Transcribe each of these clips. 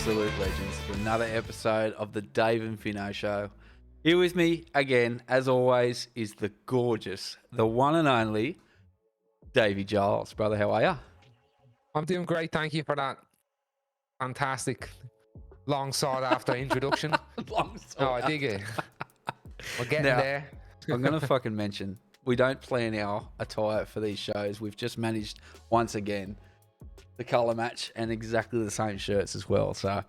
absolute legends to another episode of the Dave and Vinno Show. Here with me again, as always, is the gorgeous, the one and only Davey Giles. Brother, how are you? I'm doing great. Thank you for that fantastic, long sought after introduction. I dig it. We're getting there. I'm going to fucking mention, we don't plan our attire for these shows. We've just managed once again the colour match and exactly the same shirts as well. So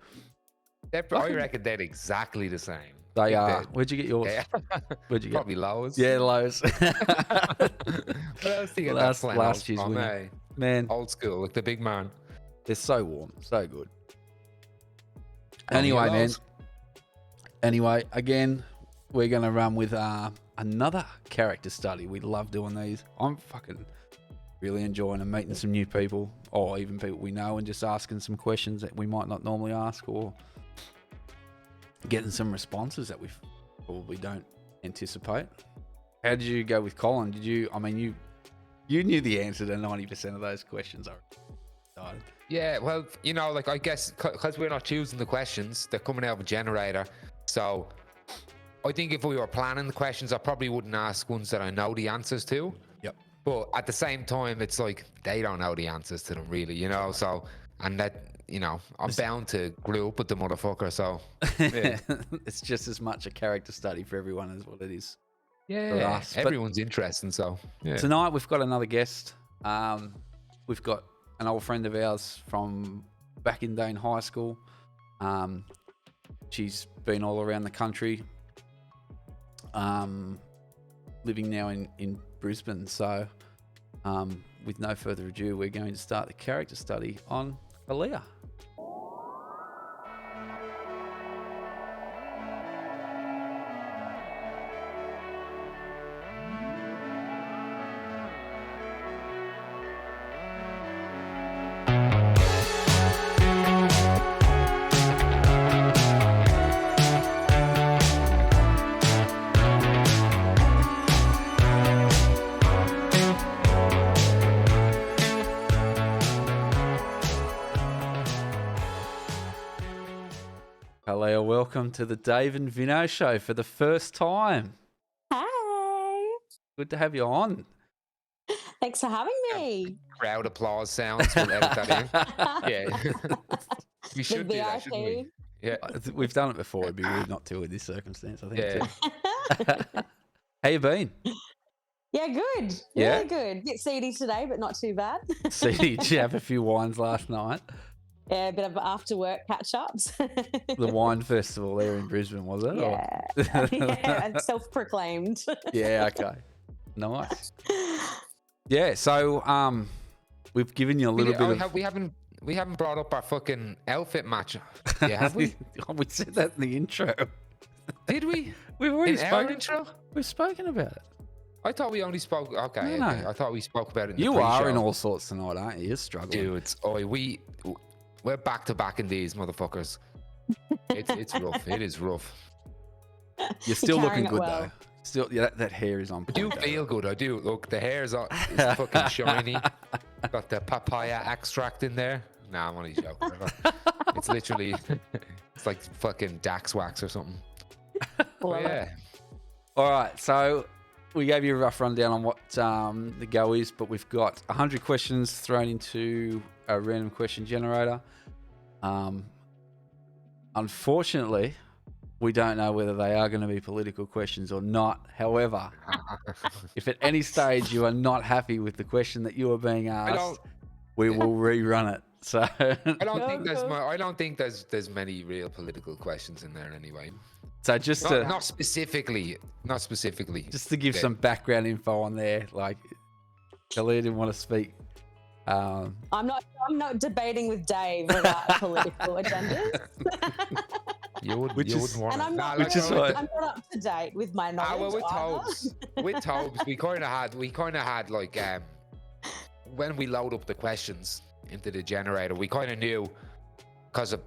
I reckon they're exactly the same. They are. Where'd you get yours? Yeah. Where'd you get? Probably Lowe's. Yeah, Lowe's. last year's winner. Man, old school, like the big man. They're so warm, so good. Anyway, man. Anyway, again, we're going to run with another character study. We love doing these. I'm fucking really enjoying them, meeting some new people, or even people we know, and just asking some questions that we might not normally ask, or getting some responses that we probably don't anticipate. How did you go with Colin? Did you? I mean, you knew the answer to 90% of those questions. Yeah, well, you know, like I guess because we're not choosing the questions, they're coming out of a generator. So I think if we were planning the questions, I probably wouldn't ask ones that I know the answers to. Yep. But at the same time, it's like they don't know the answers to them, really, you know. So, and that, you know, I'm bound to grow up with the motherfucker. So yeah. It's just as much a character study for everyone as what it is. Yeah, for us. Everyone's interesting. So yeah. Tonight we've got another guest. We've got an old friend of ours from back in day in high school. She's been all around the country, living now in Brisbane. So with no further ado, we're going to start the character study on Kahlia. Kahlia, welcome to the Dave and Vinno Show for the first time. Hi. Good to have you on. Thanks for having me. Crowd applause sounds. We'll edit that in. Yeah. We should do that, shouldn't we? Yeah. We've done it before. It'd be weird not to in this circumstance, I think. Yeah. Too. How you been? Yeah, good. Yeah? Really good. Bit seedy today, but not too bad. See, did you have a few wines last night? Yeah, a bit of after work catch ups. The wine festival there in Brisbane, was it? Yeah. Yeah, self-proclaimed. Yeah, okay. Nice. Yeah, so we've given you a little bit of... We haven't brought up our fucking outfit match. Yeah, have we? We said that in the intro. Did we? We've already spoken. Intro? We've spoken about it. I thought we only spoke. Okay, No. I thought we spoke about it. In the You pre-show. are in all sorts tonight, aren't you? You're struggling. Dudes. We're back to back in these motherfuckers. It's rough. It is rough. You're still looking carrying it good well. though. Still, yeah, that hair is on I point. do feel good. I do. Look, the hair's it's fucking shiny. Got the papaya extract in there. Nah, I'm only joking. It's literally, it's like fucking Dax wax or something. Love Yeah. it. All right, so we gave you a rough rundown on what the go is, but we've got 100 questions thrown into a random question generator. Unfortunately, we don't know whether they are going to be political questions or not. However, if at any stage you are not happy with the question that you are being asked, we will rerun it. So I don't think there's many real political questions in there anyway. So just not specifically, just to give some background info on there, like Kahlia didn't want to speak. I'm not debating with Dave about political agendas. You wouldn't want And I'm not, Which is I'm what- not up to date with my knowledge. with Tobes, we kind of had like when we load up the questions into the generator, we kind of knew because of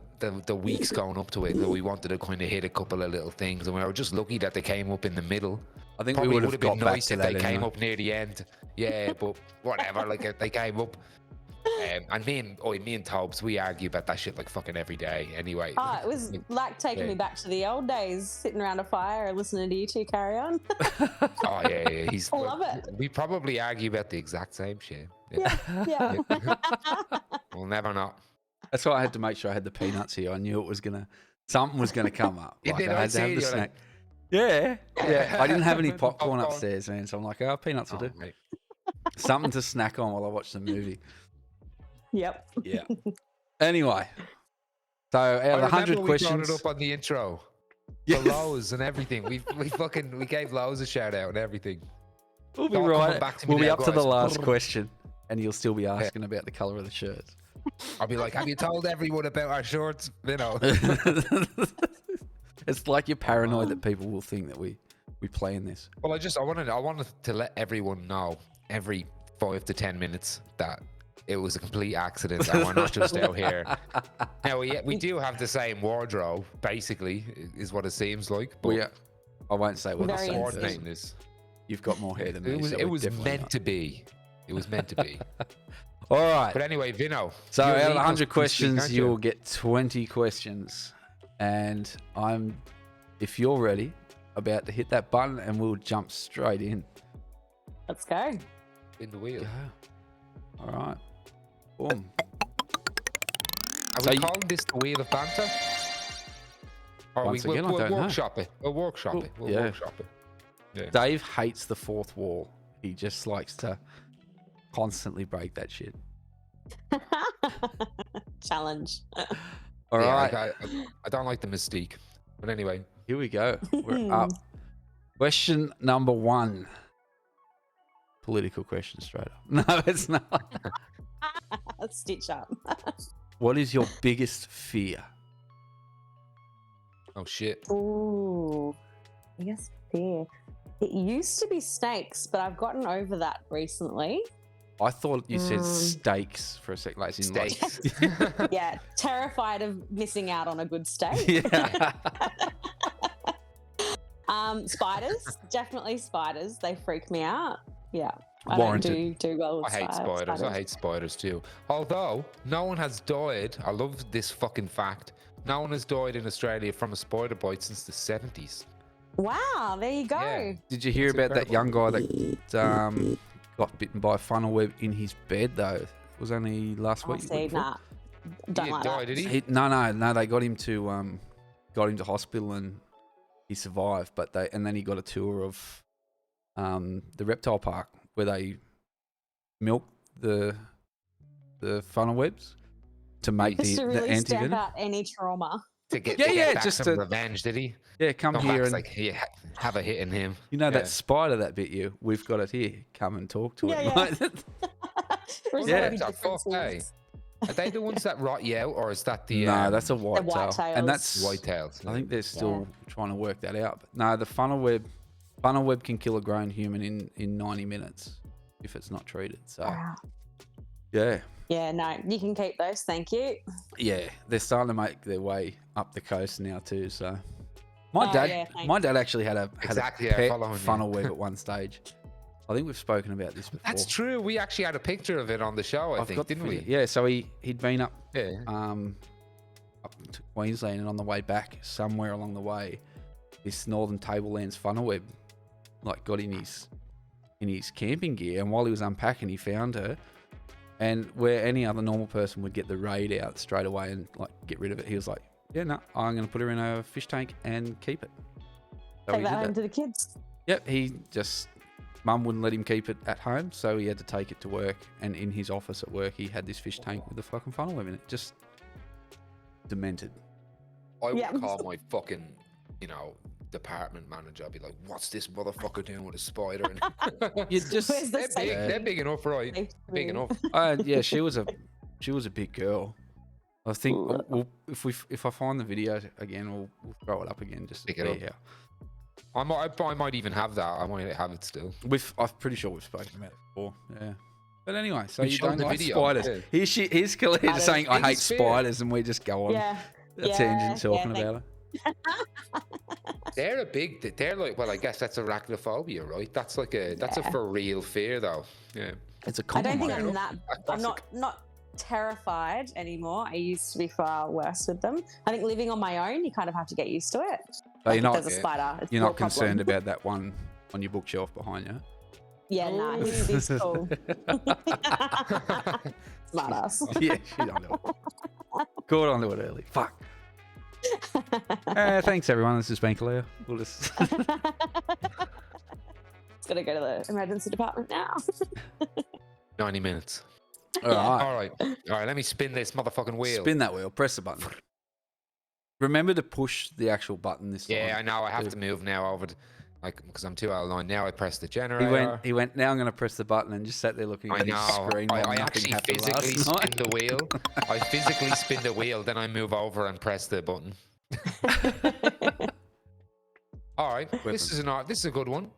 the weeks going up to it that we wanted to kind of hit a couple of little things, and we were just lucky that they came up in the middle. I think Probably we would have been got back nice to if that they came anyway. up near the end. Yeah, but whatever. Like if they came up, And me and Tobes, we argue about that shit like fucking every day. Anyway. Oh, it was like taking me back to the old days, sitting around a fire and listening to you two carry on. Oh yeah. I love it. We probably argue about the exact same shit. Yeah. We'll never know. That's why I had to make sure I had the peanuts here. I knew it was something was gonna come up. You Like did, I I had to have see, the you're snack. like- Yeah. I didn't have any popcorn Popcorn. upstairs, man. So I'm like, oh, peanuts will do. Mate. Something to snack on while I watch the movie. Yep. Yeah. Anyway, so out of I the remember 100 we questions, brought it up on the intro. Yes. The Lowe's and everything. We gave Lowe's a shout out and everything. we'll be Don't come right. back to me We'll be now, up to the guys. last question, and you'll still be asking about the color of the shirts. I'll be like, have you told everyone about our shorts? You know. It's like you're paranoid that people will think that we play in this. Well, I wanted to let everyone know every 5 to 10 minutes that it was a complete accident and we're not just out here. Now we do have the same wardrobe, basically, is what it seems like. But I won't say what Very the coordinating this. You've got more hair than me. It was meant to be. It was meant to be. All right. But anyway, Vinno. So you're out of legal 100 to speak, questions, aren't you'll get 20 questions, and if you're ready, about to hit that button, and we'll jump straight in. Let's go. In the wheel. All right. Boom. Are we calling this the wheel of banter? Or Once again, I we'll don't know. workshop it. We'll workshop it. We'll yeah. workshop it. Yeah. Dave hates the fourth wall. He just likes to constantly break that shit. Challenge. All right. I don't like the mystique. But anyway. Here we go. We're up. Question number 1. Political question straight up. No, it's not. Stitch up. What is your biggest fear? Oh shit. Ooh. I guess fear. It used to be snakes, but I've gotten over that recently. I thought you said steaks for a sec. Like, in Steaks. Yeah, terrified of missing out on a good steak. Yeah. Spiders, definitely spiders. They freak me out. Yeah, I Warranted. don't do well with I hate spiders. I hate spiders too. Although no one has died. I love this fucking fact. No one has died in Australia from a spider bite since the 70s. Wow, there you go. Yeah. Did you hear about that young guy that got bitten by a funnel web in his bed though? It was only last week. See, nah, don't like die, that. did he? No. They got him to hospital and he survived. But then he got a tour of the reptile park where they milk the funnel webs to make Just to the really stamp anti-venom. out any trauma. To get back just some to revenge, did he? Yeah, come Come here back, and like, yeah, have a hit in him. you know Yeah. that spider that bit you. We've got it here. Come and talk to it. Yeah. Like, Resolve Yeah. your differences. Are they the ones that rot you out, or is that the no, that's a white tail, whitetails. and that's whitetails? I think they're still trying to work that out. But no, the funnel web can kill a grown human in 90 minutes if it's not treated. So Wow. yeah, No, you can keep those. Thank you. yeah, they're starting to make their way up the coast now too. So my Oh, dad, yeah, thanks. my dad actually had a Exactly, yeah, pet following you. funnel web at one stage. I think we've spoken about this before. That's true. We actually had a picture of it on the show, I I've think, got the didn't we? video. Yeah, so he'd been up Yeah. up to Queensland, and on the way back, somewhere along the way, this Northern Tablelands funnel web like got in his camping gear, and while he was unpacking, he found her. And where any other normal person would get the raid out straight away and like get rid of it, he was like, "Yeah, no, I'm going to put her in a fish tank and keep it." So Take he that did home that. to the kids. Yep, Mum wouldn't let him keep it at home, so he had to take it to work. And in his office at work, he had this fish tank with the fucking funnel web in it. Just demented. I would Yeah. call my fucking, department manager. I'd be like, "What's this motherfucker doing with a spider?" And You just Where's the they're big. safe- They're big enough, right? safe Big room? enough. yeah, she was a big girl. I think if I find the video again, we'll throw it up again just to Pick it see up. I might even have that. I might have it still. I'm pretty sure we've spoken about it before. Yeah. But anyway, so We you showed don't the like video, spiders. yeah. Here's Kahlia just saying, "I hate It's fair. spiders," and we just go on Yeah. a tangent talking yeah, about it. They're like, well, I guess that's arachnophobia, right? That's a for real fear, though. Yeah. It's a I don't common think one. I'm that. I'm not terrified anymore. I used to be far worse with them. I think living on my own, you kind of have to get used to it. But you're Like, if not, there's a spider. It's you're your not concerned problem. about that one on your bookshelf behind you. Yeah, nah, he's cool. Smart ass. Yeah, she's onto it. Caught onto it early. Fuck. Thanks, everyone. This has been Kahlia. We'll just... It's gotta go to the emergency department now. 90 minutes. All right. All right. Let me spin this motherfucking wheel. Spin that wheel. Press the button. Remember to push the actual button this time. Yeah, I know. I have to move now over to, because I'm too out of line. Now I press the generator. He went, now I'm going to press the button, and just sat there looking I at his know. screen while I nothing actually happened physically last spin night. the wheel. I physically spin the wheel, then I move over and press the button. All right. This is a good one.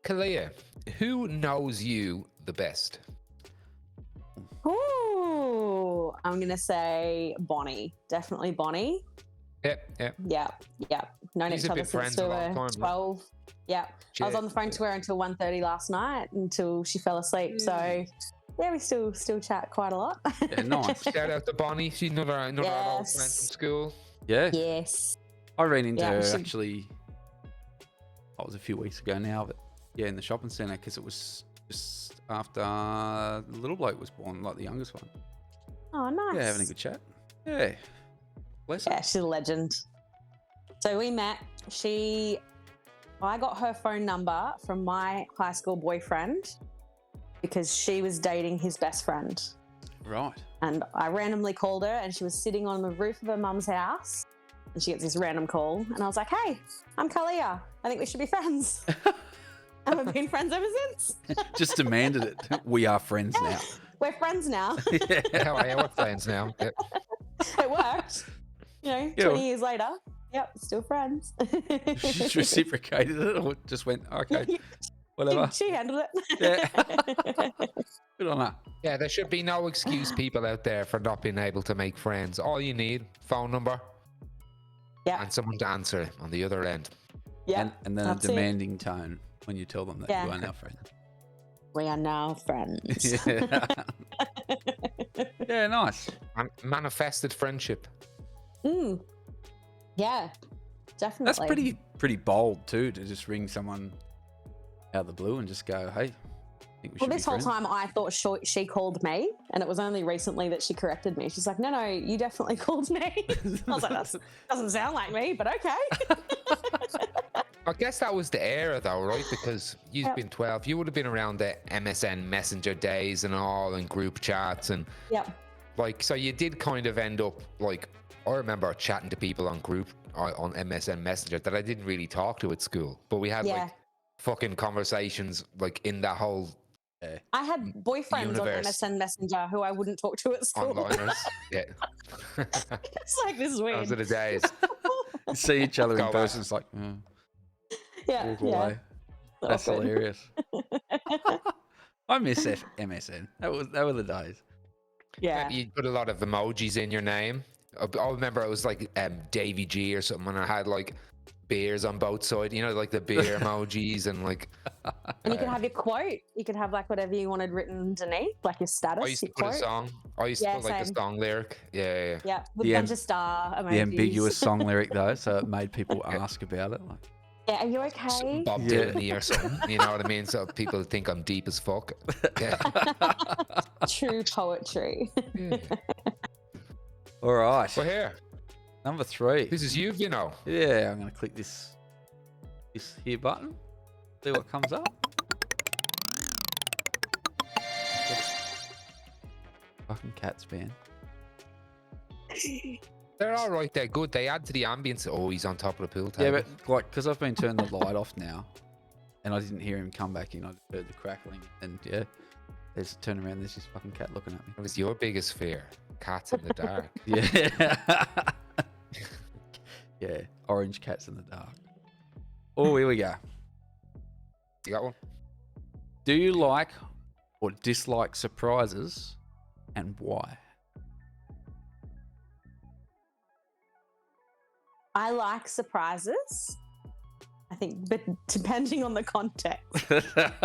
Kahlia, who knows you the best? Ooh, I'm gonna say Bonnie. Definitely Bonnie. Yep. Yeah. Known He's each a other bit since friends we a were long time, 12. Yeah. I was on the phone to her until 1:30 last night until she fell asleep. So yeah, we still chat quite a lot. Yeah, nice. Shout out to Bonnie. She's another old friend from Yes. school. Yeah. Yes. I ran into her she- actually, it was a few weeks ago now, but yeah, in the shopping centre, because it was just after the little bloke was born, like the youngest one. Oh, nice. Yeah, having a good chat. Yeah. Bless her. Yeah, she's a legend. So we met. I got her phone number from my high school boyfriend because she was dating his best friend. Right. And I randomly called her and she was sitting on the roof of her mum's house and she gets this random call and I was like, hey, I'm Kahlia. I think we should be friends. And we've been friends ever since. Just demanded it. We are friends now. We're friends now. Yeah. Yeah, we're friends now. Yep. It worked. 20 years later. Yep, still friends. She reciprocated it or just went, okay, whatever. She handled it. Yeah. Good on her. Yeah, there should be no excuse, people out there, for not being able to make friends. All you need, phone number, and someone to answer on the other end. Yeah. And then a demanding tone when you tell them that you are now friends. We are now friends. Yeah. Yeah, nice. Manifested friendship. Yeah, definitely. That's pretty bold too, to just ring someone out of the blue and just go, hey. Well, this whole time I thought she called me, and it was only recently that she corrected me. She's like, no, you definitely called me. I was like, that doesn't sound like me, but okay. I guess that was the era though, right? Because you've been 12. You would have been around the MSN Messenger days and all, and group chats. And so you did kind of end up like, I remember chatting to people on MSN Messenger that I didn't really talk to at school. But we had like fucking conversations like in that whole... I had boyfriends on MSN Messenger who I wouldn't talk to at school. Onliners, yeah. It's like, this is weird. Those are the days. You see each other in person, it's like, walk away. That's hilarious. I miss MSN. That were the days. Yeah. You put a lot of emojis in your name. I remember it was like Davy G or something, and I had like beers on both sides, like the beer emojis and like. And you could have your quote. You could have like whatever you wanted written underneath, like your status. I used to put a song. I used to put like a song lyric. Yeah. With a bunch of star emojis. The ambiguous song lyric though, so it made people ask about it. Like, yeah, are you okay? Bob Dylan or something, you know what I mean? So people think I'm deep as fuck. Yeah. True poetry. All right. We're here. Number 3. This is youve, Yeah, I'm going to click this here button. See what comes up. Fucking cats, man. They're all right. They're good. They add to the ambience. Oh, he's on top of the pool table. Yeah, but like, because I've been turning the light off now, and I didn't hear him come back in. I just heard the crackling, and there's turn around. There's this fucking cat looking at me. What is your biggest fear? Cats in the dark. Yeah. Yeah, orange cats in the dark. Oh, here we go. You got one? Do you like or dislike surprises, and why? I like surprises. I think, but depending on the context.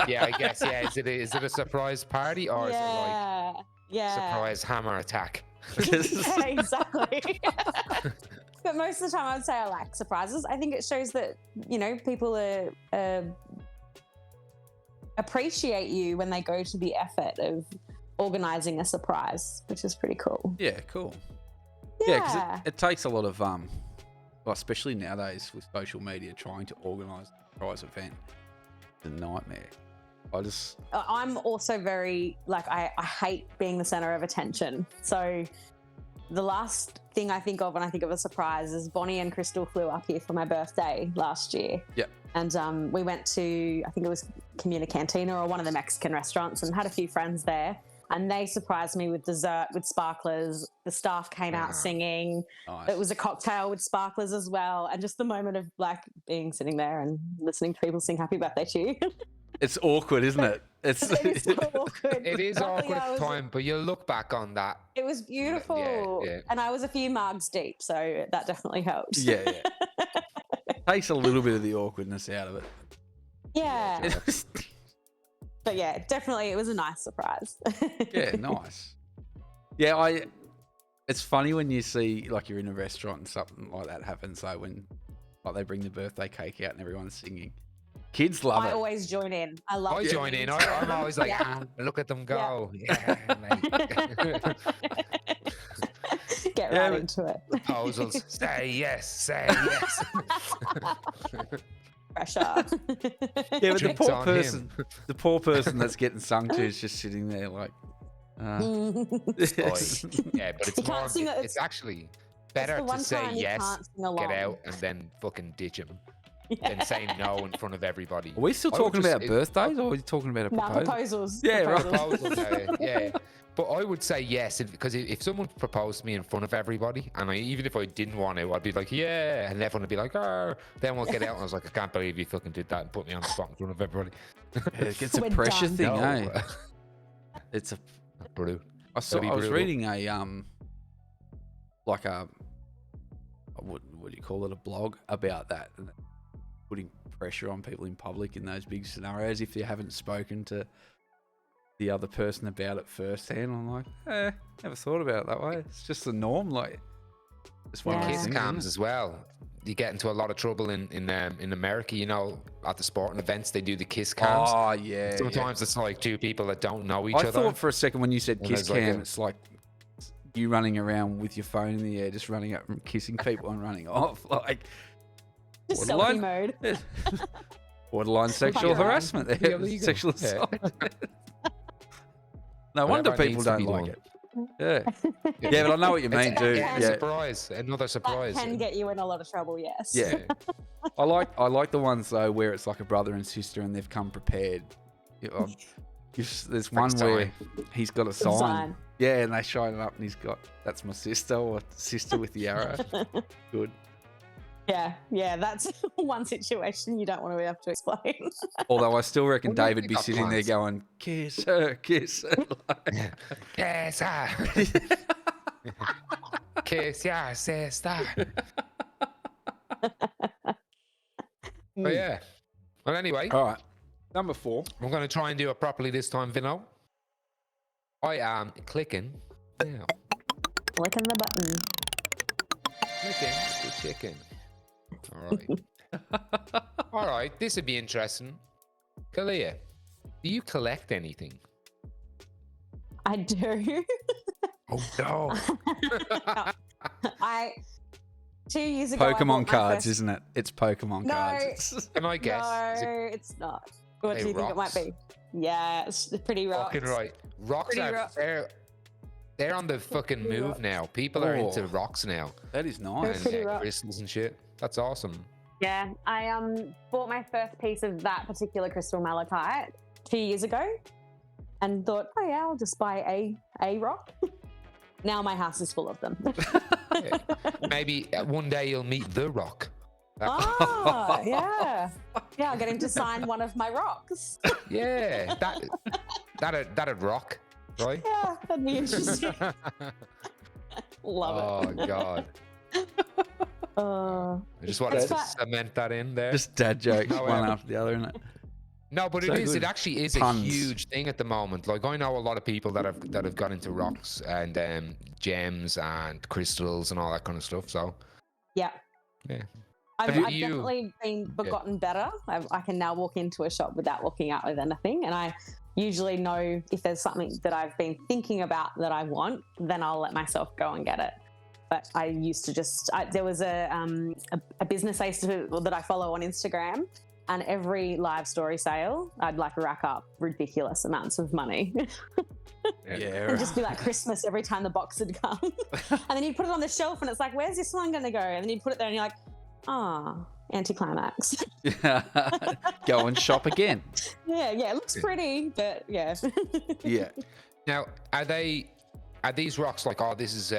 Yeah, I guess. Yeah, is it a surprise party or is it like? Yeah. Surprise hammer attack. Yeah, exactly. But most of the time, I would say I like surprises. I think it shows that, people appreciate you when they go to the effort of organizing a surprise, which is pretty cool. Yeah, cool. Yeah, because it takes a lot of well, especially nowadays with social media, trying to organise a surprise event. It's a nightmare. I'm also very I hate being the center of attention. So the last thing I think of when I think of a surprise is Bonnie and Crystal flew up here for my birthday last year. Yep. And we went to, I think it was Comuna Cantina or one of the Mexican restaurants, and had a few friends there. And they surprised me with dessert, with sparklers. The staff came out singing. Nice. It was a cocktail with sparklers as well. And just the moment of being sitting there and listening to people sing happy birthday to you. It's awkward, isn't it? It is so awkward. It is awkward at the time, but you look back on that. It was beautiful. Yeah. And I was a few mugs deep, so that definitely helped. Yeah. Takes a little bit of the awkwardness out of it. Yeah. But yeah, definitely it was a nice surprise. Yeah, nice. Yeah, it's funny when you see you're in a restaurant and something like that happens, though, when they bring the birthday cake out and everyone's singing. Kids love it. I always join in. I join in. I'm always like, look at them go. Yeah, Get right into it. Proposals. Say yes. Say yes. Pressure. Yeah, but the poor person that's getting sung to is just sitting there yeah, but it's actually better to say yes, get out, and then fucking ditch him. Than saying no in front of everybody. Are we still talking about birthdays, or are we talking about a proposal? Proposals. Yeah, proposals. right. Yeah. But I would say yes, because if someone proposed to me in front of everybody, and even if I didn't want to, I'd be like, yeah, and everyone would be like, oh. Then we'll get out, and I was like, I can't believe you fucking did that and put me on the spot in front of everybody. It's a pressure thing, eh? It's a brutal. I was reading what do you call it, a blog about that, and putting pressure on people in public in those big scenarios if you haven't spoken to the other person about it firsthand. I'm like, never thought about it that way. It's just the norm. It's one of those kiss things, cams as well. You get into a lot of trouble in America. At the sporting events they do the kiss cams. Oh yeah. Sometimes it's two people that don't know each other. I thought for a second when you said kiss cam, it's like you running around with your phone in the air, just running up and kissing people and running off. Just selfie mode. Borderline sexual harassment there. Sexual assault. No wonder people don't like it. Yeah. Yeah, but I know what you mean, too. Yeah. Surprise. Another surprise. That can get you in a lot of trouble, yes. Yeah. I like the ones, though, where it's like a brother and sister and they've come prepared. There's one where he's got a sign. Yeah, and they shine it up and he's got, that's my sister, or sister with the arrow. Good. Yeah, that's one situation you don't want to have to explain. Although I still reckon David be sitting there going, kiss her, kiss her. Kiss her. Kiss your sister. But yeah. Well, anyway. All right. Number 4. I'm going to try and do it properly this time, Vinno. I am clicking now. Clicking the button. Clicking the chicken. All right. This would be interesting. Kahlia, do you collect anything? I do. Oh no! 2 years ago. Pokemon cards, isn't it? It's Pokemon cards. Can I guess? No, it's not. What do you think it might be? Yeah, it's pretty rocks. Fucking right. Rocks are they're on the fucking move now. People are into rocks now. That is nice. And crystals and shit. That's awesome. Yeah, I bought my first piece of that particular crystal malachite 2 years ago, and thought, oh yeah, I'll just buy a rock. Now my house is full of them. Yeah. Maybe one day you'll meet the rock. Oh, yeah. Yeah, I'll get him to sign one of my rocks. Yeah, that'd rock, right? Yeah, that'd be interesting. Love it. Oh, God. I just wanted to cement that in there. Just dad jokes, one after the other, isn't it? No, but So it is. good. It actually is Puns. a huge thing at the moment. Like I know a lot of people that have got into rocks and gems and crystals and all that kind of stuff. So Yeah. yeah. I've, Have I've you- definitely gotten better. I can now walk into a shop without walking out with anything. And I usually know if there's something that I've been thinking about that I want, then I'll let myself go and get it. But I used to there was a business that I follow on Instagram, and every live story sale, I'd like rack up ridiculous amounts of money. Yeah. And just be like Christmas every time the box had come. And then you'd put it on the shelf and it's like, where's this one going to go? And then you'd put it there and you're like, anticlimax. Go and shop again. Yeah, it looks pretty, but yeah. Yeah. Now, are these rocks like, oh, this is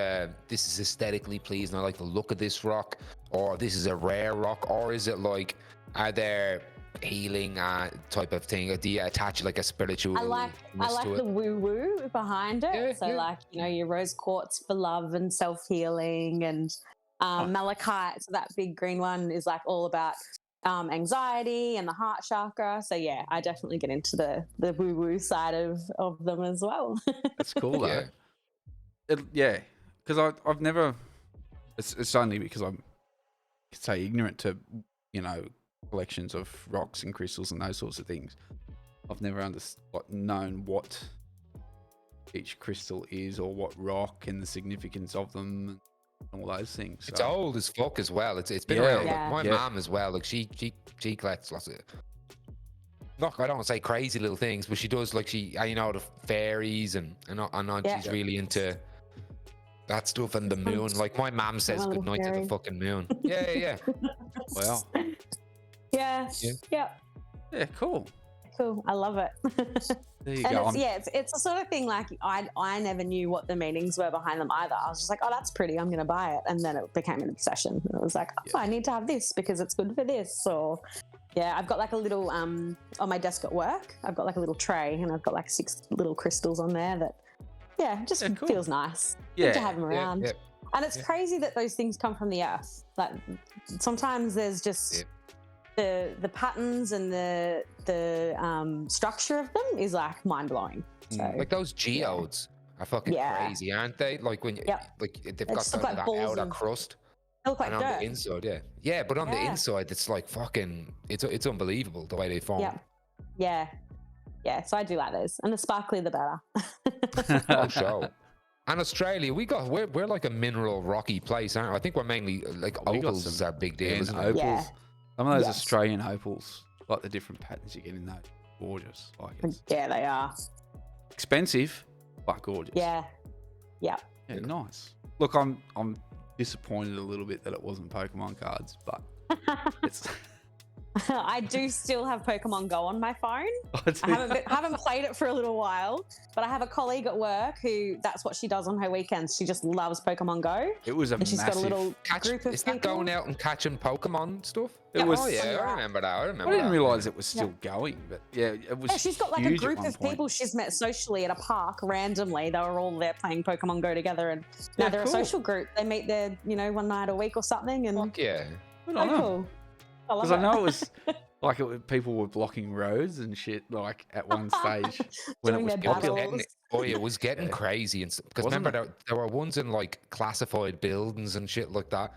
aesthetically pleasing, I like the look of this rock, or this is a rare rock, or is it like, are there healing type of thing, or do you attach like a spiritual I like the woo behind it. Yeah, so yeah. like, your rose quartz for love and self-healing, and malachite, so that big green one is like all about anxiety and the heart chakra. So yeah, I definitely get into the woo side of them as well. That's cool though. Yeah. Because I've never. It's only because I'm, say, ignorant to collections of rocks and crystals and those sorts of things. I've never known what each crystal is or what rock and the significance of them and all those things. It's old as fuck as well. It's been Yeah. around. Yeah. Like my mom as well. Like she collects lots of. Look, I don't want to say crazy little things, but she does like the fairies and she's really into that stuff and the moon. Like my mom says little goodnight to fairy. the fucking moon. Yeah. Wow. Yeah. Yeah, cool. Cool. I love it. There you And go. it's the sort of thing like I never knew what the meanings were behind them either. I was just like, oh, that's pretty, I'm going to buy it. And then it became an obsession. And it was like, I need to have this because it's good for this. Or yeah, I've got like a little, on my desk at work, I've got like a little tray and I've got like 6 little crystals on there that, just cool. feels nice. Yeah. Good to have them around. Yeah. And it's crazy that those things come from the earth. Like sometimes there's just the patterns and the structure of them is like mind blowing. So Like those geodes are fucking crazy, aren't they? Like when like they've got just like that balls outer of- crust. they look like And on dirt. the inside, yeah, but on the inside, it's like fucking, it's unbelievable the way they form. Yeah. So I do like those, and the sparkly the better. Oh, show. And Australia, we're like a mineral rocky place, aren't we? I think we're mainly like We got opals some is our big deal, And isn't it? opals. Yeah. Some of those Yes. Australian opals, like the different patterns you get in those, gorgeous. Like it's Yeah, they are. expensive, but gorgeous. Yeah. Yeah, nice. Look, I'm disappointed a little bit that it wasn't Pokemon cards, but it's. I do still have Pokemon Go on my phone. I haven't played it for a little while, but I have a colleague at work who that's what she does on her weekends. She just loves Pokemon Go. It was a And she's massive. got a little group of Is that people. going out and catching Pokemon stuff? It was. Oh yeah, Yeah. I remember that. I didn't realise it was still going, but yeah, it was. Yeah, she's got like a huge at group one of point. people she's met socially at a park randomly. They were all there playing Pokemon Go together, and now Yeah, they're cool. a social group. They meet there, one night a week or something, and Fuck yeah. Good on them. cool. I love Because I it. know it was like people were blocking roads and shit. Like at one stage when it Doing was their popular. battles. It was getting crazy, and because Wasn't remember there were ones in like classified buildings and shit like that.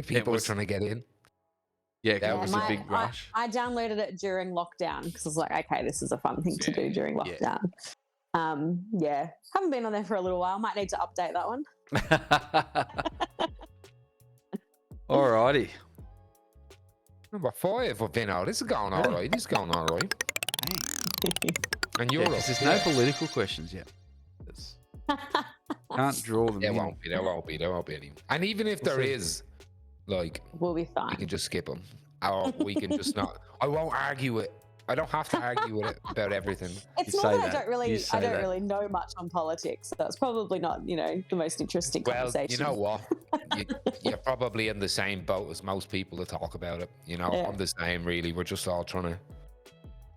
People were was- trying to get in. Yeah, 'cause Yeah, it was a big rush. I downloaded it during lockdown because I was like, okay, this is a fun thing to do during Yeah. lockdown. Haven't been on there for a little while. Might need to update that one. Alrighty. Number 5 for Vinno. This is going all right. And Yeah, you're 'cause there's no political questions yet. It's- can't draw them There in. won't be any. And even if there is, like, We'll be we fine. can just skip them. Or we can just not. I won't argue it. I don't have to argue with it about everything. It's You not say that I that. don't really, You say I don't that. really know much on politics, so it's probably not, the most interesting Well, conversation. you know what? You're probably in the same boat as most people that talk about it. Yeah. I'm the same, really. We're just all trying to.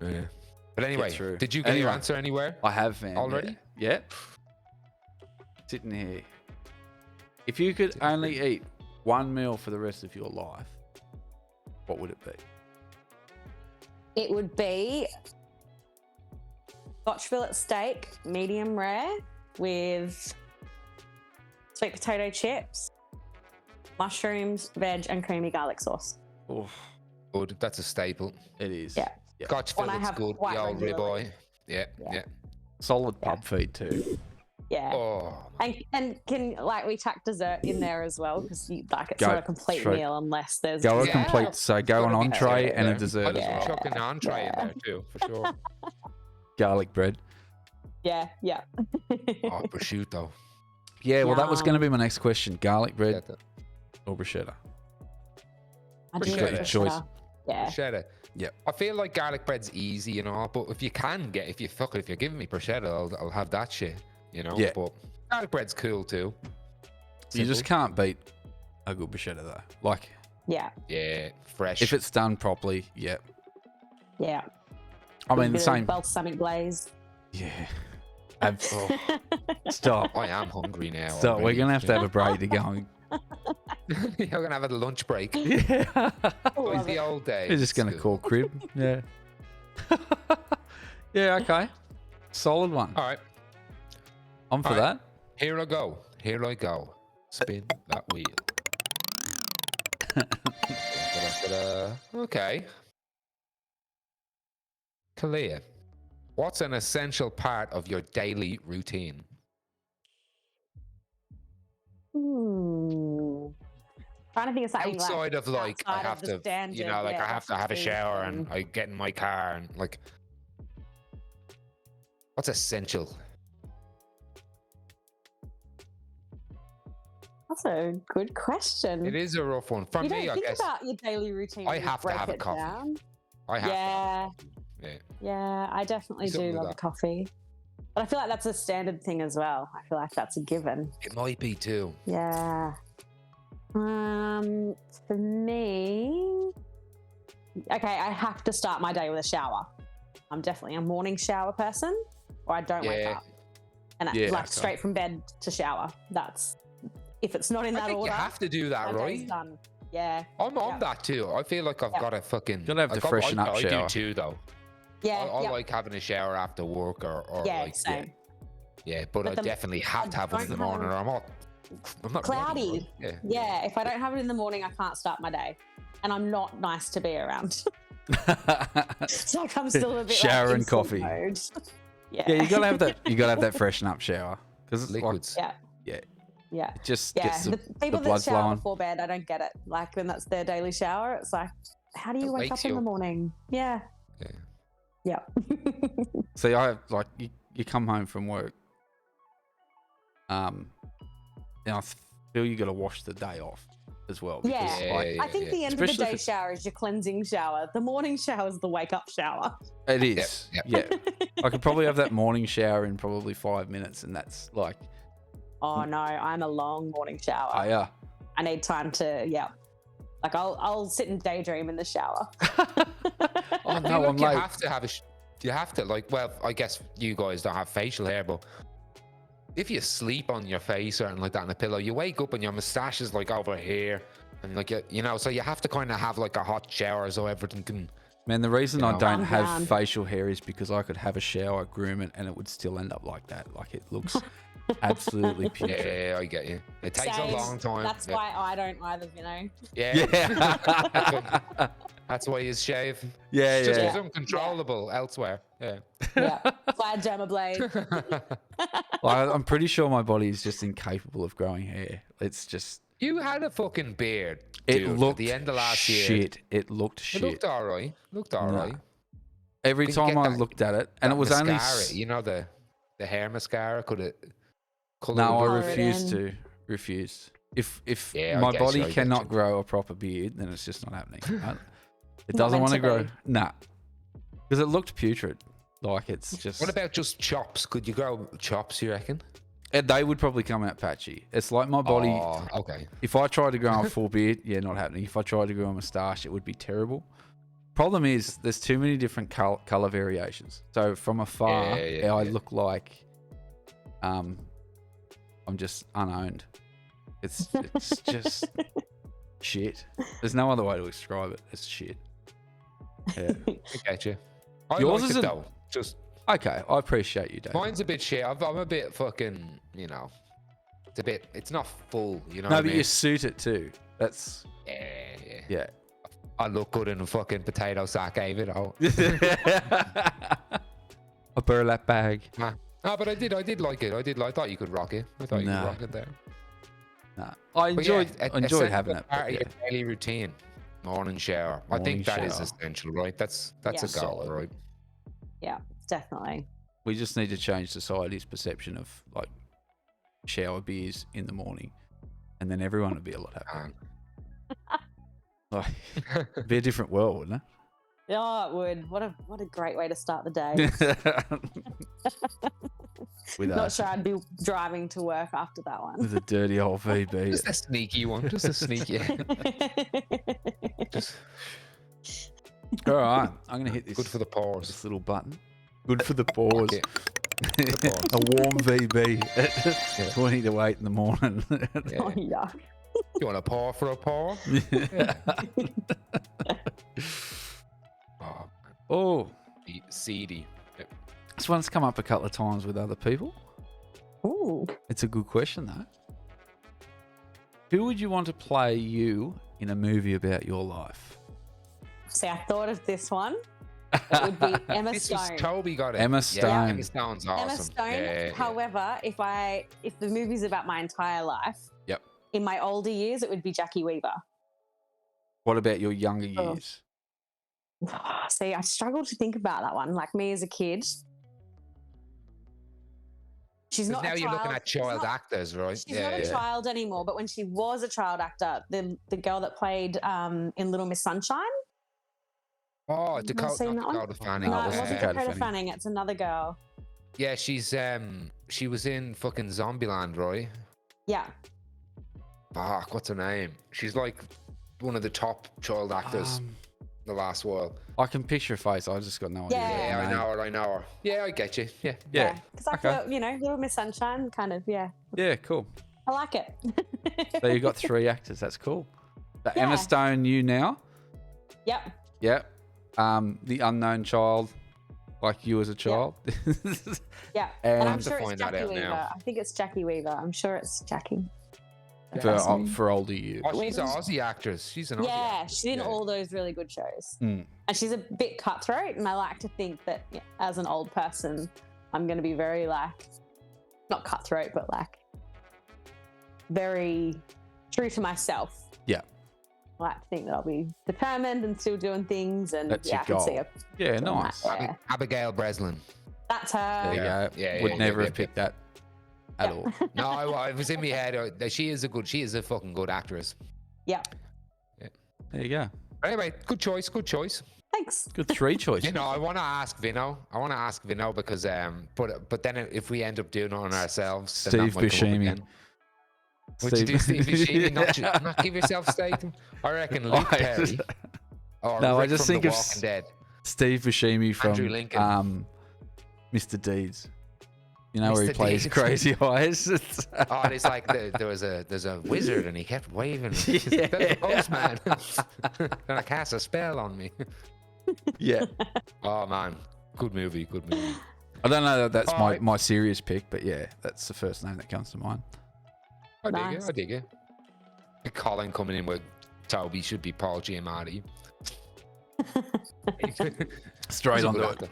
Yeah. But anyway, through. did you get your Anyway. answer anywhere? I have, man. Already? Yeah. Sitting here. If you could only eat one meal for the rest of your life, what would it be? It would be Scotch fillet steak, medium rare, with sweet potato chips, mushrooms, veg, and creamy garlic sauce. Oof, Good. That's a staple. it is. Yeah. Scotch One I fillet's have good. quite The old regularly. ribeye. Yeah. Yeah. Solid pub feed too. Yeah. Oh. And can like we tack dessert in there as well because like it's Go not a complete straight- meal unless there's Go a dessert. complete. So go an Gotta be entree dessert and a there. dessert I'd as even well. chuck an entree in Yeah. there too, for sure. Garlic bread. Yeah. Oh, prosciutto. Yeah, well, that was Yum. going to be my next question: garlic bread Get that. or bruschetta? I Bruschetta. do Got like your choice. bruschetta. Yeah. Bruschetta. Yep. I feel like garlic bread's easy, but if you're giving me bruschetta, I'll have that shit, Yeah. But garlic bread's cool too. You just Simple. can't beat a good bruschetta though. Like Yeah. Yeah, fresh. if it's done properly, yeah. Yeah. I mean the Bit of same. balsamic glaze. Yeah. Stop. I am hungry now. Stop. We're already. gonna have to have a break to go. And... You're gonna have a lunch break. Yeah. Oh, it's Love the it. old days. We're just gonna call crib. Yeah. Yeah. Okay. Solid one. All right, I'm for all right. that. here I go. Here I go. Spin that wheel. Da-da-da-da. Okay. Kahlia, what's an essential part of your daily routine? Trying to think of something Outside of like, I outside have of the to, standard, I yeah, have to have a food shower and- and I get in my car and like, what's essential? That's a good question. It is a rough one. For you me, don't I think guess about your daily routine. I when you have to break have a it coffee. down. I have Yeah. to. Yeah. Yeah, I definitely Something do like love that. coffee. But I feel like that's a standard thing as well. I feel like that's a given. It might be too. Yeah. For me, okay, I have to start my day with a shower. I'm definitely a morning shower person, or I don't wake Yeah. up. And Yeah, like okay. straight from bed to shower. That's if it's not in I that think order. you have to do that, my day's right? done. Yeah. I'm on Yeah. that too. I feel like I've Yeah. got to fucking. Gotta have the like, freshen up I shower. do too, though. Yeah. I yeah. like having a shower after work or Yeah, like same. yeah. But I the- definitely have to have one in the don't have- morning, or I'm not Cloudy. ready, right? Yeah, if I don't have it in the morning, I can't start my day. And I'm not nice to be around. So like I'm still a bit Shower like, and in sleep coffee. mode. Yeah. Yeah, you gotta have that. You gotta have that freshen up shower because like, Liquids. Yeah. Yeah. Yeah. it just Yeah. gets The people that blood shower flowing. before bed, I don't get it. Like when that's their daily shower, it's like, how do you It wake wakes up in you the up. morning? Yeah. Yeah. Yeah. See, I have like you come home from work. And I feel you got to wash the day off as well. Because, Yeah. like, I think the end of Especially the if day it's- shower is your cleansing shower. The morning shower is the wake up shower. it is. Yep, Yeah. I could probably have that morning shower in probably 5 minutes, and that's like, Oh no, I'm a long morning shower. I need time to, yeah. Like I'll sit and daydream in the shower. Oh I feel no, like I'm you like, have to have you have to like. Well, I guess you guys don't have facial hair, but if you sleep on your face or anything like that on a pillow, you wake up and your mustache is like over here, and like so you have to kind of have like a hot shower so everything can. man, the reason You I know. don't Calm have down. facial hair is because I could have a shower, groom it, and it would still end up like that. Like it looks absolutely putrid. Yeah, I get you. It takes Same. a long time. That's yeah. why I don't either, you know. Yeah. Yeah. That's why you shave. Yeah, It's just yeah. it's uncontrollable elsewhere. Yeah. Yeah. Fly dermablade. Like, I'm pretty sure my body is just incapable of growing hair. It's just You had a fucking beard, it dude, looked at the end of last year. shit. It looked It shit. looked all right. Looked all No. right. Every Couldn't time get I that- looked at it, and That it was only mascara, you know the hair mascara. Could it? no, I Colour it refused in. to. Refused. If Yeah, I my get you, body I get cannot you. grow a proper beard, then it's just not happening. Right? It Not doesn't meant want to to grow. be. Nah, because it looked putrid. Like it's just. What about just chops? Could you grow chops? You reckon? They would probably come out patchy. It's like my body. Oh, okay. If I tried to grow a full beard, yeah, not happening. If I tried to grow a moustache, it would be terrible. Problem is, there's too many different color variations. So from afar, Yeah, I yeah. look like, I'm just unowned. It's just shit. There's no other way to describe it. It's shit. Yeah. I get you. I Yours like it isn't- though. Just Okay, I appreciate you, Dave. mine's a bit shit. I'm a bit fucking, you know. It's not full, you know No, what I but mean? you suit it too. That's Yeah. yeah. I look good in a fucking potato sack, David. Oh. A burlap bag. No, but I did like it. I thought you could rock it. I thought you could Nah. rock it there. Nah. I But yeah, enjoyed having it. Part But of yeah. your daily routine, morning shower. I Morning think that is shower. essential, right? That's Yeah. a goal, Solid. right? Yeah, definitely. We just need to change society's perception of like shower beers in the morning, and then everyone would be a lot happier. Like, it'd be a different world, wouldn't Oh, it would. What a great way to start the day. it? With Not us, sure I'd be driving to work after that one. with a dirty old VB. Just a sneaky one. Just a sneaky. Just All right, I'm gonna hit this. good for the pores. This little button. Good for the pause. Okay. A warm VB at 20 to 8 in the morning. Yeah. Oh, yuck. You want a paw for a paw? Oh, Oh, seedy. this one's come up a couple of times with other people. Ooh. It's a good question, though. Who would you want to play you in a movie about your life? See, I thought of this one. It would be Emma This Stone. was Toby got it. Emma Yeah, Stone. Emma Stone's awesome. Emma Stone. Yeah. However, if the movie's about my entire life, Yep. in my older years, it would be Jackie Weaver. What about your younger Oh. years? See, I struggle to think about that one. Like me as a kid. She's 'Cause not now a you're looking child- at she's child not- actors, right? She's not a child anymore, but when she was a child actor, the girl that played in Little Miss Sunshine. Oh, Have you seen that one? Dakota Fanning. No, it it wasn't wasn't Dakota Dakota Fanning. Fanning. It's another girl. Yeah, she was in fucking Zombieland, right? Yeah. Fuck, what's her name? She's like one of the top child actors in the last while. I can picture her face. I just got no idea. Yeah. what Yeah, her I name- know her. Yeah, I get you. Yeah. Yeah. Because I Okay. feel, Little Miss Sunshine, kind of, yeah. Yeah, cool. I like it. So you got 3 actors. That's cool. But Emma Yeah. Stone, you now. Yep. Yep. The unknown child, like you as a child. Yeah. And- And I'll I'm have to sure it's find that Jackie out Weaver. now. I think it's Jackie Weaver. I'm sure it's Jackie. for older you. Oh, she's an Aussie actress. She's an Aussie Yeah, actress. she's in Yeah. all those really good shows. Mm. And she's a bit cutthroat, and I like to think that as an old person, I'm going to be very not cutthroat, but very true to myself. Yeah. I like to think that I'll be determined and still doing things, and That's yeah, your I can see goal. her. Yeah, doing nice. that. Yeah. Abigail Breslin. That's her. There you Yeah. go. Yeah, Would yeah, never yeah, have yeah. picked that at all. No, it was in my head. She is a fucking good actress. Yeah. There you go. Anyway, good choice. Thanks. Good 3 choices. You know, I want to ask Vinno because but then if we end up doing it on ourselves, then that Steve might come up Buscemi. again. Would you do Steve Buscemi? Not give yourself Statham? I reckon Luke Perry. Or No, I Rick just from think The of Walking Dead. Steve Buscemi from Andrew Lincoln. Mr. Deeds. You know where he Mr. plays Deeds. Crazy Eyes. Oh, it's like there's a wizard and he kept waving. Yeah. That's the postman. Gonna cast a spell on me. Yeah. Oh man, good movie. I don't know that that's Alright. my serious pick, but yeah, that's the first name that comes to mind. Nice. I dig it. Colin coming in with Toby should be Paul Giamatti. Straight He's a onto good it.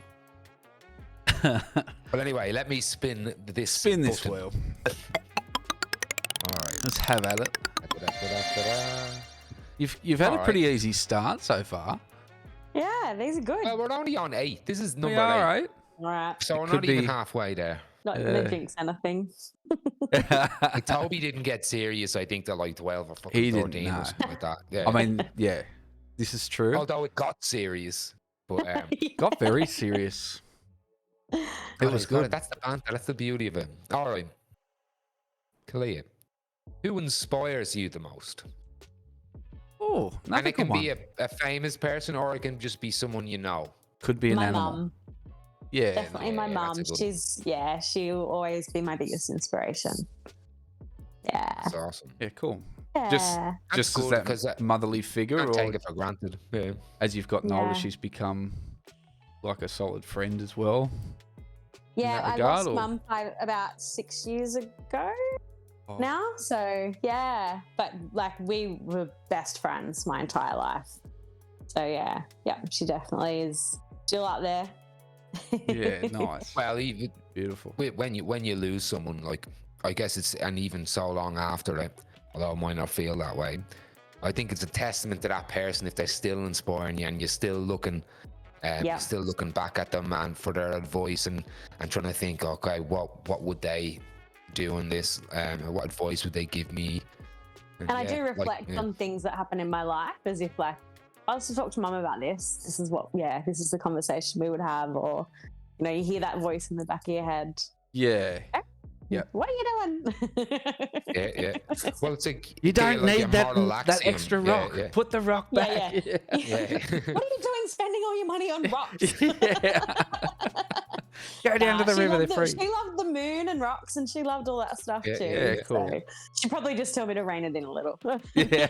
actor. But anyway, let me spin this. Spin this button. wheel. All right. Let's have at it. Da-da-da-da-da-da. You've had a Alright. pretty easy start so far. Yeah, these are good. Well, we're only on 8. This is number We are 8. all right. All right. So we're Could not even be- halfway there. Not Yeah. gonna jinx anything. Like, Toby didn't get serious, I think, till like 12 or fucking He didn't, 13 no. or something like that. Yeah. I mean, yeah, this is true. although it got serious. But Got very serious. It was good. That's the banter. That's the beauty of it. All right. Kahlia, who inspires you the most? Oh, And another it can good one. be a famous person or it can just be someone you know. Could be an My animal. mum. Yeah. Definitely my yeah, mum. that's a good She'll always be my biggest inspiration. Yeah. That's awesome. Yeah, cool. Just Yeah. That's just as good, 'cause that motherly figure, Can't or take it for granted. Yeah. as you've gotten older, Yeah. she's become like a solid friend as well. Yeah, that I regard, lost or- mum about 6 years ago Oh, now. So yeah, but like we were best friends my entire life. So yeah, she definitely is still up there. Yeah, nice. Well, even Beautiful. when you lose someone, like I guess it's, and even so long after it, although it might not feel that way, I think it's a testament to that person if they're still inspiring you and you're still looking. Yeah. Still looking back at them and for their advice and trying to think, okay, what would they do in this? What advice would they give me? And I do reflect on things that happen in my life as if like, I was to talk to mum about this. This is the conversation we would have, or you hear that voice in the back of your head. Yeah. Yeah. What are you doing? Yeah. Well, it's like You don't like need that moral axiom. extra rock. Yeah. Put the rock back. Yeah. Yeah. What are you doing spending all your money on rocks? Yeah. Go down to the she river, they're loved free. She loved the moon and rocks, and she loved all that stuff Yeah, too. yeah, cool. So she probably just told me to rein it in a little. Yeah.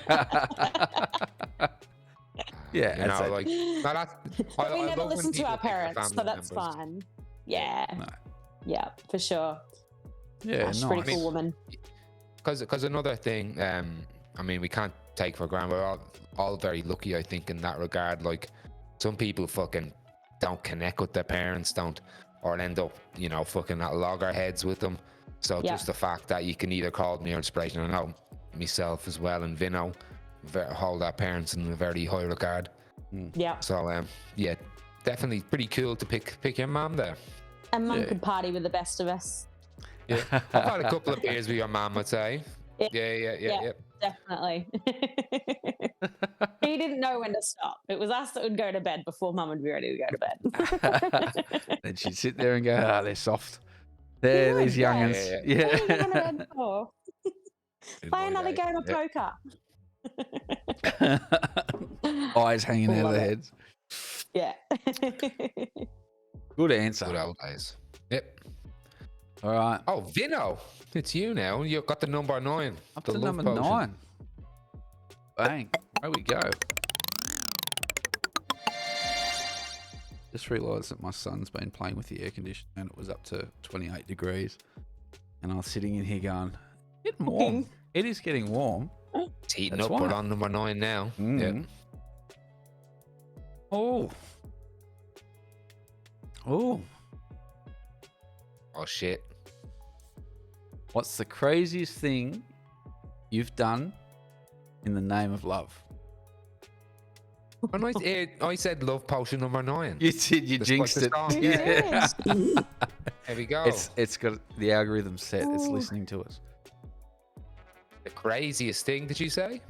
Yeah, You know, that's like no, that's, But we I never love when listen to people our think they're parents, so family that's members. fine. Yeah. No. Yeah, for sure. Yeah, She's a nice. pretty cool woman. Because another thing, I mean, we can't take for granted. We're all very lucky, I think, in that regard. Like, some people fucking don't connect with their parents, or end up, fucking at loggerheads with them. So Yeah. just the fact that you can either call them your inspiration, I know myself as well, and Vinno hold our parents in a very high regard. Yeah. So, yeah, definitely pretty cool to pick your mum there. And mum Yeah. could party with the best of us. Yeah, I've had a couple of beers with your mum, I'd say. Yeah. Yeah. Definitely. He didn't know when to stop. It was us that would go to bed before mum would be ready to go to bed. Then she'd sit there and go, they're soft. They're these Yeah. youngins. Yeah. What are you going to bed for? Good Play boy, another eh? game of Yeah. poker. Eyes hanging out of Love their it. heads. Yeah. Good answer. Good old days. Yep. All right. Oh, Vinno, it's you now. You've got the number 9. Up the to love number potion. 9. Bang. There we go. Just realised that my son's been playing with the air conditioner and it was up to 28 degrees. And I was sitting in here going, getting warm. It is getting warm. It's heating That's up. We're why. on number 9 now. Mm. Yeah. Oh. Oh. Oh shit. What's the craziest thing you've done in the name of love? When I said love potion number 9. You did. You Just jinxed like it. the song, You Yeah. did. There we go. It's got the algorithm set. It's Ooh. listening to us. The craziest thing, did you say?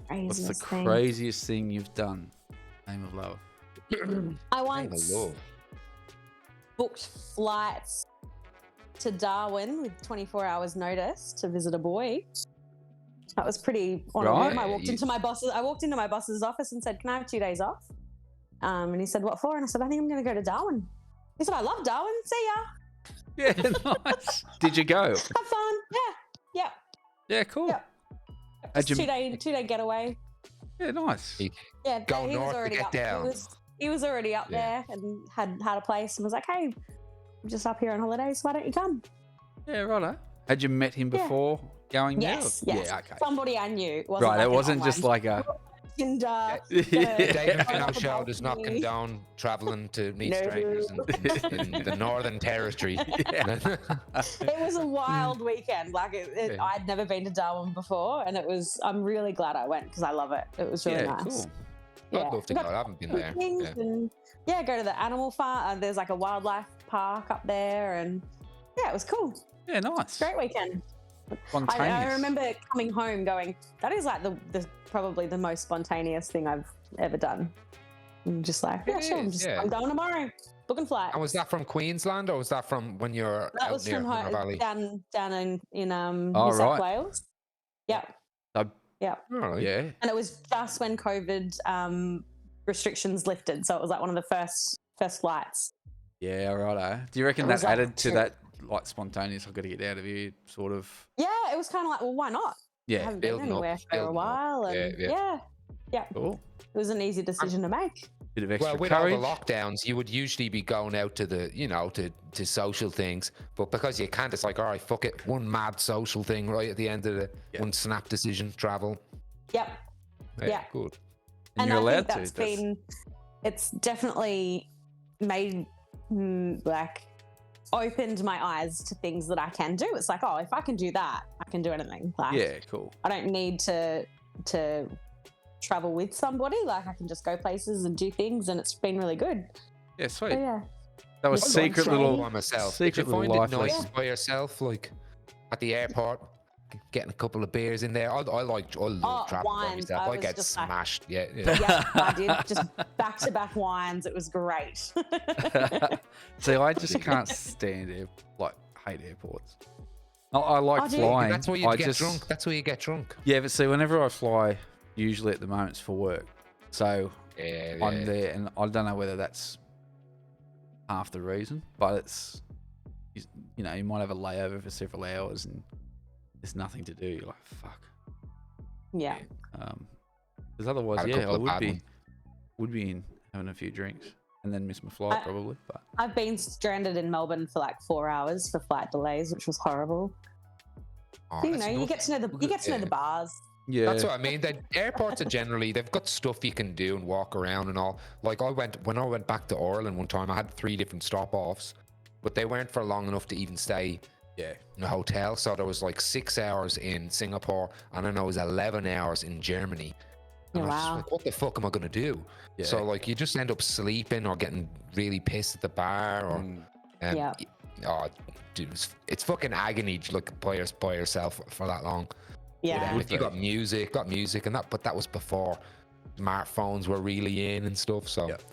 What's the Craziest thing. craziest thing you've done? Name of love. I Name of once love. booked flights to Darwin with 24 hours notice to visit a boy. That was pretty on a Right. whim. I walked into my boss's office and said, "Can I have 2 days off?" And he said, "What for?" And I said, "I think I'm going to go to Darwin." He said, "I love Darwin. See ya. Yeah, nice. Did you go? Have fun." Yeah. Yeah, cool. Yeah. How'd Just you- 2-day getaway. Yeah, nice. Yeah, Go he was north to already get up. down. He was already up Yeah. there and had a place and was like, "Hey, I'm just up here on holidays. Why don't you come?" Yeah, righto. Had you met him Yeah. before going there? Yes. Yeah, okay. Somebody I knew. It wasn't Right, like it an wasn't just online like a. Tinder. David Yeah. Finno show does not condone traveling to meet No. strangers in the Northern Territory. It was a wild weekend. Like Yeah. I'd never been to Darwin before, and it was. I'm really glad I went because I love it. It was really Yeah, nice. cool. I'd love to go. I haven't been there. Things Yeah. and go to the animal farm. There's like a wildlife park up there, and yeah, it was cool. Yeah, nice. Great weekend. Spontaneous. I remember coming home going, "That is like the probably the most spontaneous thing I've ever done." I'm just like, "Yeah, It sure. is, yeah. I'm going tomorrow. Booking flights." And was that from Queensland or was that from when you're That out was near from Hunter Valley? down in Oh, New South right. Wales. Yeah, So, yeah, All right. yeah. and it was just when COVID restrictions lifted, so it was like one of the first flights. Yeah, righto. Do you reckon It that was like added to trip. that, like, spontaneous, I've got to get out of here sort of? Yeah, it was kind of like, well, why not? I Yeah. haven't been Building up, anywhere for a building up. while, Yeah, and yeah. yeah, Cool. it was an easy decision to make. Bit of extra Well, with courage. all the lockdowns, you would usually be going out to the, to social things. But because you can't, it's like, all right, fuck it. One mad social thing right at the end of the one snap decision, travel. Yep. Yeah. Good. And you're I allowed think to. it's definitely made like opened my eyes to things that I can do. It's like, oh, if I can do that, I can do anything. Like, Yeah, cool. I don't need to travel with somebody. Like, I can just go places and do things, and it's been really good. Yeah, sweet. So, yeah. That was I'd like secret to little by myself. secret Did you little find life it nice lesson. by yourself, like at the airport, getting a couple of beers in there? I love traveling by wines. myself. I I was get just like- smashed. Yeah. Yeah, I did just back-to-back wines. It was great. See, I just can't stand it. Like, hate airports. I like Oh, do you? flying. That's where you I get just, drunk. That's where you get drunk. Yeah, but see, whenever I fly, usually at the moment it's for work. So Yeah. I'm there, and I don't know whether that's half the reason, but it's, you might have a layover for several hours and there's nothing to do. You're like, fuck. Yeah. Because otherwise, Had a yeah, couple I of would bad be ones. in having a few drinks and then miss my flight probably. But I've been stranded in Melbourne for like 4 hours for flight delays, which was horrible. Oh, You that's know, you enough. get to know the bars. That's yeah, what I mean. The airports are generally, they've got stuff you can do and walk around and all. Like when I went back to Ireland one time, I had 3 different stop-offs, but they weren't for long enough to even stay in a hotel. So there was like 6 hours in Singapore, and then there was 11 hours in Germany. And I was just Wow. like, what the fuck am I gonna do? Yeah. So like, you just end up sleeping or getting really pissed at the bar, or Yeah. oh, dude, it's fucking agony to look by yourself for that long. Yeah. If you got music and that, but that was before smartphones were really in and stuff. So Yeah. Gotta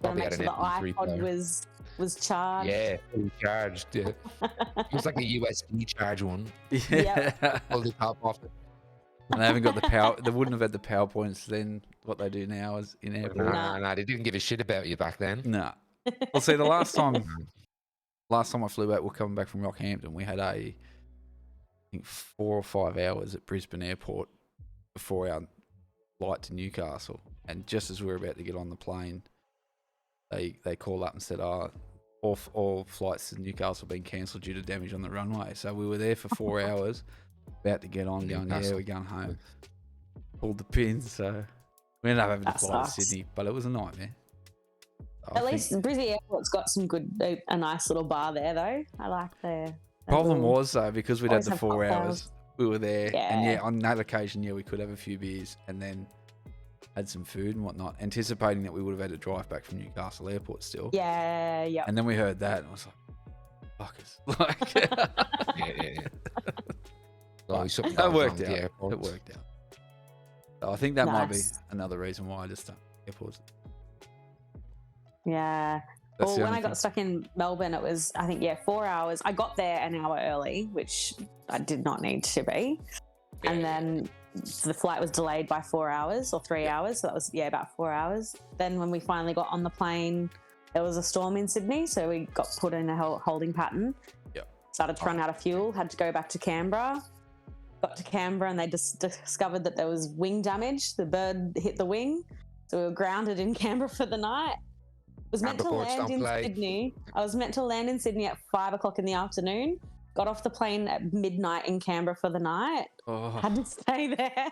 probably make had sure an the MP3 iPod player. was charged. Yeah, fully charged. Yeah. It was like a USB charge one. yeah. Pull the top off it. And they haven't got the power. They wouldn't have had the PowerPoints then. What they do now is in airport. Nah, they didn't give a shit about you back then. Nah. Well, see, the last time I flew back, we're coming back from Rockhampton. We had I think 4 or 5 hours at Brisbane Airport before our flight to Newcastle. And just as we were about to get on the plane, they called up and said, "Oh, all flights to Newcastle have been cancelled due to damage on the runway." So we were there for 4 hours, about to get on, going, "Yeah, we're going home." Pulled the pins, so we ended up having to That fly to sucks. Sydney, but it was a nightmare. At least Brisbane Airport's got some a nice little bar there, though. I like their Problem little- was though, because we'd had always the have 4 cocktails. hours, we were there, and Yeah. on that occasion, we could have a few beers and then had some food and whatnot, anticipating that we would have had to drive back from Newcastle Airport still. Yeah, yeah. And then we heard that, and I was like, "Fuckers!" Like, Yeah. But Something it goes wrong worked with the out. It airports. worked out. So I think that might be Nice. another reason why I just don't like airports. Yeah. That's Well, the when only I got thing. stuck in Melbourne, it was, I think, 4 hours. I got there an hour early, which I did not need to be. And then the flight was delayed by 4 hours or 3 hours. So that was, about 4 hours. Then when we finally got on the plane, there was a storm in Sydney. So we got put in a holding pattern. Yep. Started to run out of fuel, had to go back to Canberra. Got to Canberra and they just discovered that there was wing damage. The bird hit the wing. So we were grounded in Canberra for the night. Was meant to Canberra boards land don't in play. Sydney. I was meant to land in Sydney at 5 o'clock in the afternoon. Got off the plane at midnight in Canberra for the night. Oh, Had to stay there.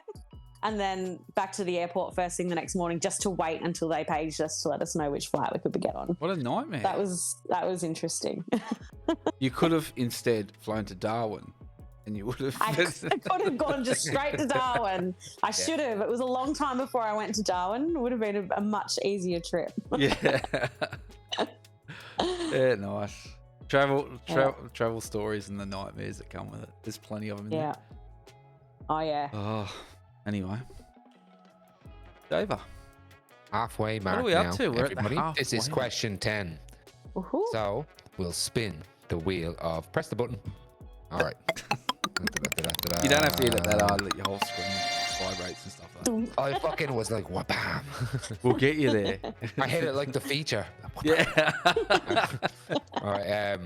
And then back to the airport first thing the next morning just to wait until they paged us to let us know which flight we could get on. what a nightmare! That was interesting. You could have instead flown to Darwin, and you would have. I could have gone just straight to Darwin. I should have. It was a long time before I went to Darwin. It would have been a much easier trip. Yeah. Yeah, nice. Travel stories and the nightmares that come with it. There's plenty of them in Yeah. Oh, yeah. there. Oh, anyway. Dover. Halfway mark are we up now, to? We're at the everybody. This is halfway. question 10. Woohoo. So we'll spin the wheel of press the button. All right. You don't have to hit it that hard that your whole screen vibrates and stuff like I fucking was like, what, bam. that. We'll get you there. I hit it like the feature. Yeah. All right.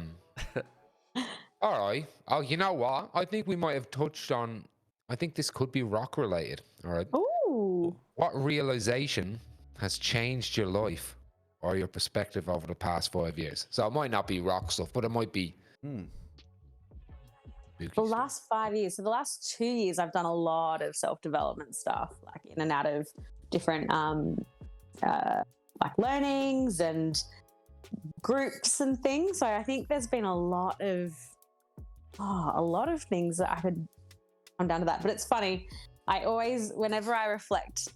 All right. Oh, you know what? I think we might have touched on I think this could be rock related. All right. Ooh. What realization has changed your life or your perspective over the past 5 years? So it might not be rock stuff, but it might be spooky The stuff. last 5 years, so the last 2 years, I've done a lot of self-development stuff, like in and out of different like learnings and groups and things. So I think there's been a lot of things that I could come down to that. But it's funny. I always, whenever I reflect,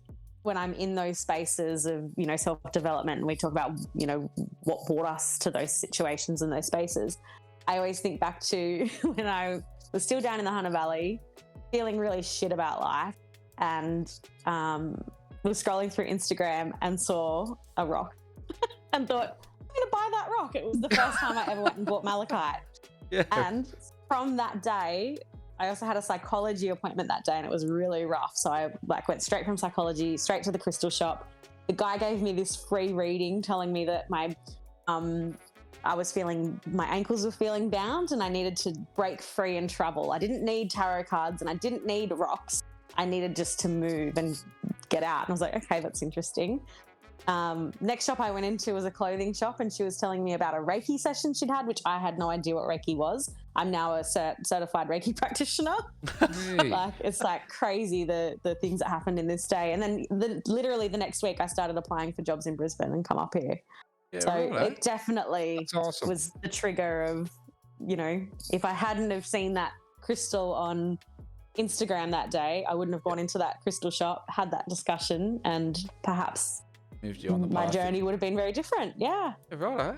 when I'm in those spaces of, you know, self-development, and we talk about, you know, what brought us to those situations and those spaces, I always think back to when I was still down in the Hunter Valley, feeling really shit about life, and was scrolling through Instagram and saw a rock and thought, I'm going to buy that rock. It was the first time I ever went and bought malachite. Yeah. And from that day, I also had a psychology appointment that day, and it was really rough. So I went straight from psychology, straight to the crystal shop. The guy gave me this free reading telling me that my ankles were feeling bound and I needed to break free and travel. I didn't need tarot cards and I didn't need rocks. I needed just to move and get out. And I was like, okay, that's interesting. Next shop I went into was a clothing shop, and she was telling me about a Reiki session she'd had, which I had no idea what Reiki was. I'm now a certified Reiki practitioner. Like, it's like crazy the things that happened in this day. And then literally the next week I started applying for jobs in Brisbane and come up here. Yeah, So right. it definitely Awesome. was the trigger of, you know, if I hadn't have seen that crystal on Instagram that day, I wouldn't have gone into that crystal shop, had that discussion, and perhaps Moved you on the my path. journey would have been very different. Yeah. Yeah, right.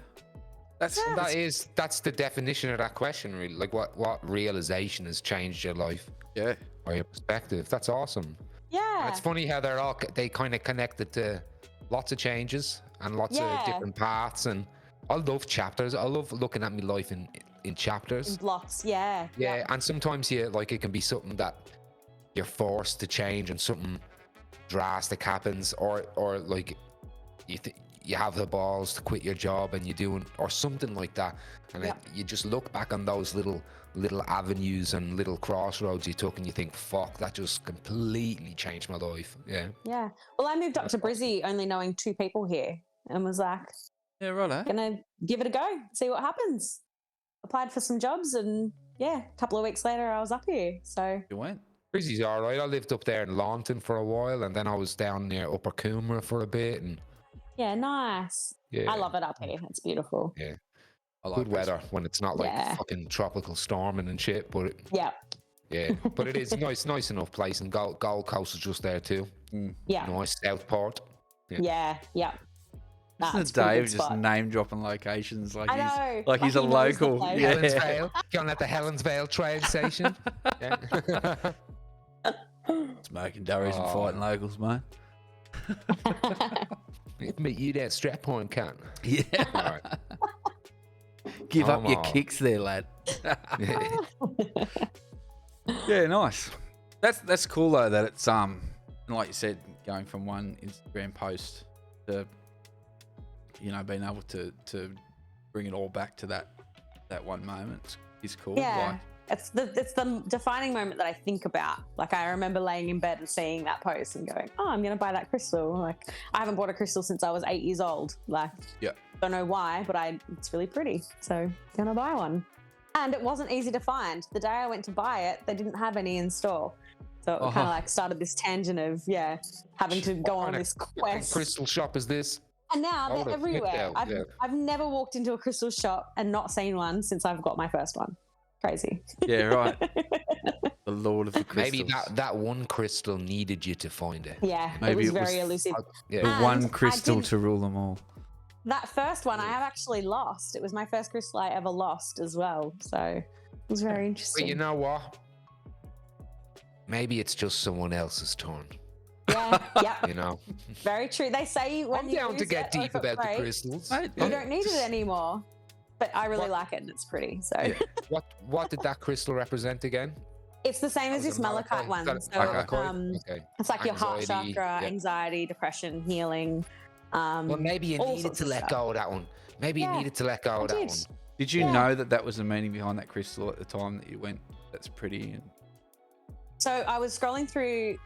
That's That's the definition of that question, really. Like, what realization has changed your life yeah. or your perspective? That's awesome. Yeah. And it's funny how they kind of connected to lots of changes and lots of different paths. And I love chapters. I love looking at my life in chapters. In blocks. Yeah. Yeah, and sometimes it can be something that you're forced to change, and something drastic happens, or like you have the balls to quit your job and you do, or something like that, and you just look back on those little avenues and little crossroads you took, and you think, fuck, that just completely changed my life. Yeah. Yeah. Well, I moved up to Brizzy only knowing 2 people here, and was like, Yeah, right. gonna give it a go, see what happens. Applied for some jobs, and a couple of weeks later I was up here. So You went. Brizzy's all right. I lived up there in Launton for a while, and then I was down near Upper Coomera for a bit, and yeah, nice. yeah, I love it up here. It's beautiful. Yeah, I like good weather when it's not like Yeah. fucking tropical storming and shit. But Yeah. yeah, but it is nice enough place, and Gold Coast is just there too. Yeah. Nice Southport. Yeah. Nah, Isn't it's it a pretty Dave good just spot. name dropping locations like I know. like he's a he knows the local. place. Yeah. Helensvale, going at the Helensvale train station. Yeah. Smoking durries and Oh. fighting locals, mate. Meet you there, strap point, cunt. Yeah. All right. Give up Come your on. kicks there, lad. Yeah, nice. That's cool though that it's like you said, going from one Instagram post to being able to bring it all back to that one moment is cool. Yeah. It's the defining moment that I think about. Like, I remember laying in bed and seeing that post and going, oh, I'm going to buy that crystal. Like, I haven't bought a crystal since I was 8 years old. Like, Yeah. don't know why, but it's really pretty. So, going to buy one. And it wasn't easy to find. The day I went to buy it, they didn't have any in store. So it kind of like started this tangent of, having to go on this quest. Crystal shop is this? And now Hold they're it, everywhere. get down, I've never walked into a crystal shop and not seen one since I've got my first one. Crazy. Yeah, right. The Lord of the Crystals. Maybe that one crystal needed you to find it. Yeah, Maybe it was it was very elusive. Yeah. the And one I crystal did- to rule them all. That first one I have actually lost. It was my first crystal I ever lost as well. So it was very interesting. But you know what? Maybe it's just someone else's turn. Yeah, You know, very true. They say when I'm you down to lose get it or deep if it about the breaks, crystals. Mate, You don't need it anymore. But I really What- like it and it's pretty. So Yeah. What did that crystal represent again? it's the same as That was this a malachite one. Is So that a malachite? Okay. it's like your heart Anxiety, chakra, yeah. anxiety, depression, healing. Well, maybe you all needed sorts to of let stuff. go of that one. Maybe you Yeah, needed to let go of that did. one. Did you Yeah. know that was the meaning behind that crystal at the time that you went? That's pretty. And So I was scrolling through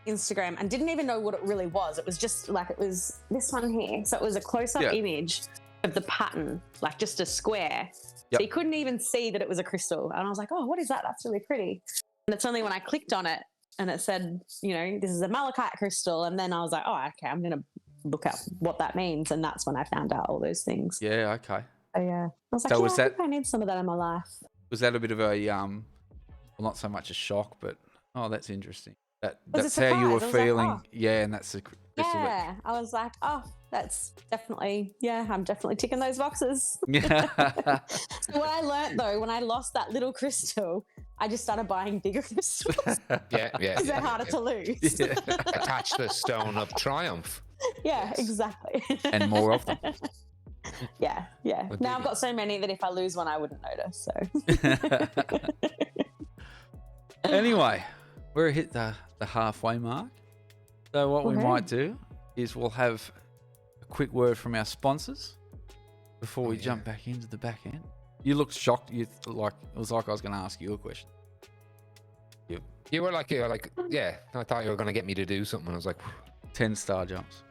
Instagram and didn't even know what it really was. It was just like, it was this one here. So it was a close-up image of the pattern, like just a square. So you couldn't even see that it was a crystal. And I was like, oh, what is that? That's really pretty. And it's only when I clicked on it and it said, you know, this is a malachite crystal. And then I was like, oh, okay, I'm going to look up what that means. And that's when I found out all those things. Yeah, okay. So yeah, I was like, So yeah, was I think I need some of that in my life. Was that a bit of a well, not so much a shock, but that's interesting. That's how you were surprise. I was like, feeling. oh. Yeah, and that's the crystal. Yeah, I was like, oh, that's definitely, I'm definitely ticking those boxes. Yeah. So what I learned though, when I lost that little crystal, I just started buying bigger crystals because they're harder to lose. Yeah. Attach the stone of triumph. Yeah, exactly. And more of them. Yeah. What Now did I've got so many that if I lose one, I wouldn't notice. So. Anyway, we're hit the halfway mark. So what we Okay. might do is we'll have a quick word from our sponsors before we jump back into the back end. You looked shocked. It was like I was going to ask you a question. You were like, yeah. I thought you were going to get me to do something. I was like, 10-star jumps.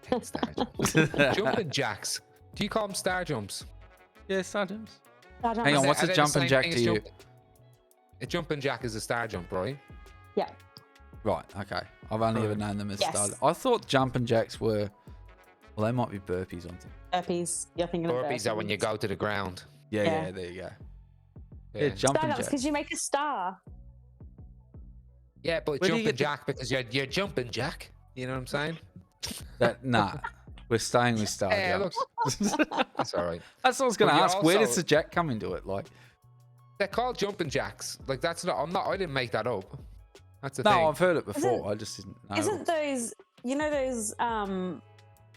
10 star jumps. Jumping jacks. Do you call them star jumps? Yeah, star jumps. I don't Hang on, know. what's Are a they the jumping same jack thing to as you? A jumping jack is a star jump, right? Yeah. Right, okay. I've only ever known them as Yes. star. I thought jumping jacks were, well, they might be burpees on them. Burpees. You're thinking of Burpees are when you go to the ground. Yeah, there you go. Yeah, Yeah, jumping Star jumps jacks. because you make a star. yeah, but Where do you jumping get the- jack because you're jumping jack. You know what I'm saying? Nah, we're staying with star Yeah, jumps. That's all right. That's what I was going to But you ask. Where does also- the jack come into it? Like, They're called jumping jacks. Like that's not. I didn't make that up. That's the no, thing. I've heard it before. Isn't- I just didn't know. Isn't those, those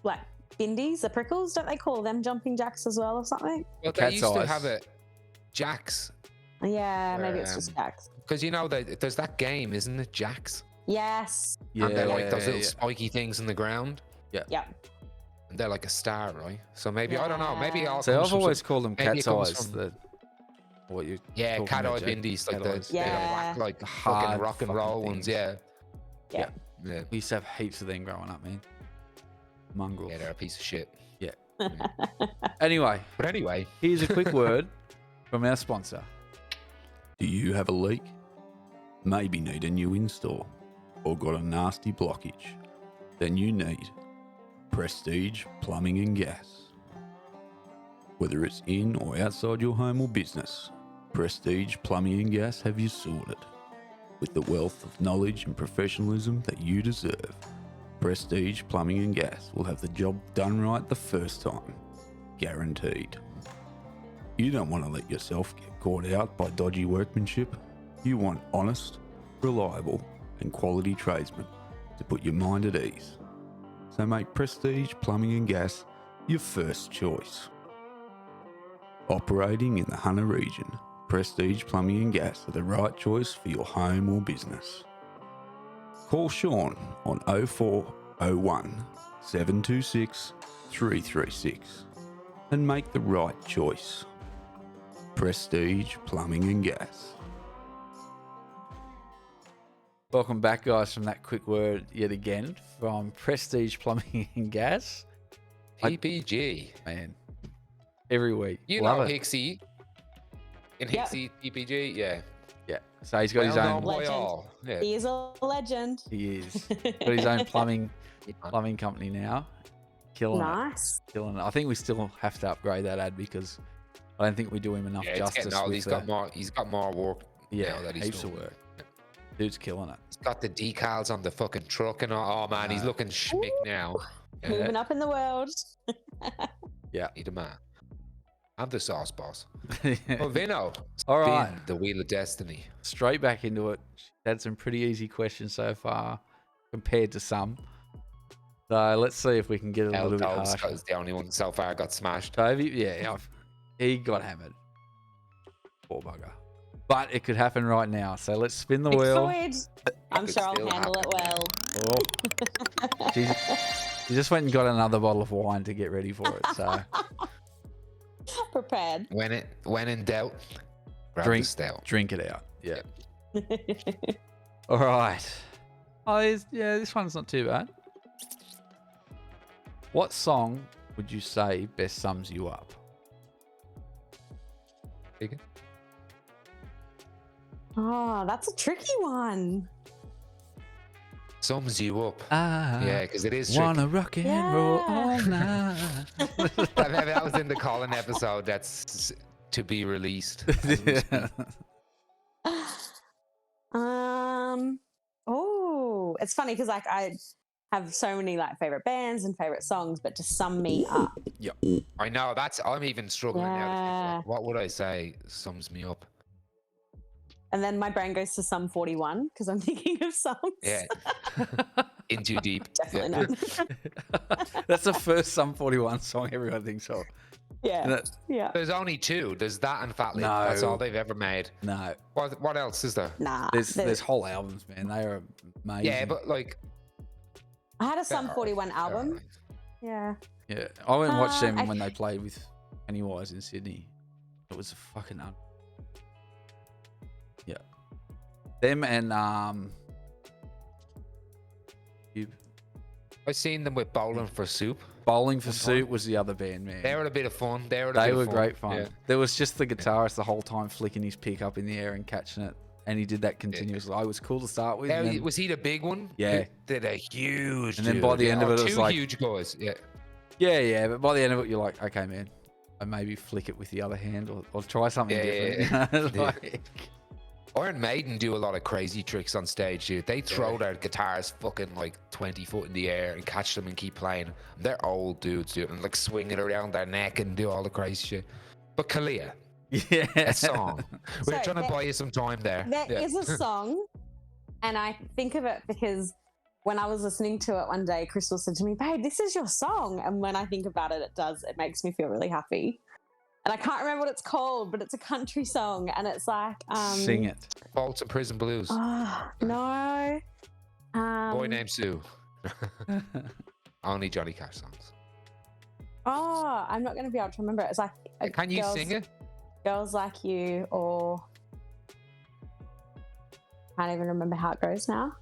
like bindies, the prickles, don't they call them jumping jacks as well or something? Well, Cat's they used to eyes. have it jacks Yeah, maybe it's just Um, jacks. because there's that game, isn't it? Jacks. Yes. Yeah, And they're like those little yeah. spiky things in the ground. Yeah. And they're like a star, right? So maybe I don't know. Maybe it all So comes I've from always some- called them maybe it cat's comes eyes. from- What you yeah, talking cat eye about, Jack? bindies, like Cat the eyes. Yeah. like Hard fucking rock and fucking roll things. ones. Yeah. Yeah. Yeah. We used to have heaps of them growing up, man. Mongrels. Yeah, they're a piece of shit. Anyway, But anyway, here's a quick word from our sponsor. Do you have a leak? Maybe need a new install or got a nasty blockage? Then you need Prestige Plumbing and Gas. Whether it's in or outside your home or business, Prestige Plumbing and Gas have you sorted. With the wealth of knowledge and professionalism that you deserve, Prestige Plumbing and Gas will have the job done right the first time. Guaranteed. You don't want to let yourself get caught out by dodgy workmanship. You want honest, reliable, and quality tradesmen to put your mind at ease. So make Prestige Plumbing and Gas your first choice. Operating in the Hunter region, Prestige Plumbing and Gas are the right choice for your home or business. Call Sean on 0401 726 336 and make the right choice. Prestige Plumbing and Gas. Welcome back, guys, from that quick word yet again from Prestige Plumbing and Gas. PPG. Man, every week. You Love know it. Hicksy. In Yep. Hicksy, PPG, yeah. Yeah. So he's got his Well known own. by Legend. all. Yeah. He is a legend. He is. Got his own plumbing company now. Killing it. Nice. Killing it. I think we still have to upgrade that ad because I don't think we do him enough Yeah, it's justice. getting old. with He's the- got more. He's got more work. Yeah, now that he's heaps doing. of work. Dude's killing it. He's got the decals on the fucking truck and all. Oh man, he's looking schmick now. Yeah, Moving up in the world. need a man. I'm the sauce boss. Yeah. Oh, Vinno. All right. Vin, the wheel of destiny. Straight back into it. She's had some pretty easy questions so far compared to some. So let's see if we can get a little bit L-Dubs harsher. was the only one so far got smashed. Toby, he got hammered. Poor bugger. But it could happen right now. So let's spin the It wheel. could. I'm could sure I'll still handle it happen, well. Oh. She just went and got another bottle of wine to get ready for it. So Prepared. When in doubt, grab Drink. the stout. drink it out. Yeah. All right. Oh, this one's not too bad. What song would you say best sums you up? Oh, that's a tricky one. Sums you up. I Yeah, because it is tricky. wanna rock and roll all night. That was in the Colin episode. That's to be released. Oh, it's funny because like I have so many like favorite bands and favorite songs, but to sum me up, I know. I'm even struggling now. To think, Yeah. like, what would I say sums me up? and then my brain goes to Sum 41 because I'm thinking of sums. Yeah. In too deep. Definitely not. That's the first Sum 41 song everyone thinks of. Yeah, yeah. There's only two. There's that and Fat Lip. No. That's all they've ever made. No, What else is there? Nah, there's whole albums, man. They are amazing. Yeah, but like. I had a Sum 41 they're album. alright. Yeah. Yeah, I went and watched them I- when they played with Pennywise in Sydney. It was fucking yeah. Them and you've I seen them with Bowling for Soup. Bowling for One time. Soup was the other band, man. They were a bit of fun. They were Great fun. Yeah. There was just the guitarist the whole time flicking his pick up in the air and catching it, and he did that continuously. It was cool to start with. Yeah, and then- was he the big one? Yeah. He did a huge. And then by dude, the yeah. end of Or it, it was two like- huge guys. Yeah. yeah, but by the end of it, you're like, okay, man, I maybe flick it with the other hand or try something different. You know? Yeah. Like- Iron Maiden do a lot of crazy tricks on stage, dude. They throw their guitars fucking like 20 foot in the air and catch them and keep playing. They're old dudes, dude, and like swing it around their neck and do all the crazy shit. But Kahlia, yeah, a song. We're So trying to there- buy you some time there. There is a song, and I think of it because when I was listening to it one day, Crystal said to me, "Babe, this is your song." And when I think about it, it makes me feel really happy. And I can't remember what it's called, but it's a country song, and it's like Sing it. Bolts and Prison Blues. Oh, no. Boy Named Sue. Only Johnny Cash songs. Oh, I'm not going to be able to remember it. It's like Can you sing it? Girls Like You, or can't even remember how it goes now.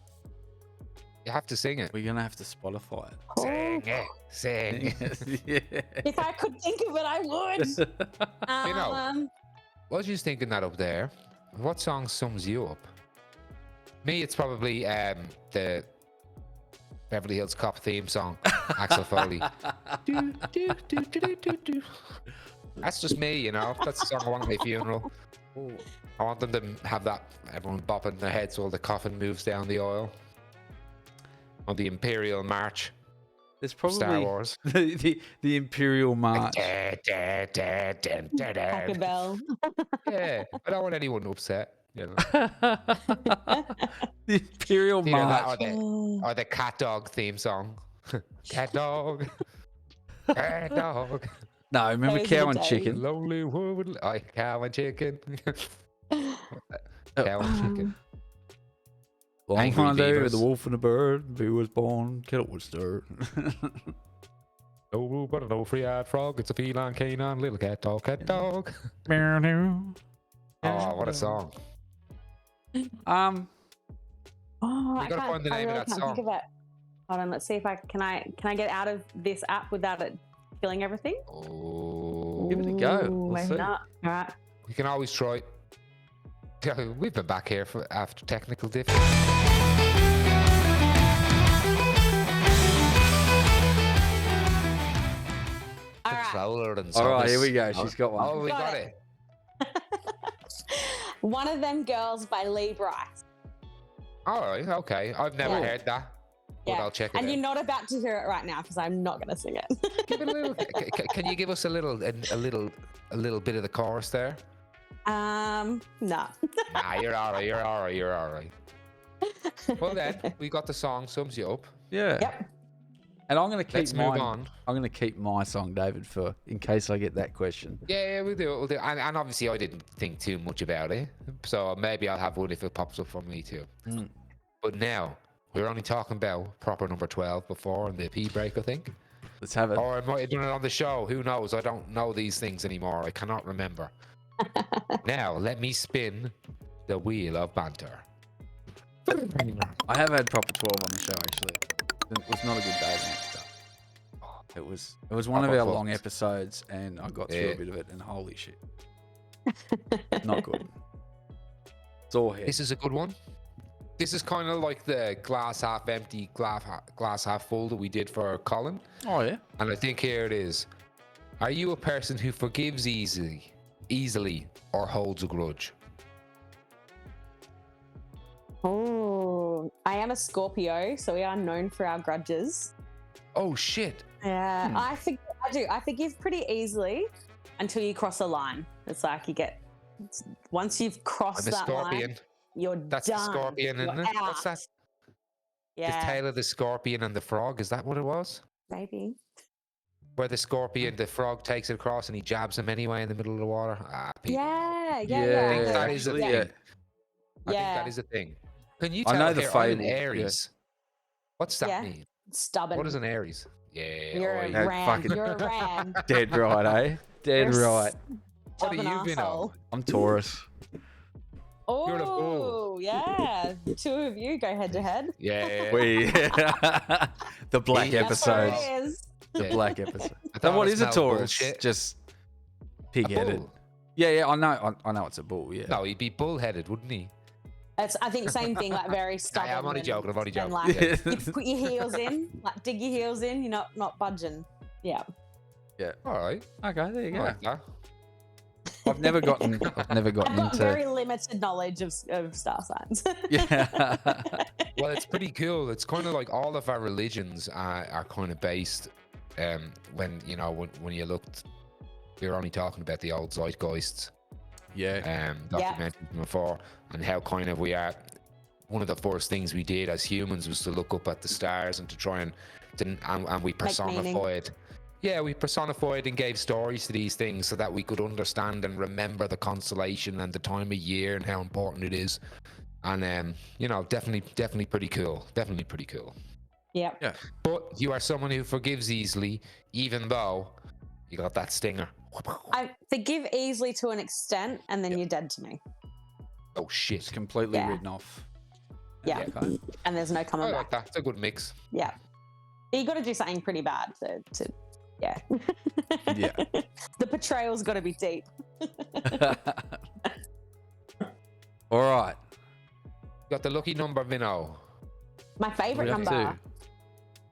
You have to sing it. We're gonna have to Spotify it. Sing it. Sing it. yeah. If I could think of it, I would. You know, I was just thinking that up there. What song sums you up? Me, it's probably the Beverly Hills Cop theme song, Axel Foley. Do, do, do, do, do, do, do. That's just me, you know. That's the song I want at my funeral. I want them to have that, everyone bopping their heads while the coffin moves down the aisle. Or the Imperial March, There's probably Star Wars. the Imperial March. Taco Bell. Yeah, I don't want anyone upset. You know. The Imperial Either that March. or the cat dog theme song. Cat dog. Cat dog. No, remember Those are Cow the and days. Chicken. Lonely woman. Cow and chicken. Cow and chicken. Long Angry one day with Beavers. the wolf and the bird. Bee was born, kettle was stirred. No, but no free-eyed frog. It's a feline canine. Little cat dog. Cat dog. Oh, Oh, what a song. Um, Oh, You gotta find the name of that can't song. Think of it. Hold on, let's see if I can get out of this app without it killing everything. Oh. Give it a go. Ooh, We'll maybe see. not. All right. You can always try. We've been back here after technical difficulties. All right. Controller and all right, here we service. go. She's got one. Oh, we Got got it. it. One of Them Girls by Lee Bryce. All right, okay. I've never Yeah. heard that. But Yeah. I'll check it And out. you're not about to hear it right now because I'm not going to sing it. Give it a little. Can you give us a little bit of the chorus there? No. Nah, you're all right. You're all right. You're all right. Well then, we got the song sums you up. Yeah. Yep. And I'm gonna keep Let's move mine. on. I'm gonna keep my song, David, for in case I get that question. Yeah, we'll do it. We'll do it. And obviously, I didn't think too much about it, so maybe I'll have one if it pops up for me too. Mm. But now we're only talking about proper number 12 before in the P break, I think. Let's have it. Or I might have done it on the show. Who knows? I don't know these things anymore. I cannot remember. Now, let me spin the wheel of banter. I have had proper 12 on the show actually. It was not a good day the next day. It was one of Proper our long fucked. episodes, and I got through Yeah. a bit of it, and holy shit, not good. It's all head. This is a good one. This is kind of like the glass half empty, glass half full that we did for Colin. Oh yeah. And I think here it is. Are you a person who forgives easily, or holds a grudge? Oh, I am a Scorpio, so we are known for our grudges. Oh shit! Yeah, I do. I forgive pretty easily until you cross a line. It's like once you've crossed I'm a that scorpion. line, you're That's done. the scorpion, You're isn't it? What's out. that? Yeah, The tale of the scorpion and the frog. Is that what it was? maybe. Where the scorpion, the frog takes it across and he jabs him anyway in the middle of the water. People. Yeah. I think that is a actually, thing. yeah. I think Yeah. that is a thing. Can you I tell know the here, I'm an fable, yeah. Aries. What's that Yeah. mean? Stubborn. What is an Aries? Yeah. You're oi. a No, ram. fucking- You're a ram. Dead right, eh? Dead You're a right. What are stubborn you, Vinno? asshole. I'm Taurus. You're the bull. Oh, yeah. The two of you go head to head. Yeah. We the black That's That's what episodes. it is. The Yeah. black episode. I So thought what it is a smelled Taurus? bullshit. Just A pig-headed. bull. Yeah, I know it's a bull. Yeah. No, he'd be bullheaded, wouldn't he? It's, I think same thing, like very stubborn. I'm only and- joking. I'm only and joking. like, Yeah. you put your heels in, like dig your heels in. You're not budging. Yeah. All right. Okay, there you I go. like that. I've never gotten I've got into. very limited knowledge of star signs. Yeah. Well, it's pretty cool. It's kind of like all of our religions are kind of based. When you looked, we were only talking about the old zeitgeists. Yeah. Documented from before, and how kind of we are. One of the first things we did as humans was to look up at the stars and to try and we personified. Yeah, we personified and gave stories to these things so that we could understand and remember the constellation and the time of year and how important it is. And definitely pretty cool. Definitely pretty cool. Yep. Yeah. But you are someone who forgives easily, even though you got that stinger. I forgive easily to an extent, and then you're dead to me. Oh It's shit! completely Yeah. written off. Yeah. Okay. And there's no coming I back. like that. It's a good mix. Yeah. But you got to do something pretty bad to yeah. Yeah. The betrayal's got to be deep. All right. Got the lucky number, Vinno. My favorite We're up number.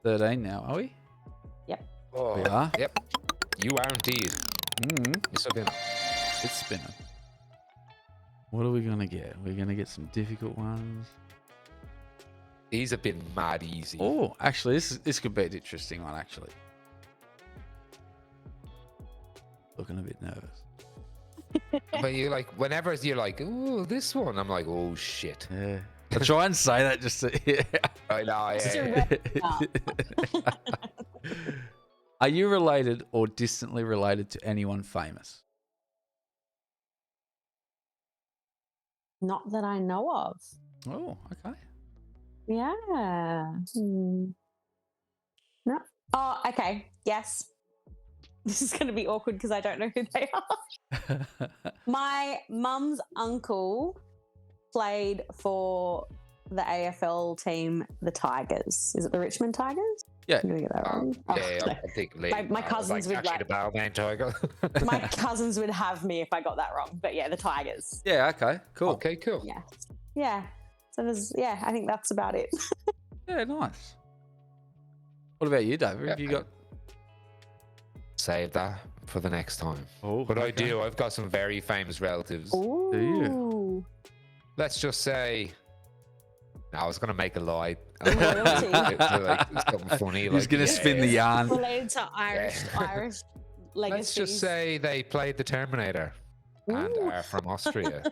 to 13 now, are we? Oh, We are. Yep. You are indeed. Mr. Vinno. It's spinning. What are we gonna get? We're gonna get some difficult ones. These have been mad easy. Oh, actually, this could be an interesting one. Actually, looking a bit nervous. But you like, whenever you're like, ooh, this one, I'm like, oh shit. Yeah. I try and say that just to. Yeah. I know. Just Yeah. to wrap it up. Are you related or distantly related to anyone famous? Not that I know of. Oh, okay. Yeah. No. Oh, okay. Yes. This is going to be awkward because I don't know who they are. My mum's uncle played for the AFL team, the Tigers. Is it the Richmond Tigers? Yeah. I'm going to get that wrong. Oh, Yeah, no. I think My cousins would actually like- the Bowman Tiger. My cousins would have me if I got that wrong. But yeah, the Tigers. Yeah. Okay. Cool. Okay, cool. Yeah. Yeah. So I think that's about it. Yeah. Nice. What about you, David? Have you got? Save that for the next time. Oh, But I okay. do. I've got some very famous relatives. Ooh. you? Let's just say. No, I was gonna make a lie. Royalty. Like, something funny. He's gonna spin the yarn. Related to Irish legacies. Let's just say they played the Terminator and Ooh. are from Austria.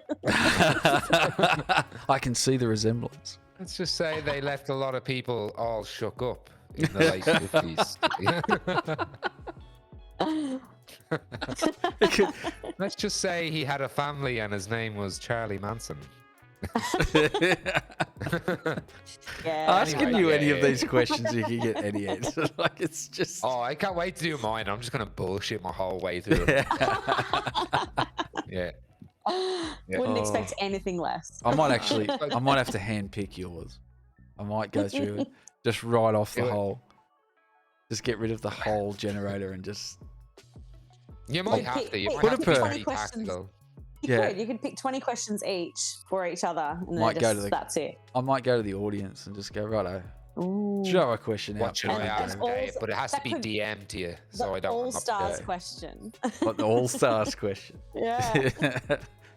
I can see the resemblance. Let's just say they left a lot of people all shook up in the late 50s. Let's just say he had a family and his name was Charlie Manson. Yeah. Asking Anyway, you yeah, any of yeah. these questions, you can get any answer. Like it's just. Oh, I can't wait to do mine. I'm just gonna bullshit my whole way through. it. Yeah. Wouldn't Oh. expect anything less. I might have to hand pick yours. I might go through it. Just right off the Do it. whole. Just get rid of the whole generator and just. You might Pick- have to. You pick- might have to pick be 20 very questions. tactical. You could pick 20 questions each for each other, and Might then go just, to the- that's it. I might go to the audience and just go, righto, Ooh. show a question out. What should I And ask, all- Dave? But it has to that be could- DM to you, The so I don't. All Stars Yeah. question. Like the All Stars question. Yeah.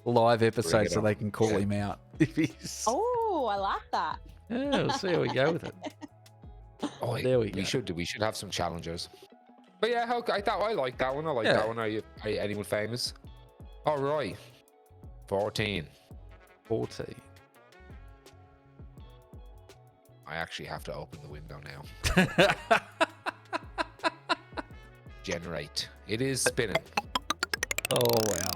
Live episode so on. they can call him out. If he's... Oh, I like that. Yeah, we'll see how we go with it. Oh, There we go. We should have some challengers. But yeah, I like that one. I like Yeah. that one. Are you anyone famous? All right. 14. 14. I actually have to open the window now. Generate. It is spinning. Oh, wow.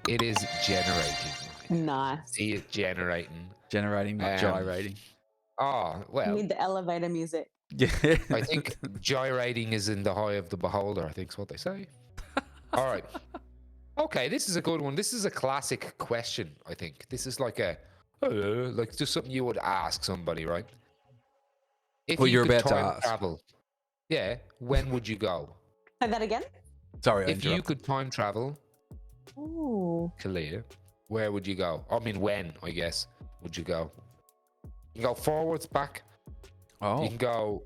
It is generating. Nice. See it generating. Generating, not gyrating. Oh, You well, need the elevator music. Yeah. I think gyrating is in the eye of the beholder, I think is what they say. All right. Okay, this is a good one. This is a classic question, I think. This is like like just something you would ask somebody, right? If Well, you're could about to time ask. travel, yeah, when would you go? Say that again. Sorry, I If you interrupted. could time travel, Ooh. Kahlia, where would you go? I mean, when, I guess, would you go? You can go forwards, back. Oh, You can go...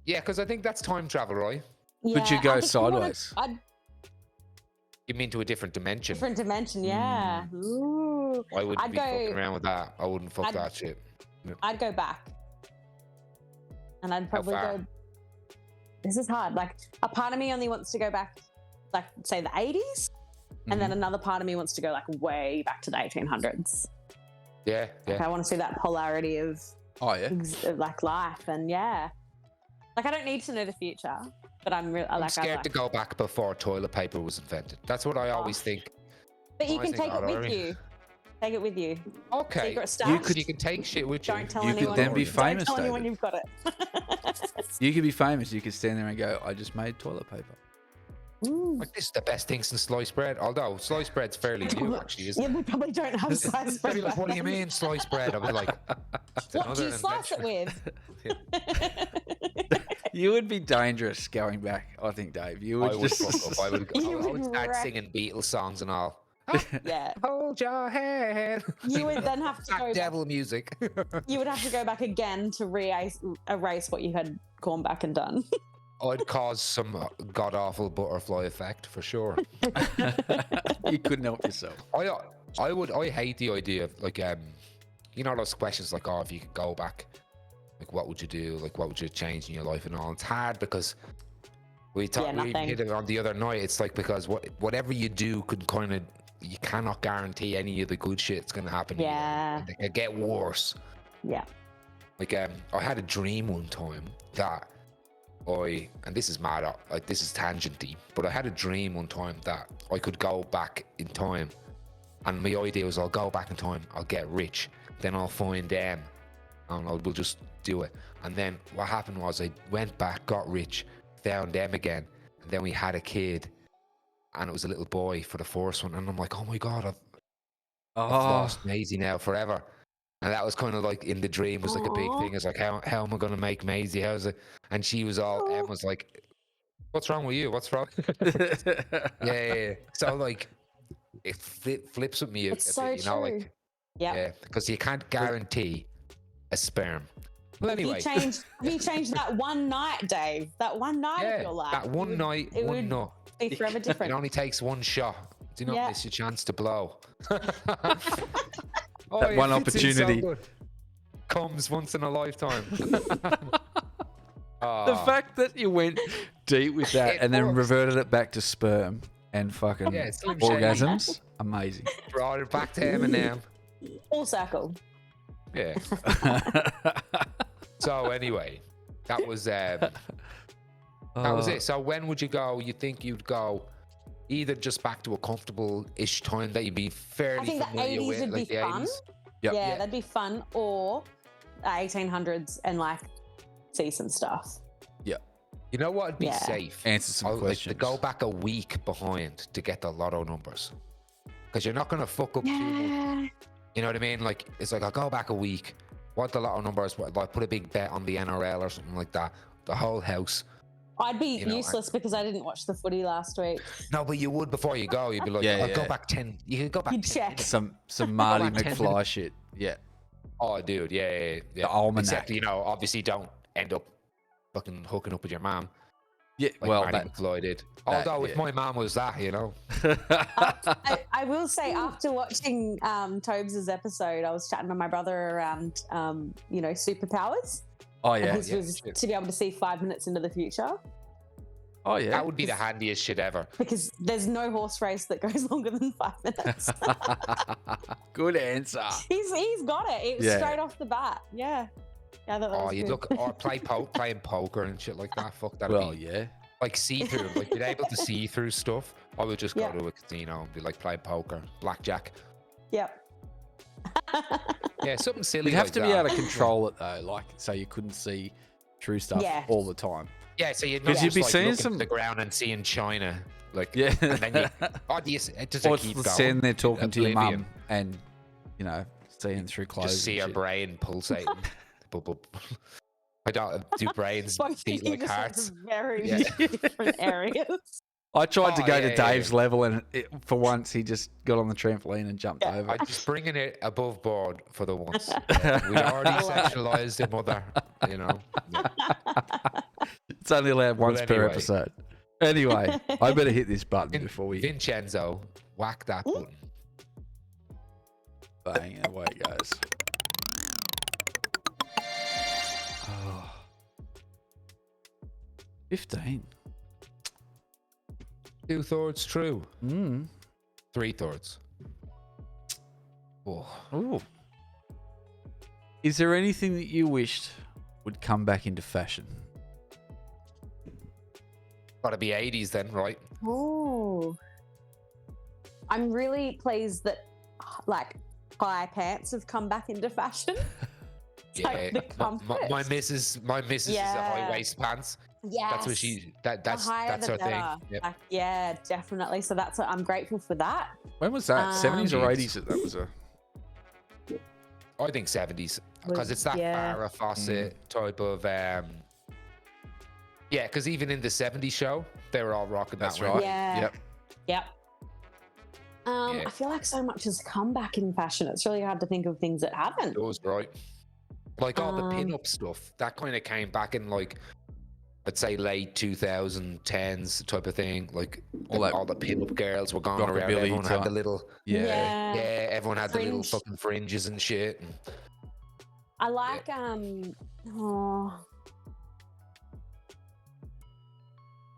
Yeah, because I think that's time travel, right? Could you Yeah, go I think you wanna- sideways? I'd You mean to a different dimension? different dimension, yeah. Mm. Ooh. I wouldn't I'd be go- fucking around with that. I wouldn't fuck I'd- that shit. I'd go back. And I'd probably far? go. This is hard. Like, a part of me only wants to go back, like, say the 80s. And then another part of me wants to go, like, way back to the 1800s. Yeah, Like, yeah. I want to see that polarity of, Oh, yeah. like, life. And yeah. Like, I don't need to know the future, but I'm really, I'm like, scared to go back before toilet paper was invented. That's what I always think. But you I can think take it with honorary. you. Take it with you. Okay. Secret stash. You can take shit with you. Don't tell You could anyone. then be famous, Don't tell anyone David. you've got it. You could be famous. You could stand there and go, I just made toilet paper. Ooh. Like, this is the best thing since sliced bread. Although sliced bread's fairly new, actually, isn't Yeah, they probably don't have it? sliced They'd bread. be like, what do you mean sliced bread? I'll be like, "It's What do you another slice it invention." with? You would be dangerous going back, I think, Dave. You I would would just. fuck up. I would would start wreck. singing Beatles songs and all. Yeah. Hold your hand. You would then have to Black go back. devil music. You would have to go back again to erase what you had gone back and done. I'd cause some god awful butterfly effect for sure. You couldn't help yourself. I hate the idea of like you know those questions like, oh, if you could go back, like what would you do, like what would you change in your life and all. It's hard because we nothing. hit it on the other night. It's like, because whatever you do could kind of, you cannot guarantee any of the good shit's gonna happen to you. Yeah. It could get worse. Yeah. Like I had a dream one time that and this is mad, like this is tangenty, but I had a dream one time that I could go back in time, and my idea was I'll go back in time, I'll get rich, then I'll find them, and we'll just do it. And then what happened was I went back, got rich, found them again, and then we had a kid, and it was a little boy for the first one, and I'm like, oh my god, I've Oh, lost Maisie now forever. And that was kind of like in the dream was like a big Aw. thing. It's like, how am I going to make Maisie? How's it? And she was all, Em was like, what's wrong with you? What's wrong? yeah. So like, it flips with me a It's bit, so you know, true. like, Yeah. yeah, because you can't guarantee a sperm. Well, anyway, If you change that one night, Dave, that one night of yeah, your life, that one night, it one would nut. be forever It different. only takes one shot. Do not Yeah. miss your chance to blow. That one it fits in so opportunity. good. Comes once in a lifetime. the Ah, fact that you went deep with that It and then works. reverted it back to sperm and fucking Yeah, Slim Shady. orgasms, amazing. brought it back to Eminem. Full circle. Yeah. So anyway, that was it. So when would you go? You think you'd go either just back to a comfortable-ish time that you'd be I fairly think the familiar 80s with, would like be the fun. 80s? Yep. Yeah, Yeah. that'd be fun. Or the 1800s and like see some stuff. You know what would be Yeah. safe? Answer some Like to questions. go back a week behind to get the lotto numbers. because you're not gonna fuck up too much. Yeah. You know what I mean? Like it's like I'll go back a week. What the lotto numbers? Like put a big bet on the NRL or something like that. The whole house. I'd be You know, useless because I didn't watch the footy last week. No, but you would before you go. You'd be like, Yeah, I'll go yeah. back 10. You could go back You'd 10 check. minutes. Some Marty About 10 McFly shit. Yeah. Oh, dude, yeah. The almanac. Except, you know, obviously don't end up fucking hooking up with your mom. Yeah. Like Well, Marty that. McFly did. that, Although yeah. if my mom was that, you know. I will say, after watching Tobes' episode, I was chatting to my brother around, superpowers. Oh And yeah. his was to be able to see 5 minutes into the future, Oh yeah. That would be the handiest shit ever. because there's no horse race that goes longer than 5 minutes. Good answer. he's got it. It was Yeah. straight off the bat. Yeah. Yeah, I thought that Oh, was you'd good. look or playing poker and shit like that. Fuck that. Well, yeah. Like see through, like being able to see through stuff. I would just go Yeah. to a casino and be like playing poker, blackjack. Yep. Yeah, something silly. You'd have like to be that. able to control it though, like so you couldn't see true stuff Yeah. all the time. Yeah, so you'd 'Cause not you'd just be like seeing looking some- at the ground and seeing China, like Yeah. And then you, oh, do you, does Or it keep going? standing there talking to your Oblivion. mum and seeing through clothes. Just see and her shit. brain pulsating. Bub, bub. I don't do brains Both beat of you like just went hearts. to very Yeah. different areas. I tried to Oh, go yeah, to yeah, Dave's yeah. level, and for once he just got on the trampoline and jumped Yeah. over. I'm just bringing it above board for the once. We already sexualized your mother, you know. Yeah. It's only allowed once per anyway. episode. Anyway, I better hit this button Vin- before we Vincenzo, whack that button. bang, and away it goes. Oh. 15. 2/3 true. Mm. 3/3. Oh, Ooh. Is there anything that you wished would come back into fashion? gotta be 80s then, right? Oh. I'm really pleased that like high pants have come back into fashion. It's like the comfort. My missus is a Yeah. high waist pants. Yes. That's what she. That's the higher that's the her thing. better. Yep. Like, yeah, definitely. So that's I'm grateful for that. When was that? 70s or 80s that was a... I think 70s because it's that Yeah. Farrah Fawcett type of. Yeah, because even in the 70s show, they were all rocking That's that. right. Right. Yeah. Yep. Yep. Yeah. I feel like so much has come back in fashion. It's really hard to think of things that haven't. It was right. Like all the Um, pin-up stuff, that kind of came back in like, I'd say late 2010s type of thing. Like all the pin-up girls were going around. Rockabilly Everyone had type. the little, Yeah. yeah, everyone had the little Fringe. fucking fringes and shit. And I like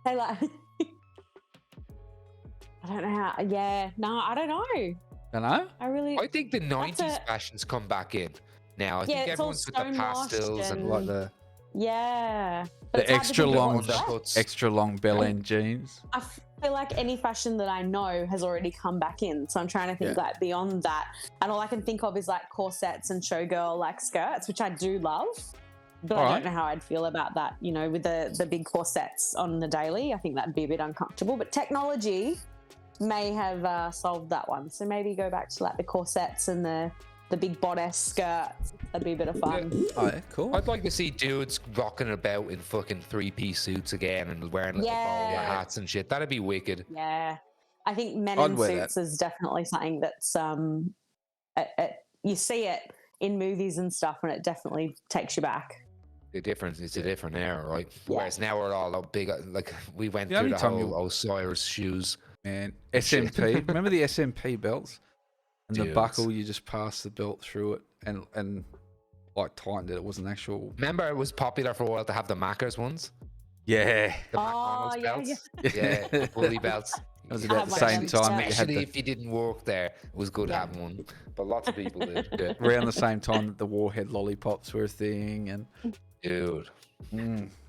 they like I don't know how I don't know. Don't know? I really I think the 90s a- fashions come back in now. I think it's all everyone's with the stonewashed pastels and and- Like the yeah. But The it's hard to extra think of long- what's left. undercuts. extra long bell end jeans. I feel like any fashion that I know has already come back in. So I'm trying to think Yeah. like beyond that. And all I can think of is like corsets and showgirl like skirts, which I do love. But I Alright. don't know how I'd feel about that, with the big corsets on the daily. I think that'd be a bit uncomfortable. But technology may have solved that one. So maybe go back to like the corsets and the big bodice skirts. That'd be a bit of fun. Oh, yeah, cool. I'd like to see dudes rocking about in fucking 3-piece suits again and wearing little bowler Yeah. hats and shit. That'd be wicked. Yeah. I think men I'd in wear suits is definitely something that's you see it in movies and stuff and it definitely takes you back. It's a different era, right? Yeah. Whereas now we're all up big, like we went The through only the time whole Osiris shoes. Man, Shit. SMP. Remember the SMP belts? And the Dudes. buckle, you just passed the belt through it and like tightened it. It was an actual... Remember, it was popular for a while to have the Mackers ones, Yeah. the McDonald's belts. Yeah, bully belts. It was I about have the one same of them time that you had Especially the... if you didn't work there, it was good Yeah. having one. But lots of people did. Yeah. Around the same time that the Warhead lollipops were a thing and Dude,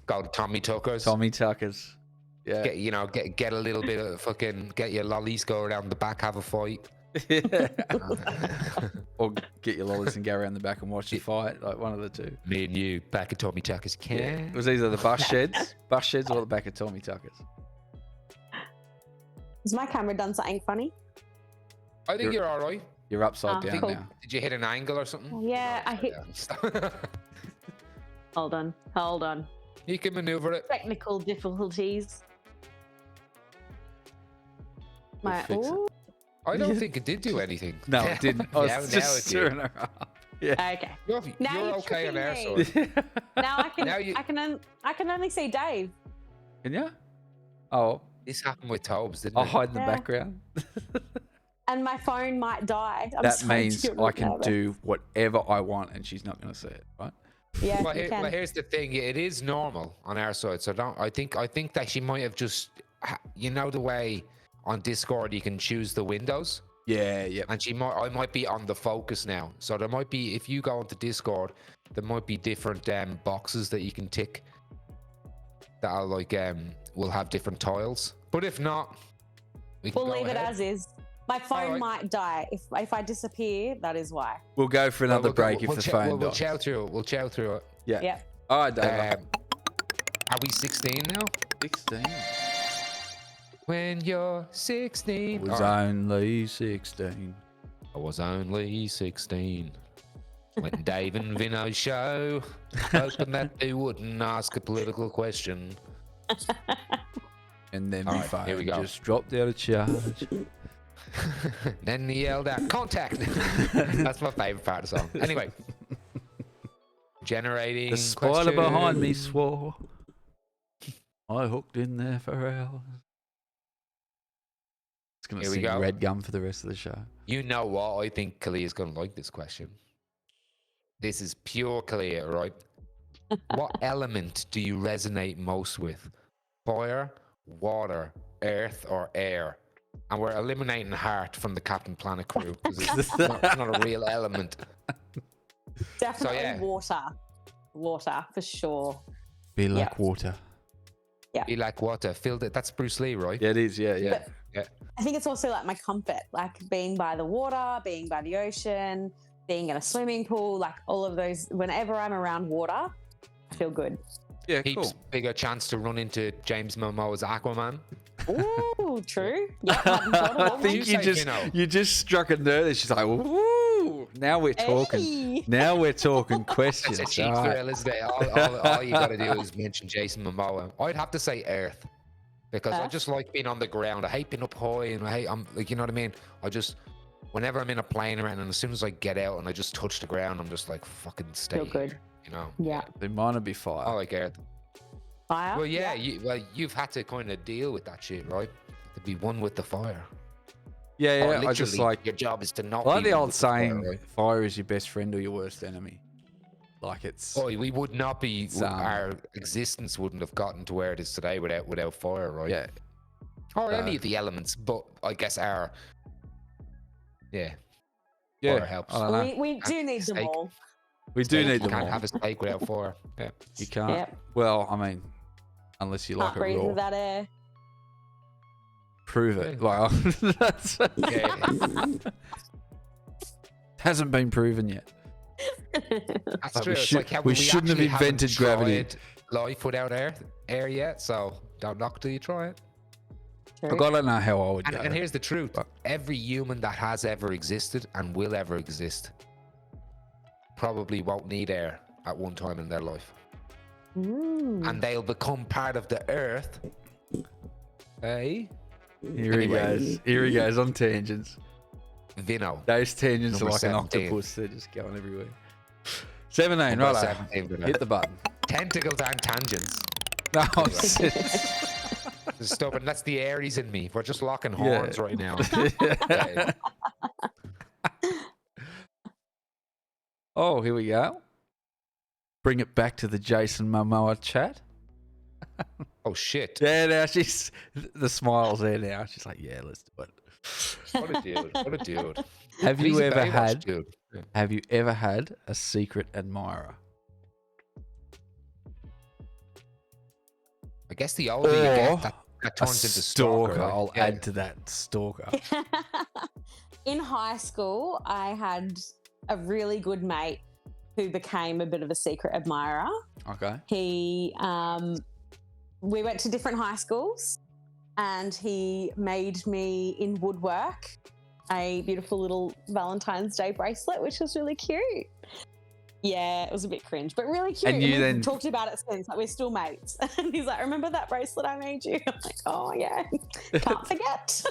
go to Tommy Tucker's. Tommy Tuckers. Yeah. Get a little bit of fucking, get your lollies, go around the back, have a fight. Or get your lollies and go around the back and watch the fight, like one of the two. Me and you back at Tommy Tucker's. It was either the bus sheds or the back of Tommy Tuckers. Has my camera done something funny? I think you're all right. You're upside down cool. now. Did you hit an angle or something? Yeah, I hit. down. Hold on. You can maneuver it. Technical difficulties. My fix it. ooh. I don't think it did do anything. No, it didn't. I was Now just it did. stirring her up. Yeah. Okay. You're you're okay on our tricking me. side. Now I can. Now you- I can only see Dave. Can you? Oh, This happened with Tobes, didn't I'll it? hide in the Yeah. background. And my phone might die. I'm That starting to means get I can nervous. do whatever I want and she's not going to see it, right? Yeah, Well, you can. here's the thing. It is normal on our side, so don't. I think that she might have just, you know, the way on Discord you can choose the windows, Yeah, yeah. and I might be on the focus now. So there might be, if you go onto Discord, there might be different boxes that you can tick that are like will have different tiles. But if not, we can We'll go leave it ahead. as is. My phone Alright. might die. If I disappear, that is why. We'll go for Well, another we'll go- break if we'll the chow- phone we'll dies. chow through it. We'll chow through it. Yeah. Yep. All right, Dave. Are we 16 now? 16. When you're 16. Was Alright. only 16. I was only 16 when Dave and Vinno show, hoping that they wouldn't ask a political question. And then All my right, phone here we go. just dropped out of charge. Then he yelled out, "Contact!" That's my favorite part of the song. Anyway, generating. The spider behind me question. swore. I hooked in there for hours. It's going to Here we sing go. Red Gum for the rest of the show. You know what? I think Kahlia is going to like this question. This is pure Kahlia, right? What element do you resonate most with? Fire, water, earth, or air? And we're eliminating heart from the Captain Planet crew because it's not a real element. Definitely yeah. Water for sure. Be like Yeah. water. Be like water. That's Bruce Lee, right? Yeah, it is. Yeah, yeah. I think it's also like my comfort, like being by the water, being by the ocean, being in a swimming pool, like all of those. Whenever I'm around water, I feel good. Yeah, Heaps cool. bigger chance to run into James Momoa's Aquaman. Ooh, true. Yep, hadn't thought of I that think one. you just struck a nerve. And she's like, "Woo! Now we're talking. Hey. Now we're talking That's questions." a cheap All right. thrill, isn't it? All you got to do is mention Jason Momoa. I'd have to say Earth because I Earth? just like being on the ground. I hate being up high, and I'm like, you know what I mean? Whenever I'm in a plane around, and as soon as I get out and I just touch the ground, I'm just like, fucking stay Feel good. here, you know? Yeah. They might not be fire. I like Earth. Fire. Well, yeah, you've had to kind of deal with that shit, right? To be one with the fire. Yeah, Or yeah. I just literally, like your job is to not. I like be the one old with the fire, saying, right? "Fire is your best friend or your worst enemy." Like it's. Oh, we would not be. It's, Our existence wouldn't have gotten to where it is today without fire, right? Yeah. Or any of the elements, but I guess fire Yeah. helps. I don't know. We do need them Steak. all. We do Steak, need you them can't all. have a steak without fire. Yeah. You can't. Yep. Well, I mean, unless you like Can't it breathe raw. without air. Prove it. Well, that's Yeah. hasn't been proven yet. That's Like, true. we It's should- like how we shouldn't have actually haven't invented gravity. tried life without air yet, so don't knock till you try it. Look, I don't know how I would go. And here's the truth: But- every human that has ever existed and will ever exist probably won't need air at one time in their life, Mm. and they'll become part of the earth. Hey, Here he Anyway. goes. Here he goes on tangents. Vinno. Those tangents are Number like 17. an octopus. They're just going everywhere. 17, Number right? 17, Vinno. Hit the button. Tentacles and tangents. No, Stubborn. That's the Aries in me. We're just locking Yeah. horns right now. Oh, here we go. Bring it back to the Jason Momoa chat. Oh shit! Yeah, now she's the smile's there now. She's like, yeah, let's do it. What a dude! What a dude! Have He's you a ever Baywatch had? dude. Yeah. Have you ever had a secret admirer? I guess the older you get, Or that a turns into stalker. right? I'll Yeah. add to that stalker. In high school, I had a really good mate who became a bit of a secret admirer. Okay. He, we went to different high schools, and he made me in woodwork a beautiful little Valentine's Day bracelet, which was really cute. Yeah, it was a bit cringe, but really cute. And you we've then- talked about it since, like we're still mates. And he's like, "Remember that bracelet I made you?" I'm like, "Oh yeah, can't forget."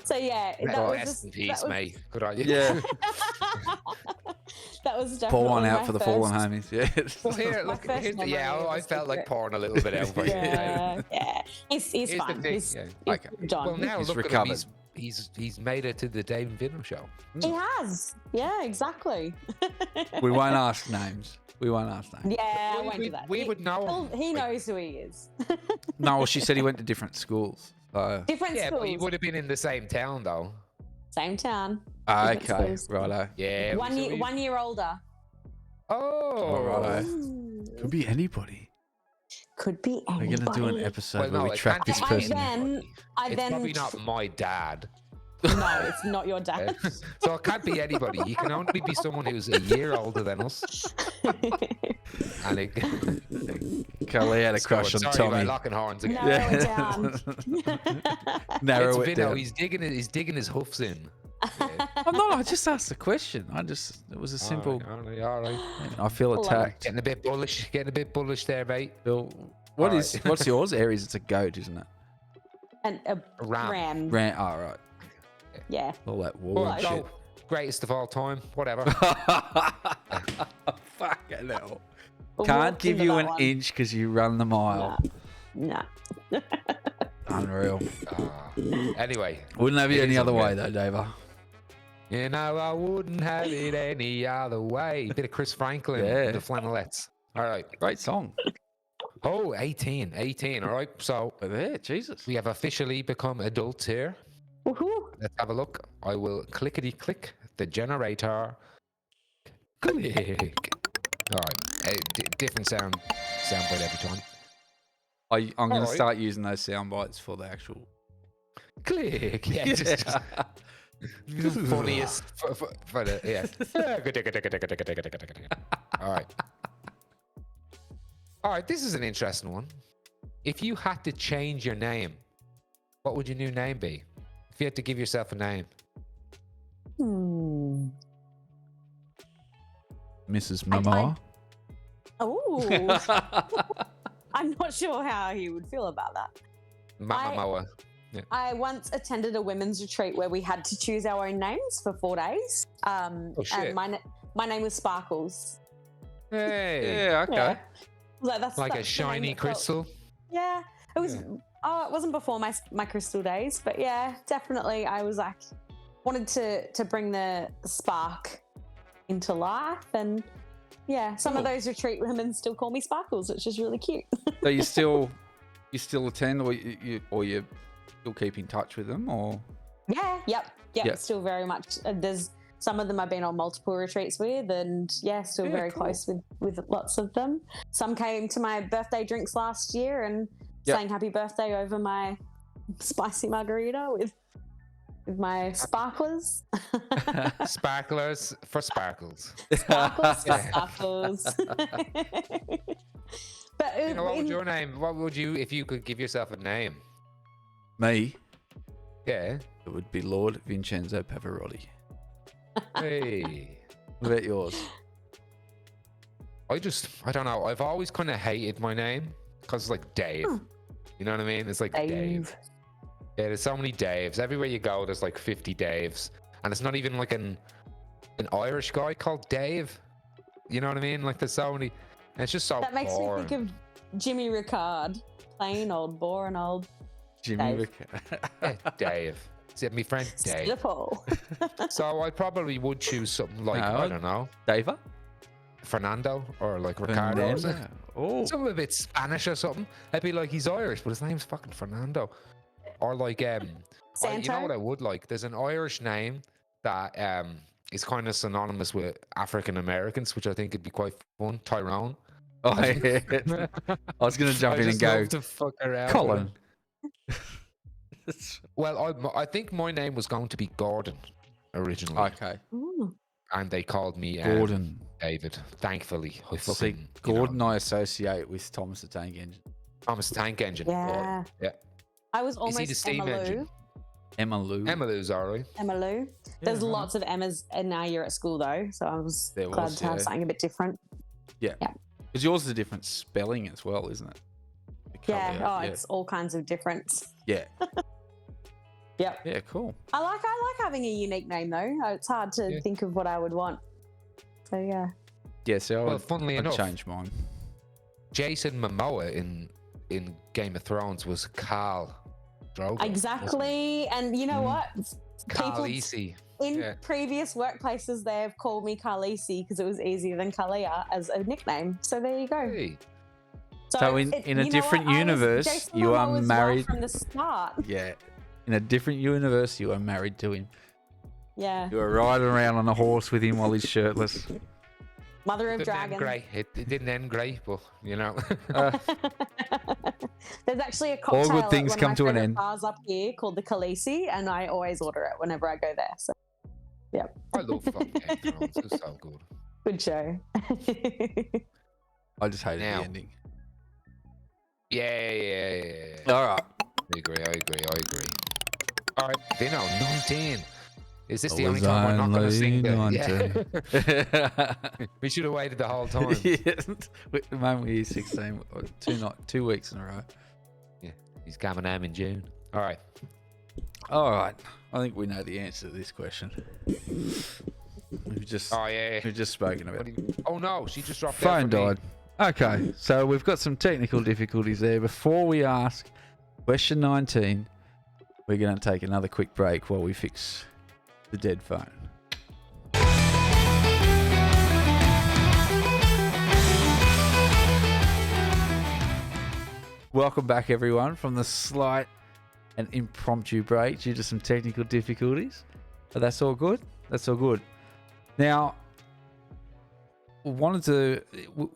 So yeah, that was Rest just in peace, that was, mate. Good on you. Yeah. that was definitely Pour one out my for the first, fallen homies. Yeah. Well, here, My look. first Here's the, yeah, memory of I a felt like secret. pouring a little bit out for you. Yeah, yeah. He's Here's the fine. thing, He's, yeah. he's Okay. moved on. Well, now He's look recovered. at him. He's made it to the Dave and Vinno show. He has. Yeah, exactly. We won't ask names. We won't ask names. Yeah, I We- won't we- do that. we would know him. He knows who he is. No, well, she said he went to different schools. So. Different Yeah, schools. but he would have been in the same town though. Same town. Okay, schools. righto. Yeah. One so year, we- 1 year older. Oh. Righto. Ooh. Could be anybody. Could be We're anybody. gonna do an episode Well, where no, we it track can't this be person. anybody. I It's then probably not my dad. No, it's not your dad. So it can't be anybody. He can only be someone who's a year older than us. And it, Kahlia had a crush on Sorry, Tommy. by locking horns again. Narrow it down. Narrow It's it Vinno. down. He's digging his hoofs in. I'm not. I just asked the question. It was a simple. All right. I feel Love it. attacked. Getting a bit bullish there, mate. Bill, All right. what's yours? Aries. It's a goat, isn't it? And a Ram. ram. Rant. Oh, right. Yeah. All that wool Well, and no, shit. greatest of all time. Whatever. Fucking hell. We'll Can't walk give into you that an one. inch because you run the mile. Nah. Unreal. Anyway, Wouldn't have you It any is other unreal. way though, Dava. you know I wouldn't have it any other way. Bit of Chris Franklin, Yeah. the flannelettes. All right. Great song. Oh, 18. All right. So But there, Jesus. we have officially become adults here. Woohoo. Let's have a look. I will clickety click the generator. Click. All right. Different soundboard every time. I'm going to Alright. start using those sound bites for the actual. Click. Yeah. Just the funniest for the yeah. All right. All right. This is an interesting one. If you had to change your name, what would your new name be? If you had to give yourself a name. Mrs. Mama. Oh, I'm not sure how he would feel about that. Mama Moa. I once attended a women's retreat where we had to choose our own names for 4 days. Oh, shit. And my name was Sparkles. Hey. Yeah, okay. Yeah. Like that's Like a that's the shiny name that felt- crystal. Yeah, it was. Yeah. Oh, it wasn't before my crystal days, but yeah, definitely. I was like, wanted to bring the spark into life, and yeah, some of Cool. those retreat women still call me Sparkles, which is really cute. So you still attend, or you still keep in touch with them, or Yep. Yeah. Still very much. There's some of them I've been on multiple retreats with, and yeah, still Yeah, very cool. close with lots of them. Some came to my birthday drinks last year and Yep. sang happy birthday over my spicy margarita with my sparklers. Sparklers for sparkles. Sparkles, Yeah. sparkles. But You know, what would your name? What would you, if you could give yourself a name? me, Yeah. it would be Lord Vincenzo Pavarotti. Hey. What about yours? I don't know. I've always kind of hated my name because it's like Dave. You know what I mean? It's like Dave. Dave. Yeah, there's so many Daves. Everywhere you go, there's like 50 Daves. And it's not even like an Irish guy called Dave. You know what I mean? Like there's so many. And it's just so That makes boring. me think of Jimmy Ricard, plain old, boring old. Jimmy Dave. Yeah, Dave. Is it my friend Dave? Beautiful. So I probably would choose something like, No. I don't know, Dava? Fernando or like Ricardo. Or something. Fernando. Oh, Something a bit Spanish or something. I'd be like, he's Irish, but his name's fucking Fernando. Or like, you know Santo? what I would like? There's an Irish name that is kind of synonymous with African Americans, which I think would be quite fun. Tyrone. oh yeah. I was going to jump in and just go, love to fuck around with Colin. it. Well, I think my name was going to be Gordon originally, Okay. Ooh. and they called me Gordon. David. Thankfully, I See, fucking Gordon I associate with Thomas the Tank Engine. Thomas Tank Engine. Yeah. Yeah. I was Is he the almost steam Emma engine? Lou. Emma Lou. Emma Lou's all right. Emma Lou. There's right. lots of Emmas, and now you're at school though, so I was There glad was, to have yeah. something a bit different. Yeah. Yeah. Because yours is a different spelling as well, isn't it? The Yeah. Kahlia, Oh, it's all kinds of different. Yeah. Yep. Yeah, cool. I like having a unique name though. It's hard to think of what I would want. So yeah. Yeah, so Well, funnily I'd enough, change mine. Jason Momoa in Game of Thrones was Khal Drogo. Exactly. And you know what? People Khaleesi. in previous workplaces they've called me Khaleesi because it was easier than Kahlia as a nickname. So there you go. Hey. So in a you know different what? universe, Jason you are Momoa was married. from the start. Yeah. In a different universe, you are married to him. Yeah. You are riding around on a horse with him while he's shirtless. Mother of It didn't end Dragons. great. It didn't end great, but you know. There's actually a cocktail All good things at one come of to my an favourite end. bars up here called the Khaleesi, and I always order it whenever I go there. So, yeah, I love fucking Game of Thrones. It's so good. good show. I just hated Now. the ending. Yeah. All right. I agree. All right, Vinno, 19. Is this I the only was time we're not going to sing only the... Yeah. We should have waited the whole time. Yes. The moment we 16, 2 weeks in a row. Yeah, he's coming home in June. All right. All right. I think we know the answer to this question. We've just Oh, yeah. we've just spoken about What it. do you... Oh, no, she just dropped Phone out for me. died. Okay, so we've got some technical difficulties there. Before we ask question 19, we're going to take another quick break while we fix the dead phone. Welcome back, everyone, from the slight and impromptu break due to some technical difficulties. But that's all good. That's all good. Now, wanted to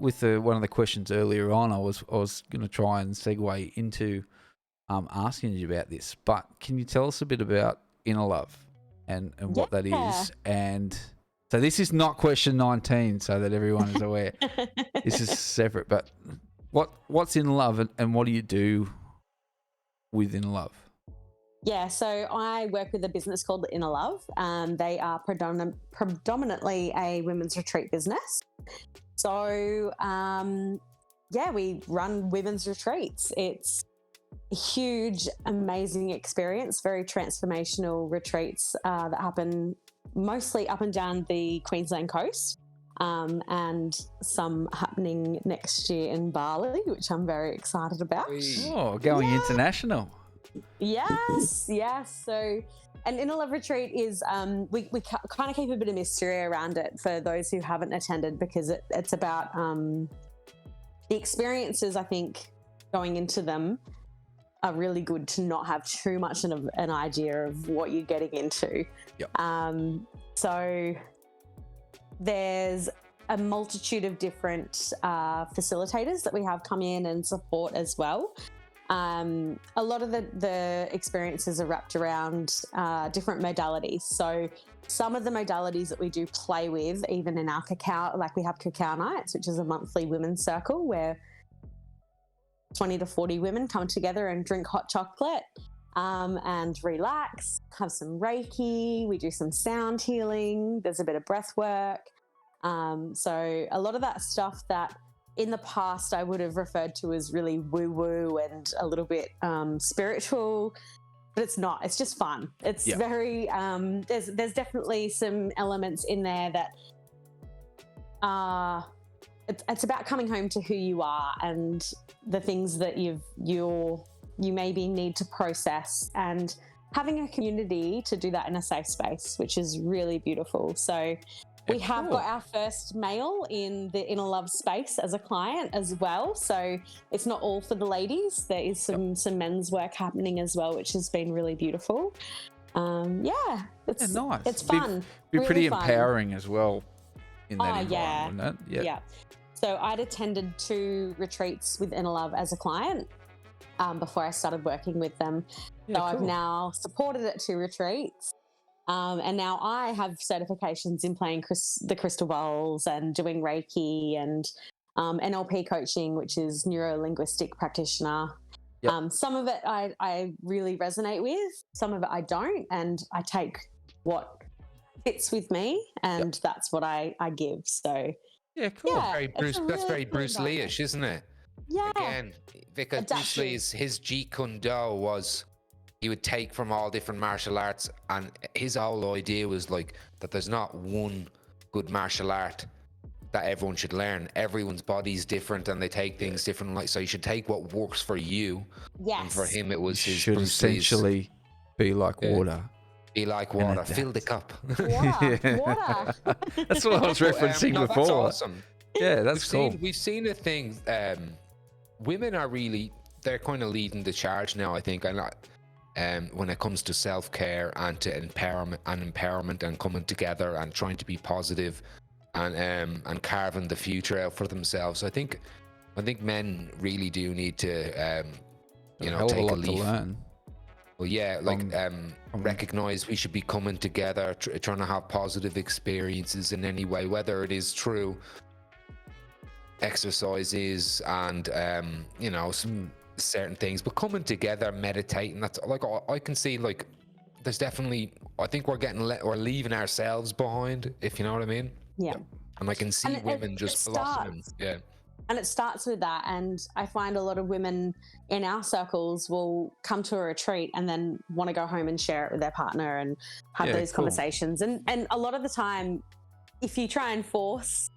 with one of the questions earlier on, I was going to try and segue into asking you about this. But can you tell us a bit about inner love and what that is? And so this is not question 19, so that everyone is aware. This is separate. But what's inner love and what do you do with inner love? Yeah, so I work with a business called Inner Love. They are predominantly a women's retreat business. So, we run women's retreats. It's a huge, amazing experience, very transformational retreats that happen mostly up and down the Queensland coast, and some happening next year in Bali, which I'm very excited about. Oh, going international. Yes. So an Inner Love retreat is we kind of keep a bit of mystery around it for those who haven't attended, because it's about the experiences. I think going into them are really good to not have too much of an idea of what you're getting into. Yep. So there's a multitude of different facilitators that we have come in and support as well. A lot of the experiences are wrapped around different modalities. So some of the modalities that we do play with, even in our cacao, like we have cacao nights, which is a monthly women's circle where 20 to 40 women come together and drink hot chocolate and relax, have some Reiki. We do some sound healing. There's a bit of breath work. So a lot of that stuff that in the past I would have referred to as really woo-woo and a little bit spiritual, but it's not. It's just fun. It's very there's definitely some elements in there that it's about coming home to who you are and the things that you maybe need to process, and having a community to do that in a safe space, which is really beautiful. So we have got our first male in the Inner Love space as a client as well. So it's not all for the ladies. There is some men's work happening as well, which has been really beautiful. It's nice. It's fun. Be really pretty fun. empowering as well in that environment, yeah. wouldn't it? Yeah. So I'd attended 2 retreats with Inner Love as a client before I started working with them. Yeah, so I've cool. now supported at 2 retreats. And now I have certifications in playing the crystal bowls and doing Reiki and NLP coaching, which is neuro-linguistic practitioner. Yep. Some of it I really resonate with, some of it I don't, and I take what fits with me, and that's what I give. So Yeah, cool. yeah, Very it's Bruce, a that's really very cool Bruce environment. Lee-ish, isn't it? Yeah, Again, because Bruce Adaptive. Lee's his Jeet Kune Do was he would take from all different martial arts, and his whole idea was like that there's not one good martial art that everyone should learn. Everyone's body's different and they take things different. Like, so you should take what works for you. yes. And for him, it You was his should Bruce Lee's essentially be like Yeah. water. be like and water, adapt. fill the cup. Water, Yeah. water. That's what I was referencing No, before. that's awesome. Yeah, that's cool. We've seen a thing. Women are really they're kind of leading the charge now. I think, and when it comes to self-care and to empowerment and coming together and trying to be positive and carving the future out for themselves. I think men really do need to A hell of a take a lot to leaf. learn. Well, yeah, from- recognize we should be coming together, trying to have positive experiences in any way, whether it is through exercises and some certain things, but coming together, meditating. That's like I can see like there's definitely I think we're leaving ourselves behind, if you know what I mean. Yeah. And I can see And it- women it just starts- blossoming. Yeah. And it starts with that. And I find a lot of women in our circles will come to a retreat and then want to go home and share it with their partner and have Yeah, those cool. conversations. And a lot of the time, if you try and force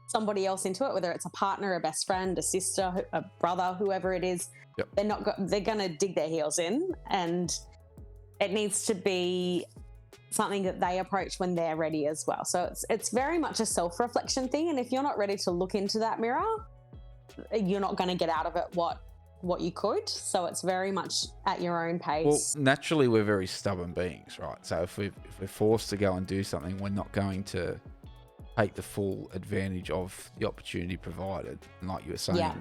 somebody else into it, whether it's a partner, a best friend, a sister, a brother, whoever it is, Yep. they're going to dig their heels in. And it needs to be something that they approach when they're ready as well. So it's very much a self-reflection thing. And if you're not ready to look into that mirror, you're not going to get out of it what you could. So it's very much at your own Well, pace. naturally, we're very stubborn beings, right? So if we're forced to go and do something, we're not going to take the full advantage of the opportunity provided. And like you were saying, Yeah.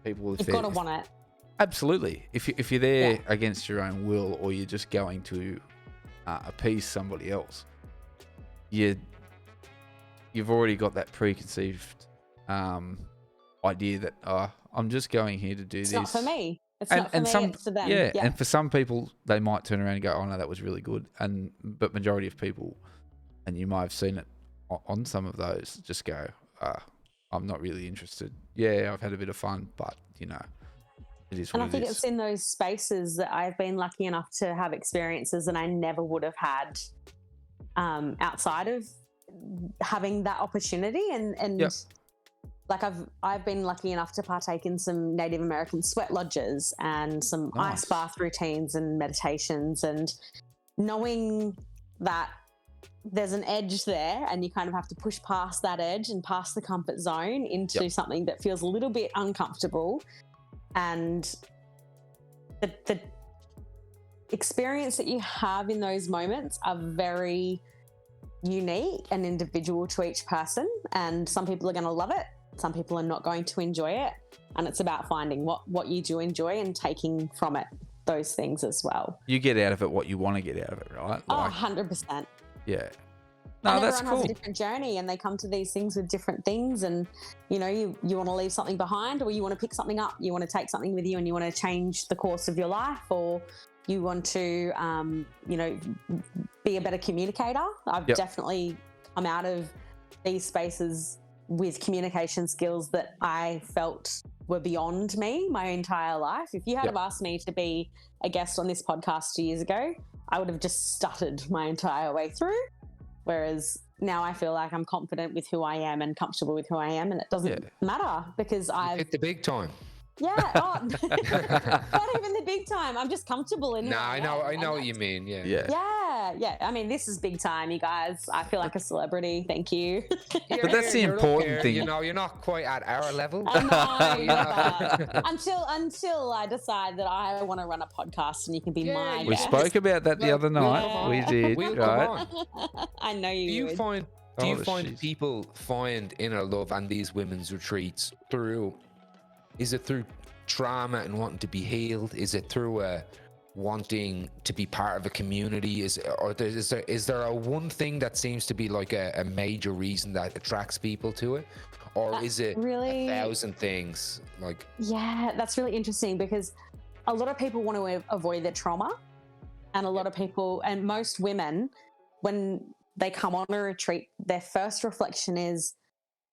people You've got to want it. Absolutely. If you're there Yeah. against your own will, or you're just going to appease somebody else, you've already got that preconceived idea that I'm just going here to do It's this. not for me. It's not for me, it's for them. Yeah, and for some people, they might turn around and go, "Oh no, that was really good." But majority of people, and you might have seen it on some of those, just go, "I'm not really interested." Yeah, I've had a bit of fun, but it is what And I it think is. it's in those spaces that I've been lucky enough to have experiences that I never would have had outside of having that opportunity. And Yep. like I've been lucky enough to partake in some Native American sweat lodges and some Nice. ice bath routines and meditations, and knowing that there's an edge there and you kind of have to push past that edge and past the comfort zone into Yep. something that feels a little bit uncomfortable. And the experience that you have in those moments are very unique and individual to each person. And some people are going to love it. Some people are not going to enjoy it. And it's about finding what you do enjoy and taking from it those things as well. You get out of it what you want to get out of it, right? Oh, 100%. Yeah. No, And that's everyone has cool. a different journey and they come to these things with different things. And, you want to leave something behind, or you want to pick something up. You want to take something with you and you want to change the course of your life, or you want to, be a better communicator. I've Yep. definitely come out of these spaces with communication skills that I felt were beyond me my entire life. If you had Yep. have asked me to be a guest on this podcast 2 years ago, I would have just stuttered my entire way through. Whereas now I feel like I'm confident with who I am and comfortable with who I am, and it doesn't matter because I've Hit the big time. not even the big time. I'm just comfortable in. Nah, who I am. know And what you mean. Yeah. Yeah. I mean, this is big time, you guys. I feel like a celebrity. Thank you. But that's the You're up important there, thing. You're not quite at our level. I know, Yeah. but until I decide that I want to run a podcast and you can be Yeah, my you We guest. spoke about that the Well, other we'll night. come We on. did, We'll right? come on. I know Do you you would. find Oh, jeez. people find inner love and these women's retreats through? Is it through trauma and wanting to be healed? Is it through wanting to be part of a community? Is there a one thing that seems to be like a major reason that attracts people to it, or That's is it really- a thousand things? Like Yeah, that's really interesting because a lot of people want to avoid their trauma, and a lot of people, and most women, when they come on a retreat, their first reflection is,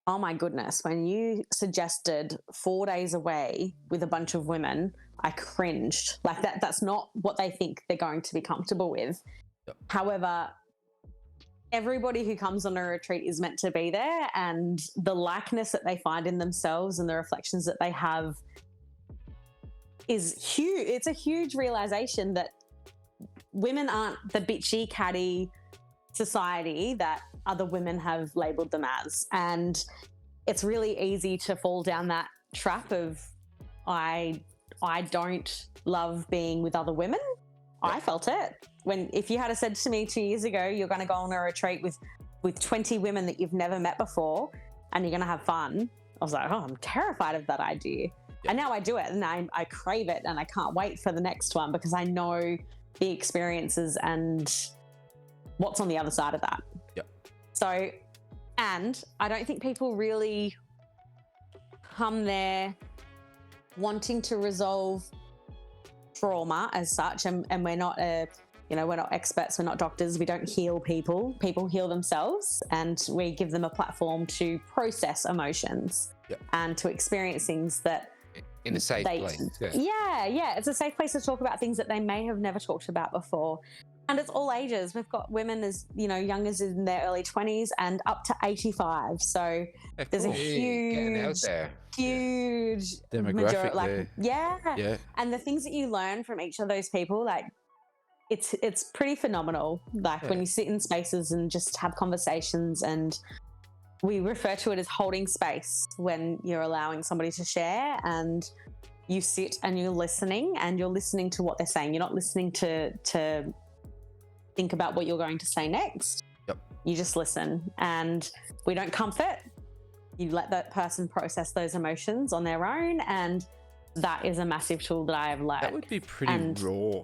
oh my goodness, when you suggested 4 days away with a bunch of women, I cringed. Like that's not what they think they're going to be comfortable with. Yep. However, everybody who comes on a retreat is meant to be there, and the likeness that they find in themselves and the reflections that they have is huge. It's a huge realization that women aren't the bitchy, catty society that other women have labeled them as. And it's really easy to fall down that trap of, I don't love being with other women. I felt it. If you had said to me 2 years ago, you're going to go on a retreat with 20 women that you've never met before and you're going to have fun, I was like, oh, I'm terrified of that idea. And now I do it, and I crave it, and I can't wait for the next one because I know the experiences and what's on the other side of that. Yep. So, and I don't think people really come there wanting to resolve trauma as such, and we're not we're not experts, we're not doctors, we don't heal people. People heal themselves, and we give them a platform to process emotions and to experience things that in a safe place. Yeah, it's a safe place to talk about things that they may have never talked about before. And it's all ages. We've got women as, young as in their early 20s and up to 85. So there's a huge demographic there. Yeah. And the things that you learn from each of those people, like, it's pretty phenomenal. Like when you sit in spaces and just have conversations, and we refer to it as holding space when you're allowing somebody to share, and you sit and you're listening to what they're saying. You're not listening to think about what you're going to say next. Yep. You just listen, and we don't comfort. You let that person process those emotions on their own, and that is a massive tool that I have learned. That would be pretty raw,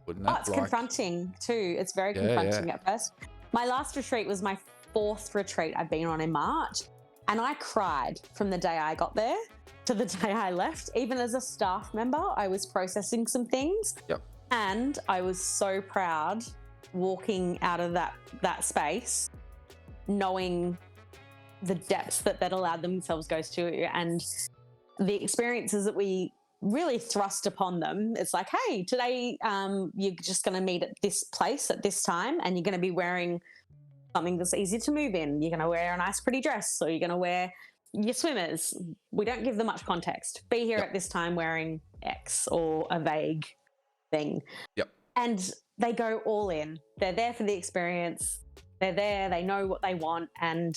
wouldn't it? Oh, it's confronting too. It's very confronting at first. My last retreat was my 4th retreat I've been on in March, and I cried from the day I got there to the day I left. Even as a staff member, I was processing some things. Yep. And I was so proud walking out of that space, knowing the depths that allowed themselves goes to, and the experiences that we really thrust upon them. It's like, hey, today you're just going to meet at this place at this time, and you're going to be wearing something that's easy to move in. You're going to wear a nice pretty dress, or you're going to wear your swimmers. We don't give them much context. Be here at this time wearing X or a vague thing. Yep. And they go all in. They're there for the experience. They're there. They know what they want. And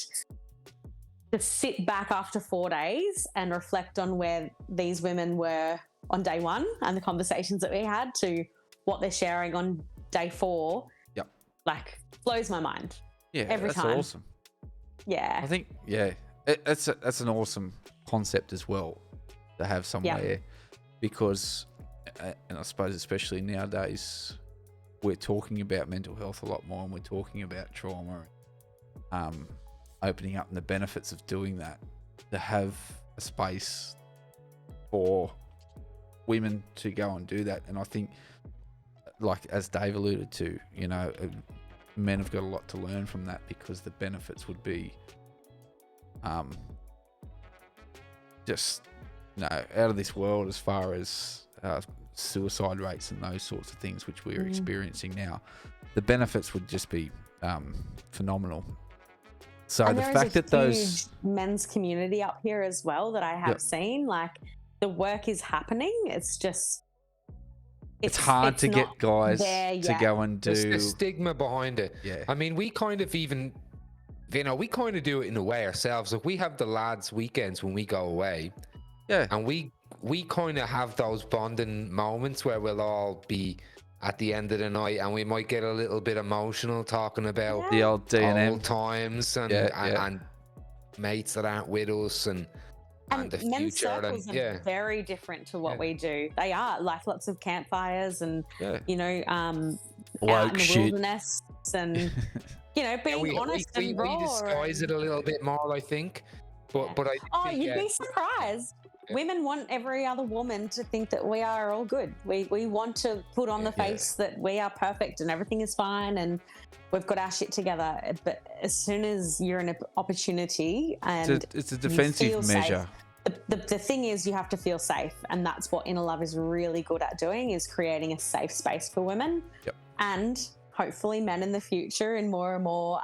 to sit back after 4 days and reflect on where these women were on day 1 and the conversations that we had to what they're sharing on day 4, like, blows my mind. Yeah, every that's time. Awesome. Yeah. I think, that's an awesome concept as well to have somewhere, because, and I suppose especially nowadays, we're talking about mental health a lot more, and we're talking about trauma, opening up and the benefits of doing that, to have a space for women to go and do that. And I think, like as Dave alluded to, men have got a lot to learn from that, because the benefits would be just out of this world as far as suicide rates and those sorts of things which we're experiencing now. The benefits would just be phenomenal. So and the fact that those huge men's community up here as well that I have seen, like, the work is happening. It's just it's hard to get guys to go and do. There's the stigma behind it. Yeah. I mean, we kind of even, we kind of do it in a way ourselves. Like, we have the lads' weekends when we go away. Yeah. And we kind of have those bonding moments where we'll all be at the end of the night, and we might get a little bit emotional talking about the old D&M times and mates that aren't with us and the men's future. circles are very different to what we do. They are like lots of campfires and out in the wilderness and being honest and raw. We disguise it a little bit more, I think. But I think, you'd be surprised. women want every other woman to think that we are all good. We want to put on the face that we are perfect and everything is fine and we've got our shit together. But as soon as you're in an opportunity and it's a defensive measure. The thing is, you have to feel safe, and that's what Inner Love is really good at doing, is creating a safe space for women. Yep. And hopefully men in the future in more and more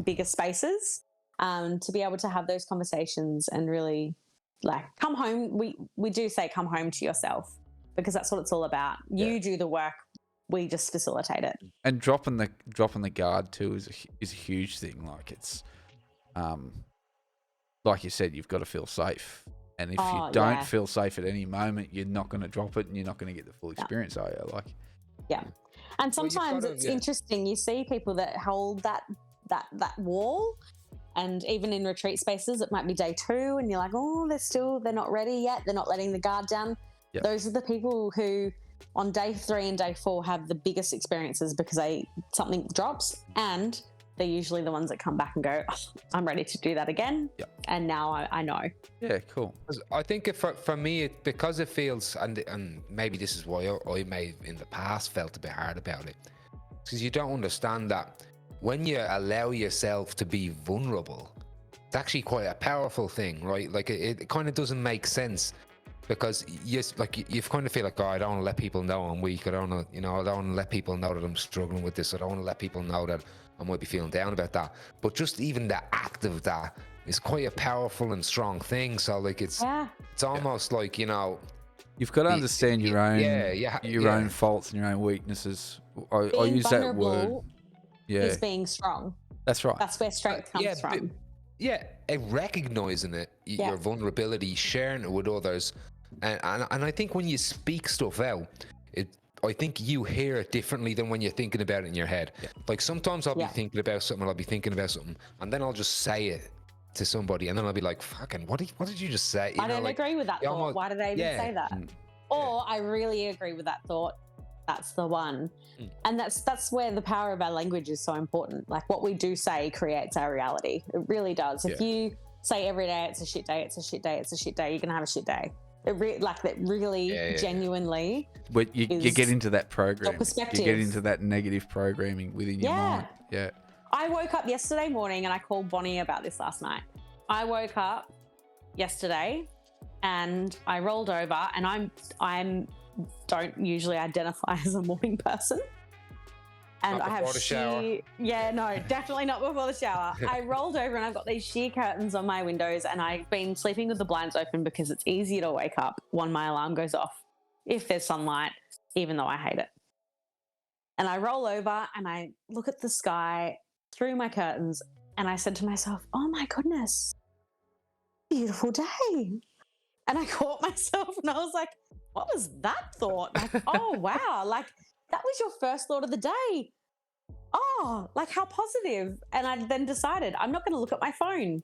bigger spaces, to be able to have those conversations and really like come home. We do say come home to yourself, because that's what it's all about. You do the work, we just facilitate it. And dropping the guard too is a huge thing. Like it's like you said, you've got to feel safe. And if you don't feel safe at any moment, you're not going to drop it and you're not going to get the full experience, are you? Like, yeah. And sometimes it's interesting. You see people that hold that wall, and even in retreat spaces, it might be day 2 and you're like, oh, they're not ready yet. They're not letting the guard down. Yep. Those are the people who on day 3 and day 4 have the biggest experiences, because something drops, and they're usually the ones that come back and go, oh, I'm ready to do that again. Yep. And now I know. Yeah, cool. I think for me, because it feels, and maybe this is why I may in the past felt a bit hard about it, because you don't understand that when you allow yourself to be vulnerable, it's actually quite a powerful thing, right? Like it kind of doesn't make sense, because you kind of feel like, oh, I don't want to let people know I'm weak. I don't want to, I don't want to let people know that I'm struggling with this. I don't want to let people know that I might be feeling down about that. But just even the act of that is quite a powerful and strong thing. So like it's almost like, you've got to understand your own faults and your own weaknesses. I use that word. Yeah, is being strong. That's right. That's where strength comes from. Recognizing it, your vulnerability, sharing it with others, and I think when you speak stuff out, I think you hear it differently than when you're thinking about it in your head. Yeah. Like sometimes I'll be thinking about something, and then I'll just say it to somebody, and then I'll be like, "Fucking, what did you just say?" I don't agree with that thought. Why did I even say that? Or I really agree with that thought. That's the one. And that's where the power of our language is so important. Like what we do say creates our reality. It really does. If you say every day it's a shit day, it's a shit day, it's a shit day, you're gonna have a shit day. Genuinely. But you get into that program. Perspective. You get into that negative programming within your mind. Yeah. I woke up yesterday morning, and I called Bonnie about this last night. I woke up yesterday and I rolled over, and I'm don't usually identify as a morning person. And not I have the shower. Definitely not before the shower. I rolled over and I've got these sheer curtains on my windows, and I've been sleeping with the blinds open because it's easier to wake up when my alarm goes off if there's sunlight, even though I hate it. And I roll over and I look at the sky through my curtains, and I said to myself, oh my goodness, beautiful day. And I caught myself and I was like, what was that thought? Like, oh, wow. Like, that was your first thought of the day. Oh, like how positive. And I then decided I'm not going to look at my phone.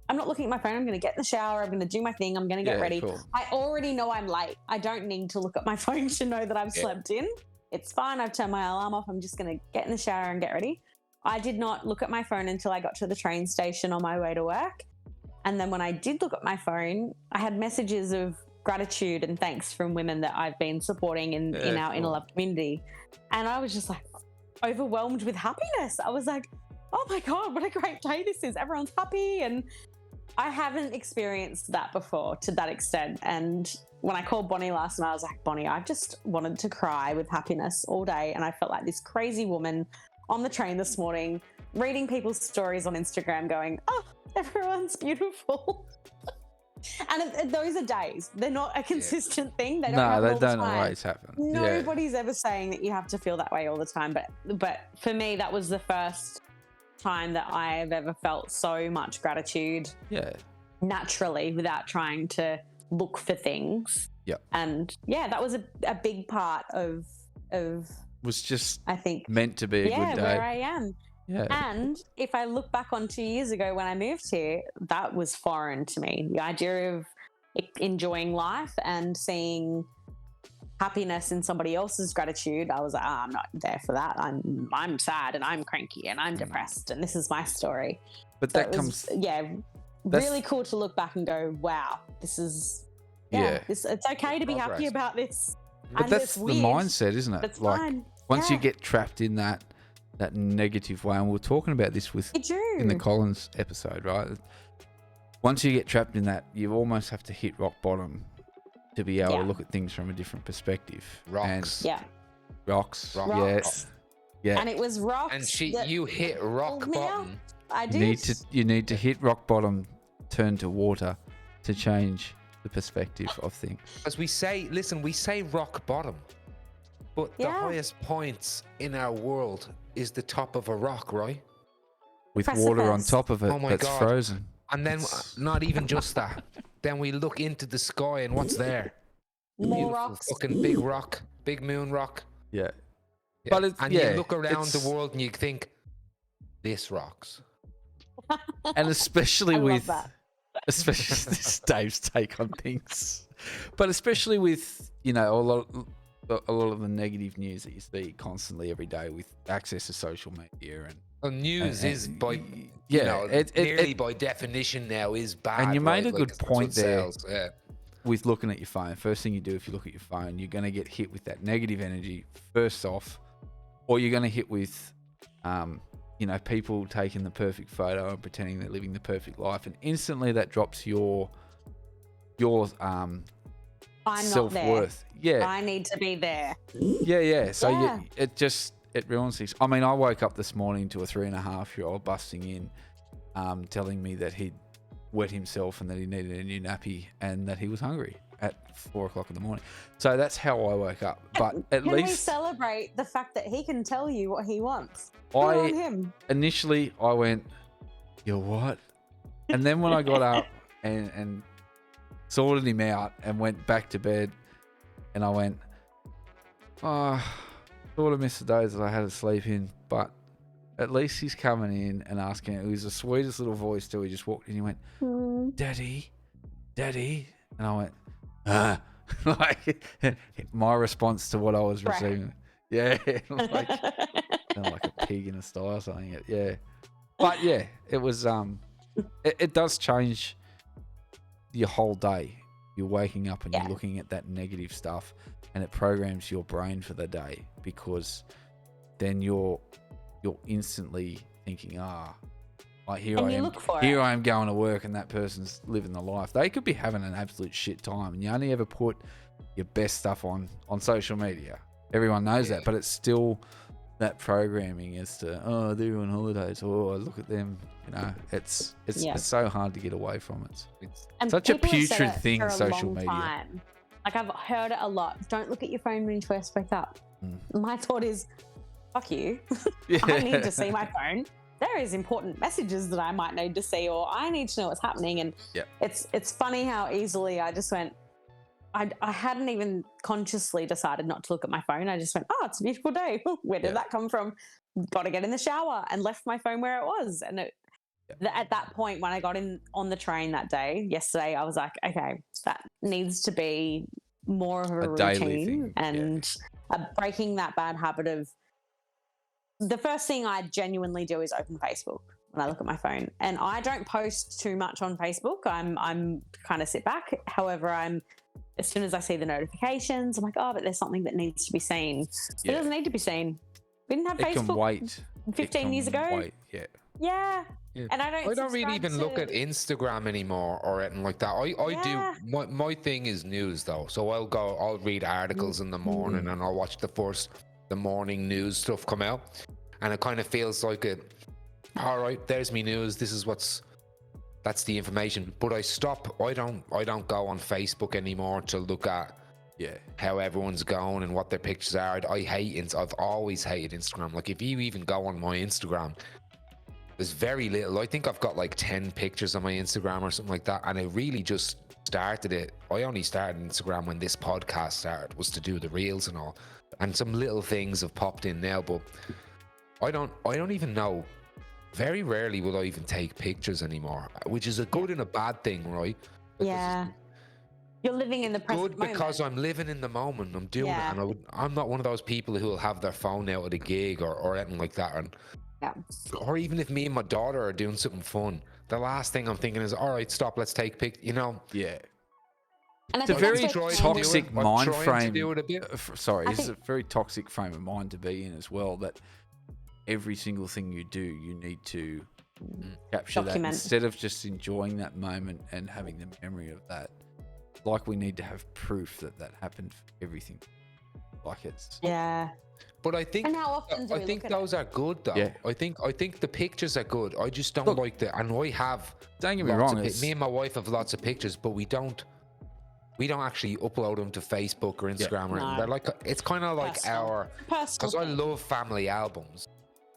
I'm not looking at my phone. I'm going to get in the shower. I'm going to do my thing. I'm going to get ready. Cool. I already know I'm late. I don't need to look at my phone to know that I've slept in. It's fine. I've turned my alarm off. I'm just going to get in the shower and get ready. I did not look at my phone until I got to the train station on my way to work. And then when I did look at my phone, I had messages of gratitude and thanks from women that I've been supporting in our Inner Love community. And I was just like overwhelmed with happiness. I was like, oh my God, what a great day this is. Everyone's happy. And I haven't experienced that before to that extent. And when I called Bonnie last night, I was like, Bonnie, I just wanted to cry with happiness all day. And I felt like this crazy woman on the train this morning, reading people's stories on Instagram going, oh, everyone's beautiful. And those are days. They're not a consistent thing. They don't happen all the time. Always happen. Nobody's ever saying that you have to feel that way all the time. But for me, that was the first time that I've ever felt so much gratitude naturally without trying to look for things. And that was a big part of was just, I think, meant to be a good day. Where I am. And if I look back on 2 years ago when I moved here, that was foreign to me. The idea of enjoying life and seeing happiness in somebody else's gratitude, I was like, I'm not there for that. I'm sad and I'm cranky and I'm depressed and this is my story. But so that comes... really cool to look back and go, wow, this is it's okay to be happy about this. But and that's it's the weird, mindset, isn't it? but it's Like fine. once you Yeah. get trapped in that negative way, and we were talking about this with You do. in the Collins episode, right? Once you get trapped in that, you almost have to hit rock bottom to be able to look at things from a different perspective. Rocks. Yeah. Rocks. Rocks. Yeah. And it was rocks. And that you hit rock pulled me out. bottom. I You did. need to hit rock bottom, turn to water to change the perspective of things. As we say rock bottom, but the Yeah. highest points in our world is the top of a rock, right? With water on Precipice. top of it Oh my that's God. frozen. And then not even just that. Then we look into the sky and what's there? More Beautiful rocks. Fucking big rock, big moon rock. Yeah. Yeah. But it's, and yeah, you look around it's- the world and you think, this rocks. And especially I love with that. especially this is Dave's take on things, but especially with a lot of the negative news that you see constantly every day with access to social media and Well, news is by yeah, nearly by definition now is bad. And you made a good it's what point there. sells, yeah. with looking at your phone. First thing you do if you look at your phone, you're going to get hit with that negative energy first off, or you're going to hit with people taking the perfect photo and pretending they're living the perfect life, and instantly that drops your I'm not there. self-worth. Yeah. I need to be there. Yeah. So Yeah. it ruins things. I mean, I woke up this morning to a 3.5-year-old busting in, telling me that he'd wet himself and that he needed a new nappy and that he was hungry at 4 o'clock in the morning. So that's how I woke up. But at Can we least celebrate the fact that he can tell you what he wants? Good on him. initially I went, "You're what?" And then when I got up and sorted him out and went back to bed, and I went, "Oh, sort of missed the days that I had to sleep in, but at least he's coming in and asking." It was the sweetest little voice too. He just walked in. He went, "Daddy," and I went, "Ah." Like my response to what I was Right. receiving. Yeah, like a pig in a sty or something. Yeah, but yeah, it was. It does change your whole day. You're waking up and you're looking at that negative stuff, and it programs your brain for the day, because then you're instantly thinking, like here And I you am, look for here it. I am going to work, and that person's living the life. They could be having an absolute shit time, and you only ever put your best stuff on social media. Everyone knows that, but it's still that programming as to, oh, they're on holidays, oh, look at them. It's so hard to get away from it. It's And Such a people have said putrid it thing, for a social long media. time. Like, I've heard it a lot. Don't look at your phone when you first wake up. My thought is, fuck you. I need to see my phone. There is important messages that I might need to see, or I need to know what's happening. And it's funny how easily I just went, I hadn't even consciously decided not to look at my phone. I just went, oh, it's a beautiful day. Where did that come from? Got to get in the shower, and left my phone where it was. And at that point, when I got in on the train that day, yesterday, I was like, okay, that needs to be more of a daily routine, thing. and breaking that bad habit of, the first thing I genuinely do is open Facebook when I look at my phone. And I don't post too much on Facebook. I'm kind of sit back. However, as soon as I see the notifications, I'm like, oh, but there's something that needs to be seen. It doesn't need to be seen. We didn't have It Facebook can wait. 15 years ago. Wait. Yeah. Yeah. Yeah. And I don't really subscribe even look to- at Instagram anymore or anything like that. I do. My thing is news though. So I'll read articles in the morning and I'll watch the morning news stuff come out, and it kind of feels like all right, there's me news. This is that's the information. But I stop. I don't go on Facebook anymore to look at how everyone's going and what their pictures are. I've always hated Instagram. Like, if you even go on my Instagram, there's very little. I think I've got like 10 pictures on my Instagram or something like that, and I really just started it. I only started Instagram when this podcast started, was to do the reels and all, and some little things have popped in now, but I don't even know. Very rarely will I even take pictures anymore, which is a good and a bad thing, right? Yeah. You're living in the present Good moment. because I'm living in the moment. I'm doing it, and I'm not one of those people who will have their phone out at a gig or anything like that. And Yeah. Or even if me and my daughter are doing something fun, the last thing I'm thinking is, all right, stop, let's take pictures. You know, Yeah. And I It's a think very that's where toxic I'm mind trying to frame. do it a bit. It's a very toxic frame of mind to be in as well. That every single thing you do, you need to capture that Document. instead of just enjoying that moment and having the memory of that. Like we need to have proof that that happened for everything. Like it's Yeah. But I think And how often do I we think look at those are good though. Yeah. I think the pictures are good. I just don't Look, like the. And I have. don't get me lots wrong. of It's, me and my wife have lots of pictures, but we don't actually upload them to Facebook or Instagram or anything. No. They're like it's kind of like Personal. our because Personal I thing. love family albums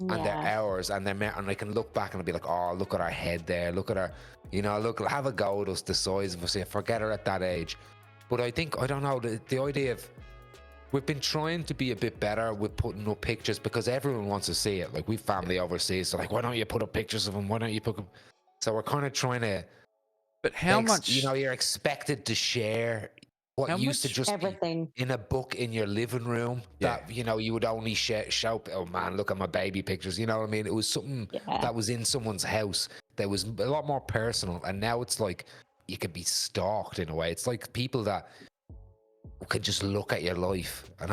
and they're ours and and I can look back and I'll be like, oh, look at our head there, look at her, you know, look, have a go at us the size of us. I forget her at that age. But I think I don't know the idea of we've been trying to be a bit better with putting up pictures because everyone wants to see it. Like we family overseas, so like, why don't you put up pictures of them? Why don't you put them? So we're kind of trying to. but how much? You know, you're expected to share what How used to much- just be Everything. in a book in your living room that you know you would only show. Oh man, look at my baby pictures. You know what I mean? It was something that was in someone's house that was a lot more personal, and now it's like you could be stalked in a way. It's like people that can just look at your life, and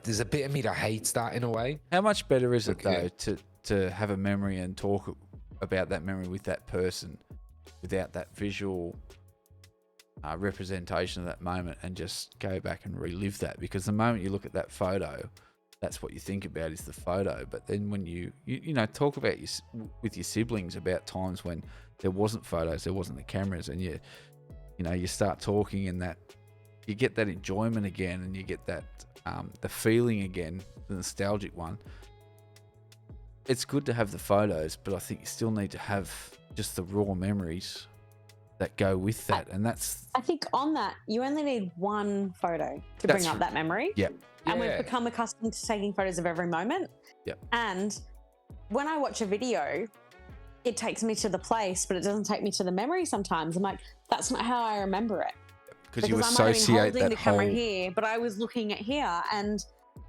there's a bit of me that hates that in a way. How much better is it Okay. though to have a memory and talk about that memory with that person without that visual representation of that moment and just go back and relive that? Because the moment you look at that photo, that's what you think about is the photo. But then when you know talk about with your siblings about times when there wasn't photos, there wasn't the cameras, and you know you start talking and that you get that enjoyment again and you get that the feeling again, the nostalgic one. It's good to have the photos, but I think you still need to have just the raw memories that go with that, and that's. I think on that, you only need one photo to bring up that memory. Yep. And we've Yeah. become accustomed to taking photos of every moment. Yep. And when I watch a video, it takes me to the place, but it doesn't take me to the memory sometimes. I'm like, that's not how I remember it. Because you I might have been associate holding that the camera whole. here, but I was looking at here, and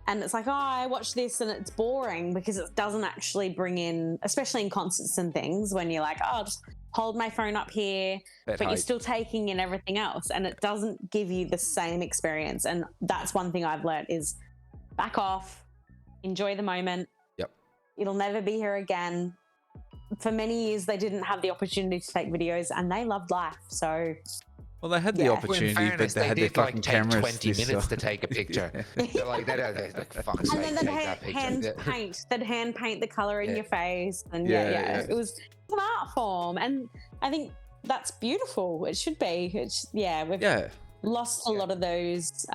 it's like, oh, I watched this and it's boring because it doesn't actually bring in, especially in concerts and things, when you're like, oh, I'll just hold my phone up here, but you're still taking in everything else, and it doesn't give you the same experience. And that's one thing I've learned is back off, enjoy the moment. Yep. It'll never be here again. For many years, they didn't have the opportunity to take videos, and they loved life. So Well, they had the Yeah. Well, opportunity, in fairness, but they had their did like fucking take cameras. 20 this minutes size. to take a picture. They're like, they're like, fuck's and sake, then take that picture. hand Yeah. paint. They'd hand paint the color in Yeah. your face, and Yeah. it was an art form, and I think that's beautiful. It should be. We've Yeah, lost a lot of those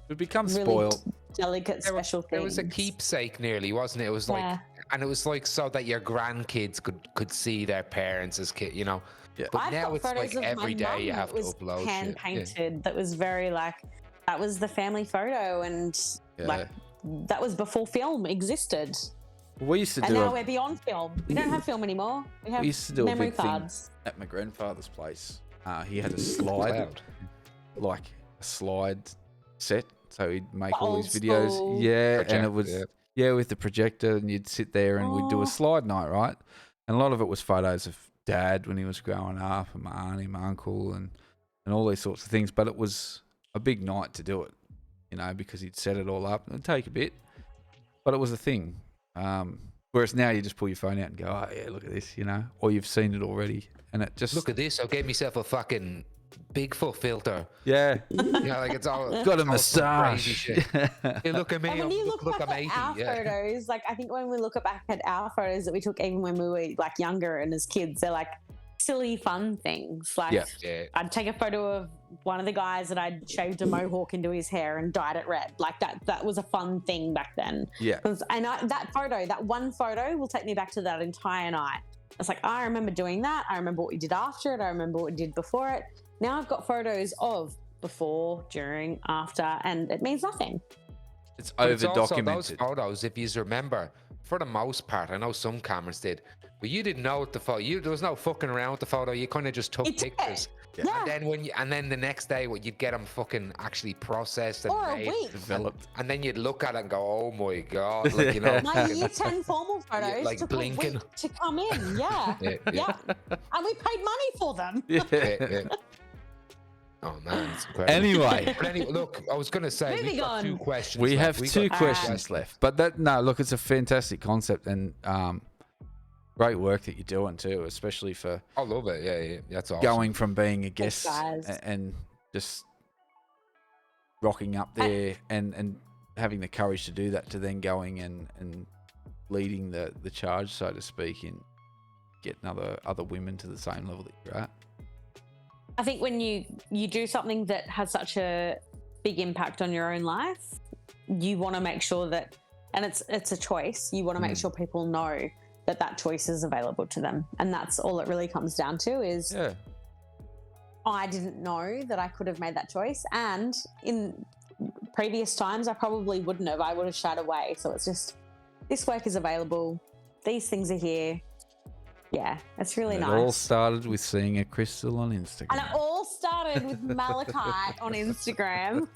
we become really spoiled. delicate, There was- special things. It was a keepsake nearly, wasn't it? It was like, Yeah. and it was like so that your grandkids could see their parents as kids, you know. Yeah. But I've now got it's photos like of every my day mum you have that to was upload hand shit. Yeah. painted. That was very like that was the family photo, and like that was before film existed. We used to And do now a, we're beyond film. We don't have film anymore. We have used to do a memory big thing. cards. at my grandfather's place. He had a slide, Cloud. like a slide set, so he'd make all Old his videos. school. Yeah, and Projector, it was yeah. with the projector, and you'd sit there and we'd do Oh. a slide night, right? And a lot of it was photos of Dad when he was growing up, and my auntie, my uncle, and all these sorts of things. But it was a big night to do it, you know, because he'd set it all up. It'd take a bit, but it was a thing. Whereas now you just pull your phone out and go, oh yeah, look at this, you know, or you've seen it already, and it just Look at this! I gave myself a fucking Bigfoot filter. yeah, You know, like it's all got a all some crazy moustache. shit. Hey, look at me! And when you look I'm back 80. at our Yeah. photos, like I think when we look back at our photos that we took even when we were like younger and as kids, they're like silly fun things. Like Yeah. Yeah. I'd take a photo of one of the guys that I'd shaved a mohawk into his hair and dyed it red. Like that was a fun thing back then. Yeah. That one photo will take me back to that entire night. It's like, I remember doing that. I remember what we did after it. I remember what we did before it. Now I've got photos of before, during, after, and it means nothing. It's But over it's also those documented. photos, if you remember, for the most part, I know some cameras did, but you didn't know what the photo. There was no fucking around with the photo. You kind of just took pictures. Yeah. And then the next day, you'd get them fucking actually processed and Or a made, week. Developed. and then you'd look at it and go, "Oh my god!" Like, you know, My year 10 formal photos like took blinking. a week to come in. Yeah. Yeah. And we paid money for them. Yeah. Oh man, it's incredible. Anyway, But anyway, look, I was gonna say Moving we've got on. 2 questions. we left. have We 2 got questions left. But look, it's a fantastic concept and great work that you're doing too, especially for I love it. Yeah. That's awesome. going from being a guest guys. and just rocking up there and having the courage to do that, to then going and leading the charge, so to speak, and getting other women to the same level that you're at. I think when you do something that has such a big impact on your own life, you want to make sure that, and it's a choice, you want to make sure people know that choice is available to them. And that's all it really comes down to is I didn't know that I could have made that choice. And in previous times, I probably wouldn't have. I would have shied away. So it's just, this work is available. These things are here. Yeah, it's really nice. It all started with seeing a crystal on Instagram. And it all started with malachite on Instagram.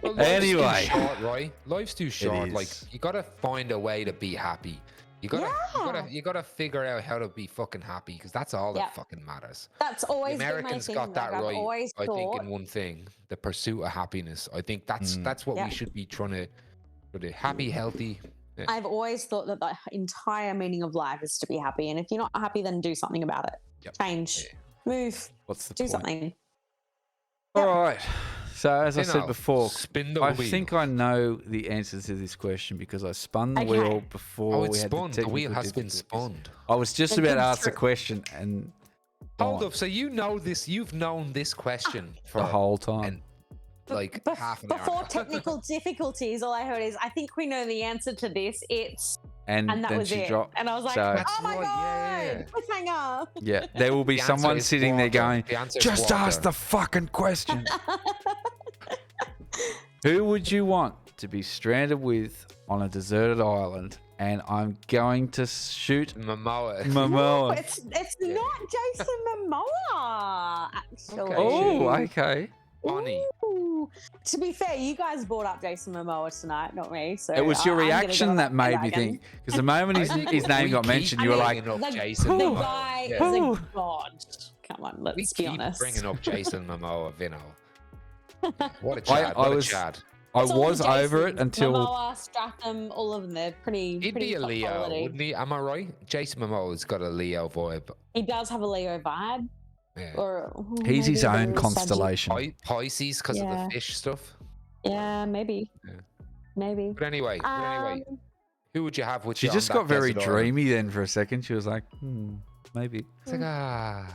Well, life's Anyway. too short, right? Life's too short. is. Like, you gotta find a way to be happy. You gotta figure out how to be fucking happy, because that's all that fucking matters. That's always The been my Americans thing. got that Like, I've right. always I think thought, in one thing, the pursuit of happiness. I think that's what we should be trying to. Happy, healthy. Yeah. I've always thought that the entire meaning of life is to be happy. And if you're not happy, then do something about it. Yep. Change, move, What's the do point? something. All right. So as I said Vinno, before, spin the I wheel. think I know the answers to this question because I spun the Okay. wheel before Oh, we it's had spun. The wheel technical has been difficulties. spun. I was just They've about to been ask the through- question and Hold gone up. So you know this? You've known this question for the whole time. and like half an Before hour. technical difficulties, all I heard is, I think we know the answer to this. And And that then was she it. dropped. And I was like, So- oh my That's right, God, cliffhanger. Yeah, there will be The answer someone is sitting there water. going, The answer is just water. ask the fucking question. Who would you want to be stranded with on a deserted island? And I'm going to shoot Momoa. No, Momoa. it's not Jason Momoa, actually. Oh, okay. Bonnie. Ooh. To be fair, you guys brought up Jason Momoa tonight, not me. So It was your I'm gonna reaction go that on made me bandwagon. think, because the moment his name got mentioned, you were like, bringing up the, Jason the Momoa. guy Yeah. is Ooh. a god. Come on, We let's be keep honest. bringing up Jason Momoa, Vinno. What a Chad! I What was- a Chad! I It's all the was over it Jasons. until Momoa, Stratham, all of them. They're pretty. He'd pretty be a top Leo, quality. wouldn't he? Am I right? Jason Momoa's got a Leo vibe. He does have a Leo vibe, Yeah. or he's his maybe a own little constellation. Pisces because of Yeah. the fish stuff. Yeah, maybe. Yeah. Maybe. But anyway, who would you have with She you on just that got very desert island? dreamy then for a second. She was like, maybe. It's like, That's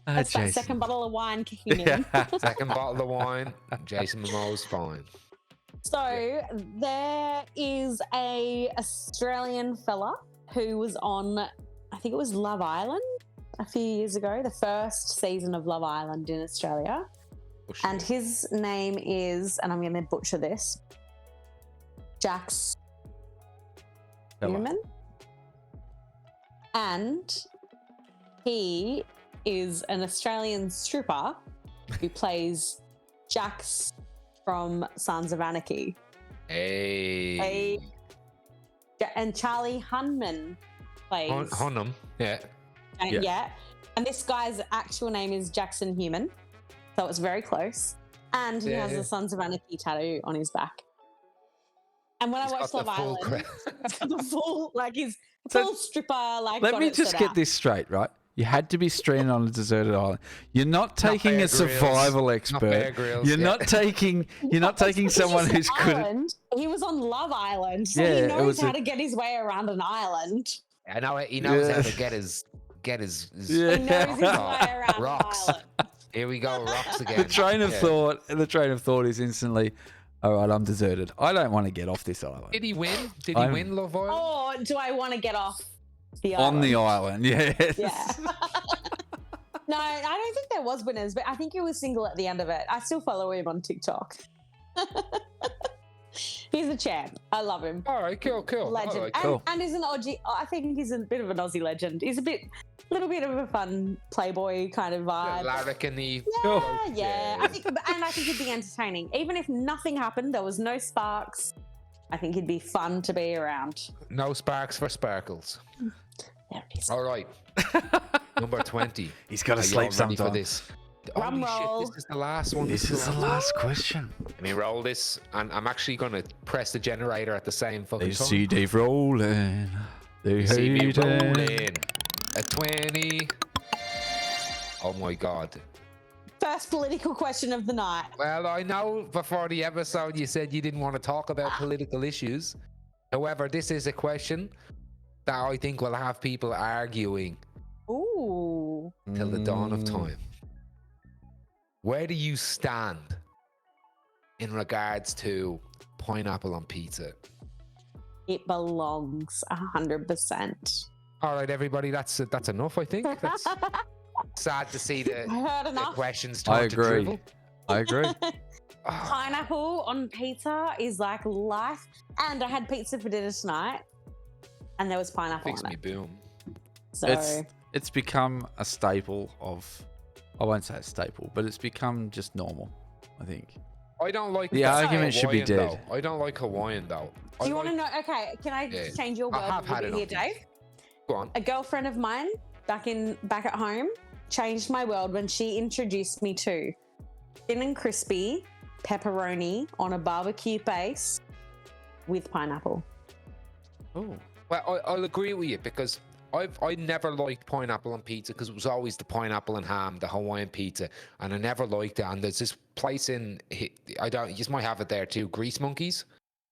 that Jason. second bottle of wine kicking in. second bottle of wine. Jason Momoa's fine. So there is a Australian fella who was on, I think it was Love Island a few years ago, the first season of Love Island in Australia. Oh, And shit. his name is, and I'm going to butcher this, Jax Hello. Newman. And he is an Australian stripper who plays Jax from Sons of Anarchy. Hey. And Charlie Hunman plays. Hunnam. Yeah. Yeah. And this guy's actual name is Jackson Human. So it's very close. And he has Yeah. the Sons of Anarchy tattoo on his back. And when He's I watched got Love the full Island, he's got the full, like, he's So, full stripper, like, Let got me it just set get out. this straight, right? You had to be stranded on a deserted island. You're not taking Bear a survival Bear expert. Grylls, You're yeah. not taking. You're not taking It's just someone an who's good. At, island. He was on Love Island, so Yeah, he it knows was how a- to get his way around an island. I know he knows how Yeah. to get his Yeah. He knows his way around Rocks. an island. Here we go, rocks again. the train of Yeah. thought. The train of thought is instantly. All right, I'm deserted. I don't want to get off this island. Did he win? Did he I'm- win Love Island? Or do I want to get off the island? On the island, yes. Yeah. No, I don't think there was winners, but I think he was single at the end of it. I still follow him on TikTok. He's a champ. I love him. All right, cool. Legend. All right, cool. And is an Aussie. I think he's a bit of an Aussie legend. He's a little bit of a fun playboy kind of vibe. Larrikin-y. Yeah. I think he'd be entertaining. Even if nothing happened, there was no sparks. I think he'd be fun to be around. No sparks for sparkles. There it is. All right. Number 20. He's got to Are you sleep all ready for sometime. this? Drum Holy roll. shit, this is the last one. This is the last question. Let me roll this, and I'm actually going to press the generator at the same fucking They time. see Dave rolling. They See me hate it. rolling. A 20. Oh my God. First political question of the night. Well, I know before the episode you said you didn't want to talk about political issues. However, this is a question that I think will have people arguing Ooh. till the dawn of time. Where do you stand in regards to pineapple on pizza? It belongs 100%. All right, everybody, that's enough, I think. That's sad to see the, Heard the enough. questions I turn to agree. drivel. I agree. Oh, Pineapple on pizza is like life. And I had pizza for dinner tonight, and there was pineapple fix on me it. boom. So It's become a staple of. I won't say a staple, but it's become just normal. I think. I don't like The that argument should be Hawaiian, dead. though. I don't like Hawaiian though. do you want to know? Okay, can I Yeah. change your I world have a little had bit it here, on Dave? Go on. A girlfriend of mine back at home changed my world when she introduced me to thin and crispy pepperoni on a barbecue base with pineapple. Oh. Well, I'll agree with you because I never liked pineapple on pizza because it was always the pineapple and ham, the Hawaiian pizza, and I never liked it. And there's this place you just might have it there too, Grease Monkeys.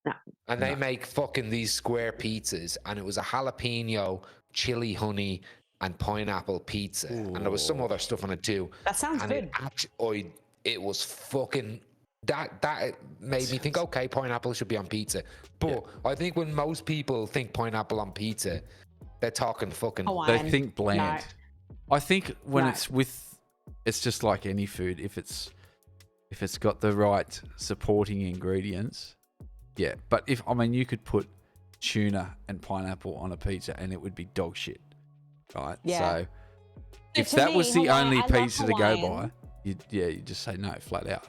No. And they make fucking these square pizzas, and it was a jalapeno, chili honey, and pineapple pizza, and there was some other stuff on it too. That sounds And good. it was fucking that made me think, okay, pineapple should be on pizza. But I think when most people think pineapple on pizza, they're talking fucking Hawaiian. They think bland. No. I think when No. it's just like any food. If it's got the right supporting ingredients, yeah. But you could put tuna and pineapple on a pizza and it would be dog shit, right? Yeah. So if to that me, was the Hawaiian- only I love pizza to go Hawaiian. by, you just say no, flat out.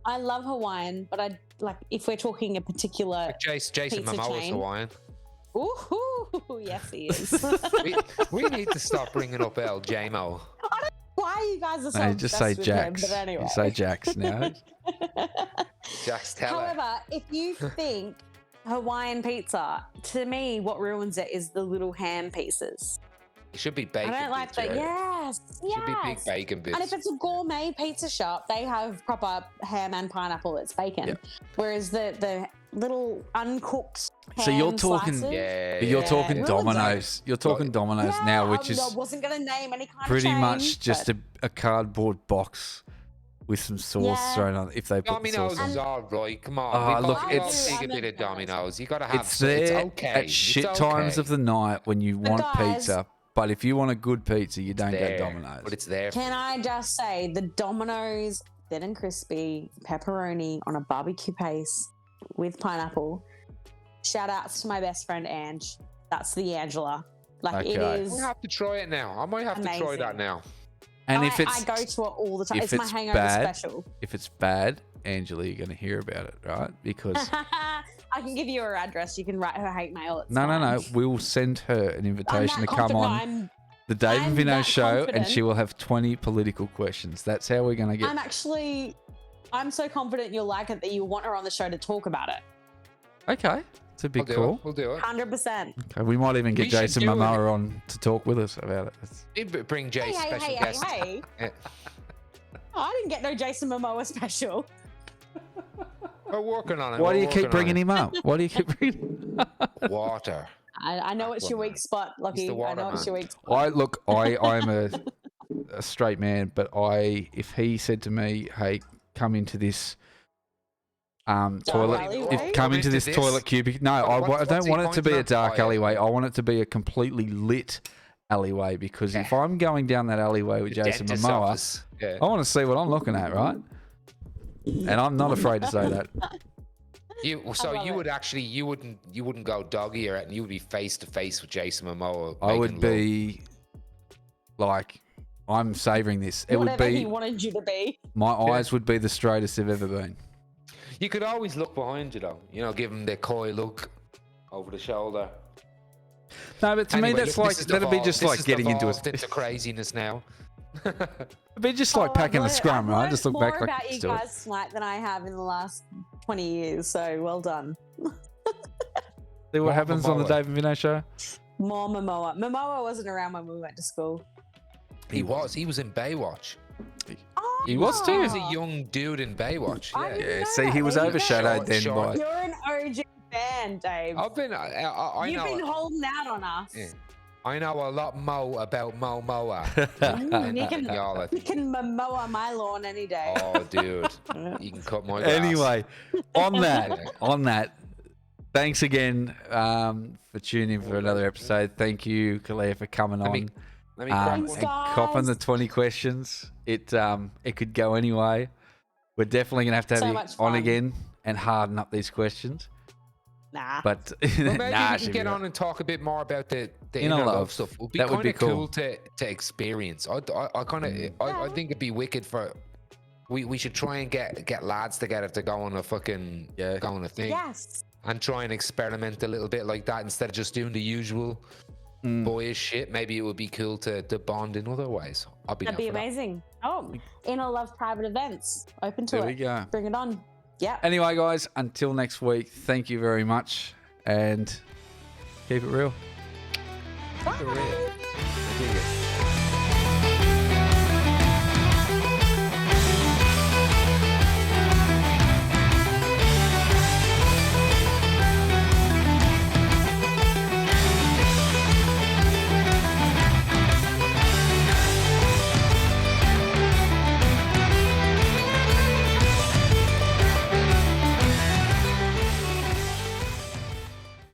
I love Hawaiian, but I like if we're talking a particular. Jason Pizza Momoa's chain. Hawaiian. Ooh, yes, he is. we need to stop bringing up El Jamo. Why you guys are so No, just say obsessed with him, Jax. but anyway. You say Jax now. Jax Teller. However, if you think Hawaiian pizza, to me, what ruins it is the little ham pieces. It should be bacon. I don't like pizza, that. right? Yes, Should be big yes. bacon bits. And if it's a gourmet pizza shop, they have proper ham and pineapple that's bacon. Yep. Whereas the little uncooked ham So you're talking- slices, yeah, But you're Yeah. talking Ruins Domino's. You're talking Domino's Yeah, now, which is I wasn't going to name any kind pretty of chain, much just but a cardboard box with some sauce Yeah. thrown on. If they put the Domino's sauce on. is all right. Come on. Ah, We've look, got it's- to take a I'm bit a of Domino's. You got to have It's some. there It's okay. at shit It's times okay. of the night when you want guys- pizza. But if you want a good pizza, you don't There, go Domino's. But it's there. can I just say the Domino's thin and crispy pepperoni on a barbecue paste with pineapple. Shout outs to my best friend Ange. That's the Angela. Like it Okay. is. I have to try it now. I might have to try that Amazing. now. And I, if it's I go to it all the time. if It's my it's hangover bad- special. if it's bad, Angela, you're going to hear about it, right? Because I can give you her address. You can write her hate mail. It's no, fine. we'll send her an I'm invitation that to come confident. on the Dave and I'm Vinno that show, and confident. she will have 20 political questions. That's how we're going to get. I'm so confident you'll like it that you want her on the show to talk about it. Okay, it's a We'll big do call. it. We'll do it. 100%. Okay, we might even get We should Jason do it. Momoa on to talk with us about it. It's- Maybe bring Jay's Hey, special hey, hey, guest. hey, hey. Yeah. Oh, I didn't get no Jason Momoa special. We're working on it. Why do We're you keep working bringing on him up? Why do you keep bringing him up? it. Water. I know it's your Aquaman. weak spot, Lockie. the I know it's waterman. your weak spot. I'm a straight man, but if he said to me, "Hey, come into this toilet, alleyway? come into this toilet cubicle," no, I What's don't he want it to be a pointing at? dark Oh, yeah. alleyway. I want it to be a completely lit alleyway because if I'm going down that alleyway with The Jason dentist's Momoa, office. Yeah. I want to see what I'm looking at, right? And I'm not afraid to say that. So love you it. would actually you wouldn't go doggy or anything. You would be face to face with Jason Momoa. I would making love. be like, I'm savouring this. It would Whatever he be, wanted you to be. my Yeah. eyes would be the straightest they've ever been. You could always look behind you though. You know, give him the coy look over the shoulder. No, but to me, Anyway, that's look, like, this is that'd be devolved- just this like has getting into devolved it. into craziness now. It'd be just like packing the scrum, I've right? learned Just look more back like, about let's you do it. guys tonight than I have in the last 20 years. So well done. See what happens on the Momoa. Dave and Vinno show? More Momoa. Momoa wasn't around when we went to school. He was in Baywatch. Oh, He was too. He was a young dude in Baywatch. I Yeah. didn't Yeah, know see, that. he was There you go. overshadowed then Short. by. You're an OG fan, Dave. I've been. I You've know. been holding out on us. Yeah. I know a lot more about Momoa. You can, y'all, I you think. can Momoa my lawn any day. Oh, dude, you can cut my grass. Anyway, on Yeah. that, thanks again for tuning in for another episode. Thank you, Kahlia, for coming Let me- on let me crack Thanks, one. and guys. copping the 20 questions. It could go anyway. We're definitely gonna have to have So you much on fun. again and harden up these questions. Nah. But Well, maybe nah, we should can be get right. on and talk a bit more about the Inner inner love. love stuff. It would be That would kind be of cool cool. to experience. I kind of I think it'd be wicked for. We should try and get lads together to go on a fucking go on a thing Yes. and try and experiment a little bit like that instead of just doing the usual boyish shit. Maybe it would be cool to bond in other ways. I'll be That'd down be for that. amazing. Oh, Inner Love private events. Open to There it. we go. Bring it on. Yeah. Anyway, guys, until next week, thank you very much and keep it real. For real. I dig it.